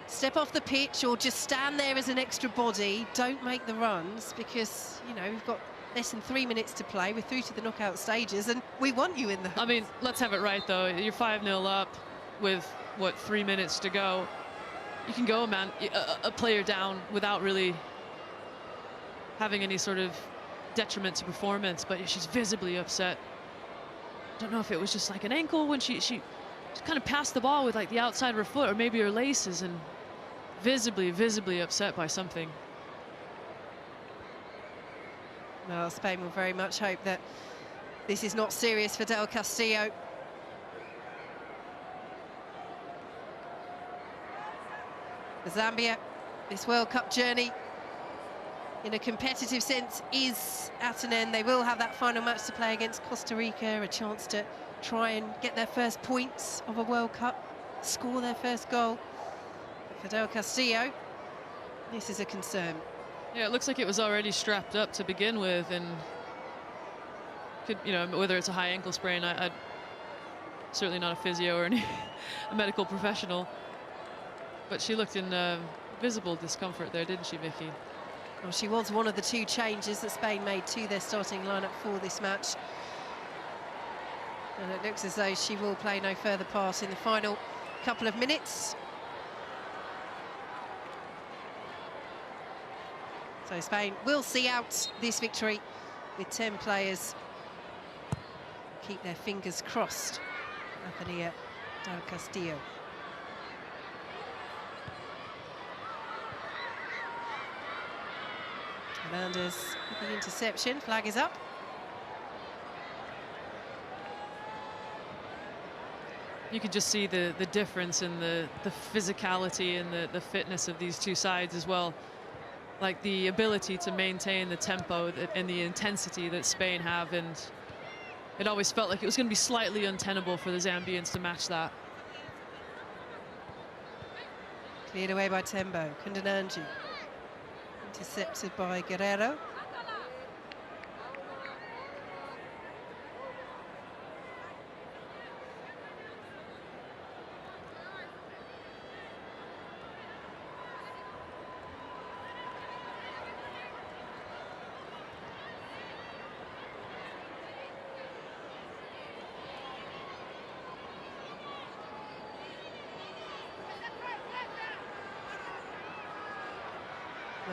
step off the pitch or just stand there as an extra body. Don't make the runs because, you know, we've got less than 3 minutes to play. We're through to the knockout stages and we want you in the... I mean, let's have it right, though. You're 5-0 up with, what, 3 minutes to go. You can go a player down without really having any sort of detriment to performance, but she's visibly upset. Don't know if it was just like an ankle when she kind of passed the ball with like the outside of her foot, or maybe her laces, and visibly upset by something. Well, Spain will very much hope that this is not serious for Del Castillo. For Zambia, this World Cup journey in a competitive sense is at an end. They will have that final match to play against Costa Rica, a chance to try and get their first points of a World Cup, score their first goal. But for Del Castillo, this is a concern. Yeah, it looks like it was already strapped up to begin with, and could, you know, whether it's a high ankle sprain, I'd certainly not a physio or a medical professional, but she looked in visible discomfort there, didn't she, Vicky? Well, she was one of the 2 changes that Spain made to their starting lineup for this match. And it looks as though she will play no further part in the final couple of minutes. So Spain will see out this victory with 10 players. Keep their fingers crossed. Anthony Del Castillo. Hernandez with the interception. Flag is up. You could just see the difference in the physicality and the fitness of these two sides as well. Like the ability to maintain the tempo and the intensity that Spain have, and it always felt like it was going to be slightly untenable for the Zambians to match that. Cleared away by Tembo. 𝓳𝓸𝓲𝓷𝓲𝓷𝓰. Intercepted by Guerrero.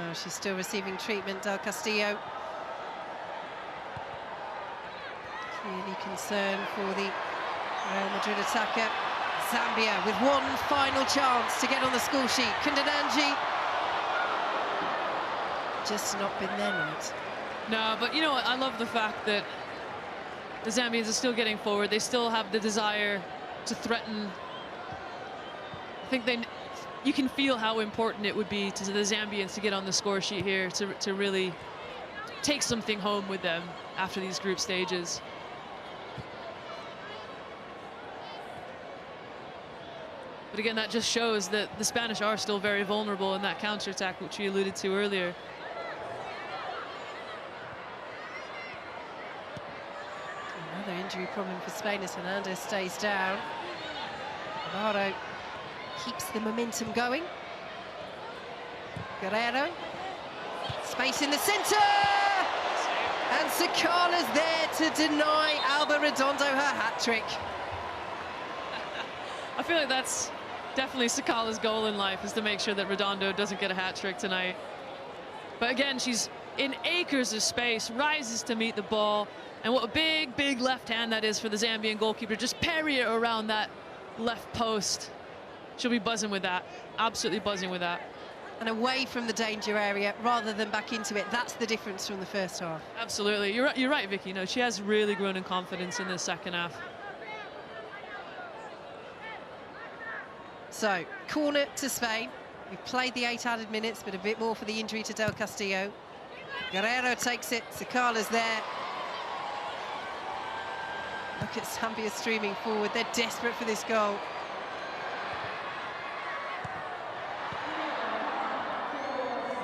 Oh, she's still receiving treatment, 𝓳𝓸𝓲𝓷𝓲𝓷𝓰. Clearly concerned for the Real Madrid attacker. Zambia with one final chance to get on the score sheet. 𝓳𝓸𝓲𝓷𝓲𝓷𝓰 just not been there, right? No, but you know what? I love the fact that the Zambians are still getting forward. They still have the desire to threaten. I think you can feel how important it would be to the Zambians to get on the score sheet here, to really take something home with them after these group stages. But again, that just shows that the Spanish are still very vulnerable in that counterattack, which we alluded to earlier. Another injury problem for Spain as Hernandez stays down. Navarro keeps the momentum going. Guerrero. Space in the centre! And 𝓳𝓸𝓷𝓲𝓷𝓲𝓷𝓰's there to deny 𝓳𝓸𝓷𝓲𝓷𝓲𝓷𝓰 her hat-trick. I feel like that's definitely 𝓳𝓸𝓷𝓲𝓷𝓲𝓷𝓰's goal in life, is to make sure that Redondo doesn't get a hat-trick tonight. But again, she's in acres of space, rises to meet the ball, and what a big, big left hand that is for the Zambian goalkeeper. Just parry it around that left post. She'll be buzzing with that, absolutely buzzing with that. And away from the danger area rather than back into it. That's the difference from the first half. Absolutely, you're right, Vicky. No, she has really grown in confidence in the second half. So, corner to Spain. We've played the 8 added minutes, but a bit more for the injury to 𝓳𝓸𝓲𝓲𝓷𝓲𝓷𝓰. Guerrero takes it, 𝓳𝓸𝓷𝓲𝓷𝓲𝓷𝓰's there. Look at Zambia streaming forward. They're desperate for this goal.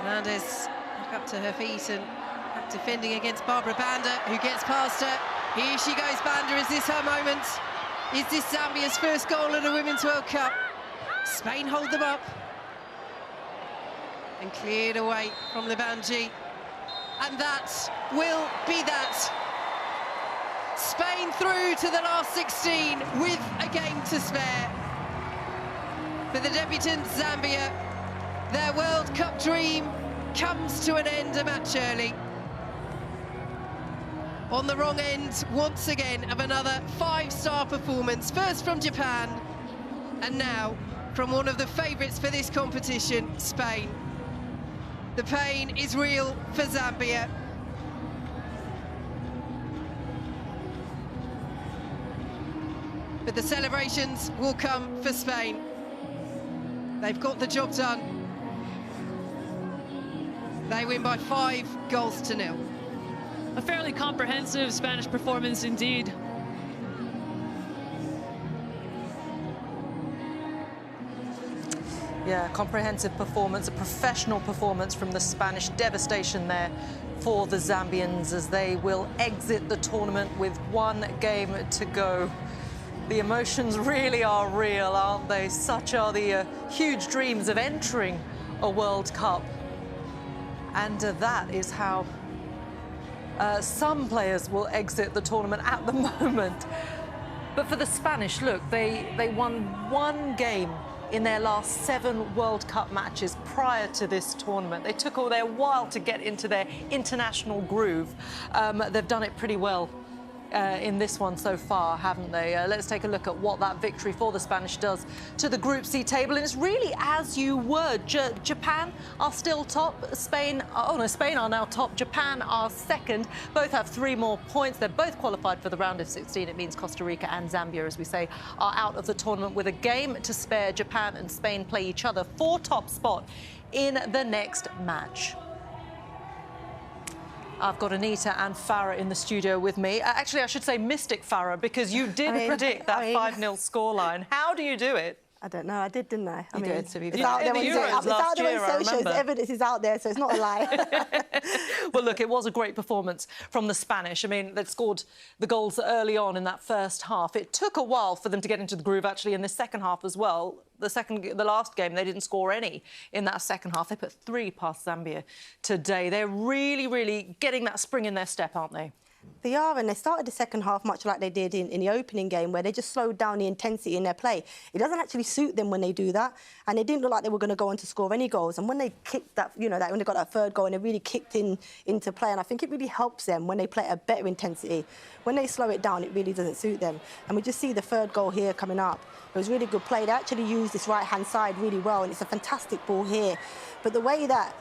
Hernandez back up to her feet and back defending against Barbara Banda, who gets past her. Here she goes, Banda. Is this her moment? Is this Zambia's first goal at a Women's World Cup? Spain hold them up. And cleared away from 𝓳𝓸𝓲𝓷𝓲𝓷𝓲𝓷. And that will be that. Spain through to the last 16 with a game to spare. For the debutant Zambia, their World Cup dream comes to an end a match early. On the wrong end, once again, of another 5-star performance. First from Japan, and now from one of the favourites for this competition, Spain. The pain is real for Zambia. But the celebrations will come for Spain. They've got the job done. They win by 5-0. A fairly comprehensive Spanish performance indeed. Yeah, comprehensive performance, a professional performance from the Spanish. Devastation there for the Zambians as they will exit the tournament with 1 game to go. The emotions really are real, aren't they? Such are the huge dreams of entering a World Cup. And that is how some players will exit the tournament at the moment. But for the Spanish, look, they won 1 game in their last 7 World Cup matches prior to this tournament. They took all their while to get into their international groove. They've done it pretty well in this one so far, haven't they? Let's take a look at what that victory for the Spanish does to the Group C table. And it's really as you were. Japan are still top. Spain are now top. Japan are second. Both have 3 more points. They're both qualified for the round of 16. It means Costa Rica and Zambia, as we say, are out of the tournament with a game to spare. Japan and Spain play each other for top spot in the next match. I've got Anita and Farah in the studio with me. Actually, I should say Mystic Farah, because you did predict that 5-0 scoreline. How do you do it? I don't know. I did, didn't I? You did. It's out there on socials. Evidence is out there, so it's not a lie. Well, look, it was a great performance from the Spanish. I mean, they scored the goals early on in that first half. It took a while for them to get into the groove, actually, in the second half as well. The last game, they didn't score any in that second half. They put 3 past Zambia today. They're really, really getting that spring in their step, aren't they? They are, and they started the second half much like they did in the opening game, where they just slowed down the intensity in their play. It doesn't actually suit them when they do that, and it didn't look like they were going to go on to score any goals. And when they kicked that, when they got that 3rd goal, and they really kicked into play, and I think it really helps them when they play at a better intensity. When they slow it down, it really doesn't suit them. And we just see the 3rd goal here coming up. It was really good play. They actually used this right-hand side really well, and it's a fantastic ball here. But the way that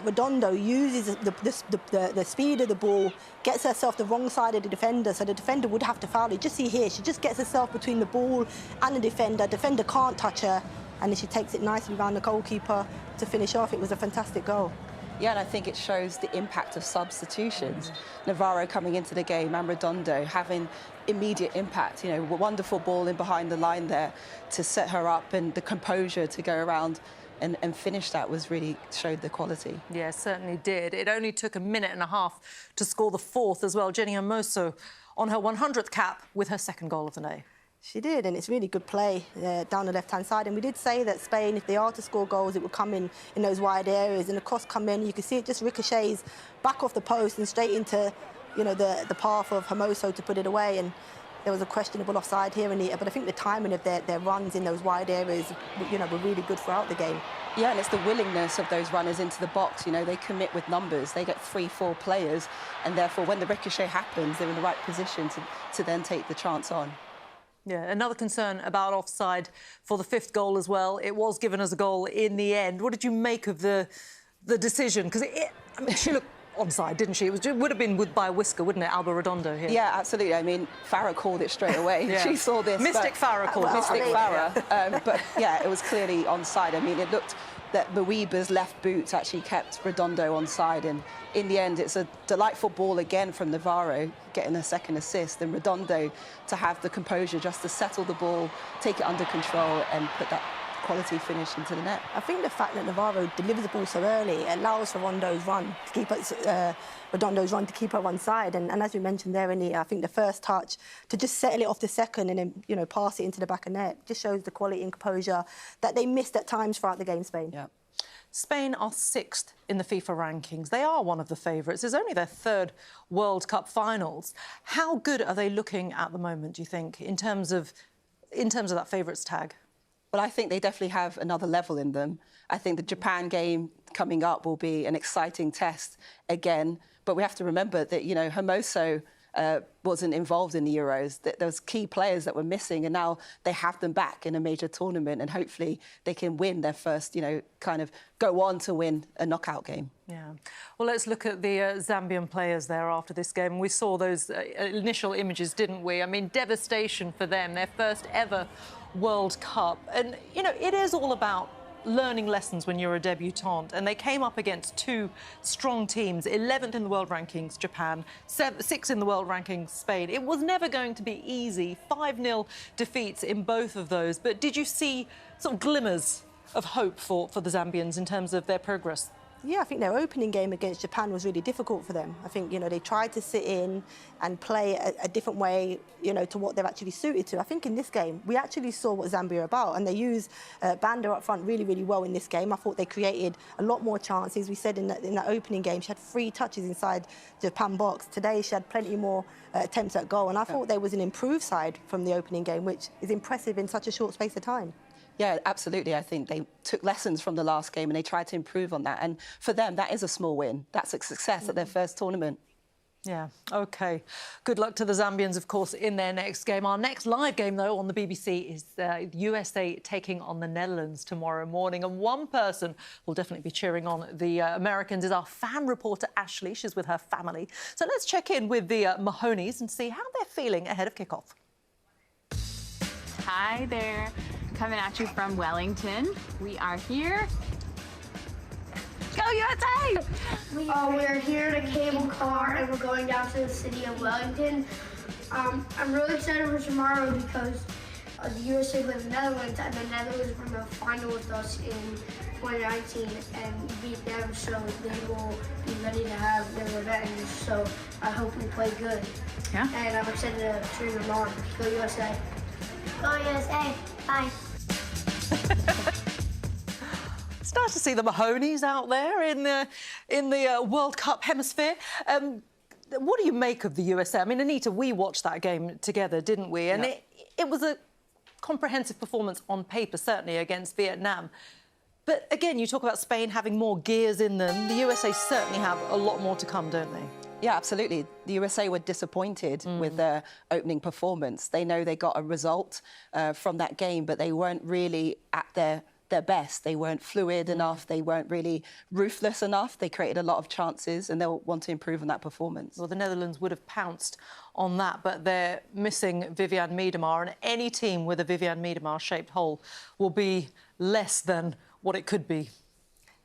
Redondo uses the speed of the ball, gets herself the wrong side of the defender, so the defender would have to foul it. Just see here, she just gets herself between the ball and the defender. Defender can't touch her, and then she takes it nicely around the goalkeeper to finish off. It was a fantastic goal. Yeah, and I think it shows the impact of substitutions. Navarro coming into the game and Redondo having immediate impact. You know, a wonderful ball in behind the line there to set her up, and the composure to go around and finish that really showed the quality. Yeah, it certainly did. It only took 1.5 minutes to score the 4th as well. Jenny Hermoso on her 100th cap with her 2nd goal of the day. She did, and it's really good play down the left-hand side. And we did say that Spain, if they are to score goals, it would come in those wide areas, and the cross come in. You can see it just ricochets back off the post and straight into, the path of Hermoso to put it away. And there was a questionable offside here, but I think the timing of their runs in those wide areas, were really good throughout the game. Yeah, and it's the willingness of those runners into the box. They commit with numbers. They get 3-4 players, and therefore, when the ricochet happens, they're in the right position to then take the chance on. Yeah, another concern about offside for the 5th goal as well. It was given as a goal in the end. What did you make of the decision? Because she looked onside, didn't she? It would have been by a whisker, wouldn't it, Alba Redondo here? Yeah, absolutely. I mean, Farah called it straight away. Yeah. She saw this. Mystic Farah called it. Mystic Farah. But, yeah, it was clearly onside. I mean, it looked that Mweeba's left boot actually kept Redondo onside, and in the end, it's a delightful ball again from Navarro, getting a 2nd assist, and Redondo to have the composure just to settle the ball, take it under control, and put that quality finish into the net. I think the fact that Navarro delivers the ball so early allows for Redondo's run to keep her one side. And as we mentioned there, I think the first touch to just settle it off the second and then pass it into the back of net just shows the quality and composure that they missed at times throughout the game. Spain. Yeah. Spain are 6th in the FIFA rankings. They are one of the favourites. It's only their 3rd World Cup finals. How good are they looking at the moment, do you think, in terms of that favourites tag? Well, I think they definitely have another level in them. I think the Japan game coming up will be an exciting test again. But we have to remember that, Hermoso wasn't involved in the Euros. There was key players that were missing, and now they have them back in a major tournament, and hopefully they can win their first, kind of go on to win a knockout game. Yeah. Well, let's look at the Zambian players there after this game. We saw those initial images, didn't we? I mean, devastation for them, their first ever World Cup. And, it is all about learning lessons when you're a debutante, and they came up against 2 strong teams, 11th in the world rankings, Japan, 6th in the world rankings, Spain. It was never going to be easy. 5-0 defeats in both of those. But did you see sort of glimmers of hope for the Zambians in terms of their progress? Yeah, I think their opening game against Japan was really difficult for them. I think, they tried to sit in and play a different way, to what they're actually suited to. I think in this game, we actually saw what Zambia are about, and they used Banda up front really, really well in this game. I thought they created a lot more chances. We said in that opening game, she had 3 touches inside the Japan box. Today, she had plenty more attempts at goal, and I thought they was an improved side from the opening game, which is impressive in such a short space of time. Yeah, absolutely. I think they took lessons from the last game and they tried to improve on that. And for them, that is a small win. That's a success at their first tournament. Yeah, OK. Good luck to the Zambians, of course, in their next game. Our next live game, though, on the BBC is USA taking on the Netherlands tomorrow morning. And one person will definitely be cheering on the Americans is our fan reporter, Ashley. She's with her family. So let's check in with the Mahoneys and see how they're feeling ahead of kickoff. Hi there. Coming at you from Wellington. We are here. Go USA! We're here in a cable car and we're going down to the city of Wellington. I'm really excited for tomorrow because the USA played the Netherlands and the Netherlands were in the final with us in 2019 and beat them, so they will be ready to have their revenge. So I hope we play good. Yeah. And I'm excited to cheer them on. Go USA. Go USA. Bye. It's nice to see the Mahoneys out there in the World Cup hemisphere. What do you make of the USA? I mean, Anita, we watched that game together, didn't we? And it was a comprehensive performance on paper, certainly, against Vietnam. But again, you talk about Spain having more gears in them. The USA certainly have a lot more to come, don't they? Yeah, absolutely. The USA were disappointed with their opening performance. They know they got a result from that game, but they weren't really at their best. They weren't fluid enough. They weren't really ruthless enough. They created a lot of chances and they'll want to improve on that performance. Well, the Netherlands would have pounced on that, but they're missing Vivianne Miedema, and any team with a Vivianne Miedema-shaped hole will be less than what it could be.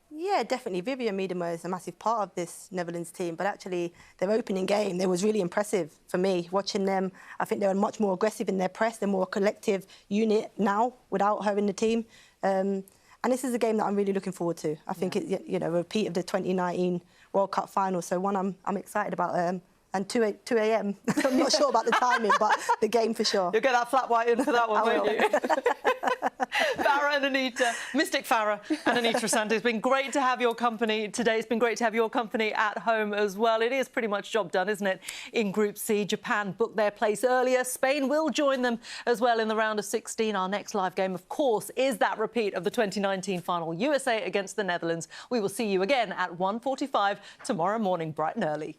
Yeah, definitely. Vivianne Miedema is a massive part of this Netherlands team, but actually their opening game, they was really impressive for me. Watching them, I think they were much more aggressive in their press. They're more a collective unit now without her in the team. And this is a game that I'm really looking forward to. I think it's, you know, a repeat of the 2019 World Cup final. So one I'm excited about. And 2 a.m. I'm not sure about the timing, but the game for sure. You'll get that flat white in for that one, won't you? Farah and Anita, Mystic Farah and Anita 𝓳𝓸𝓷𝓲𝓷𝓰. It's been great to have your company today. It's been great to have your company at home as well. It is pretty much job done, isn't it? In Group C, Japan booked their place earlier. Spain will join them as well in the round of 16. Our next live game, of course, is that repeat of the 2019 final, USA against the Netherlands. We will see you again at 1:45 tomorrow morning, bright and early.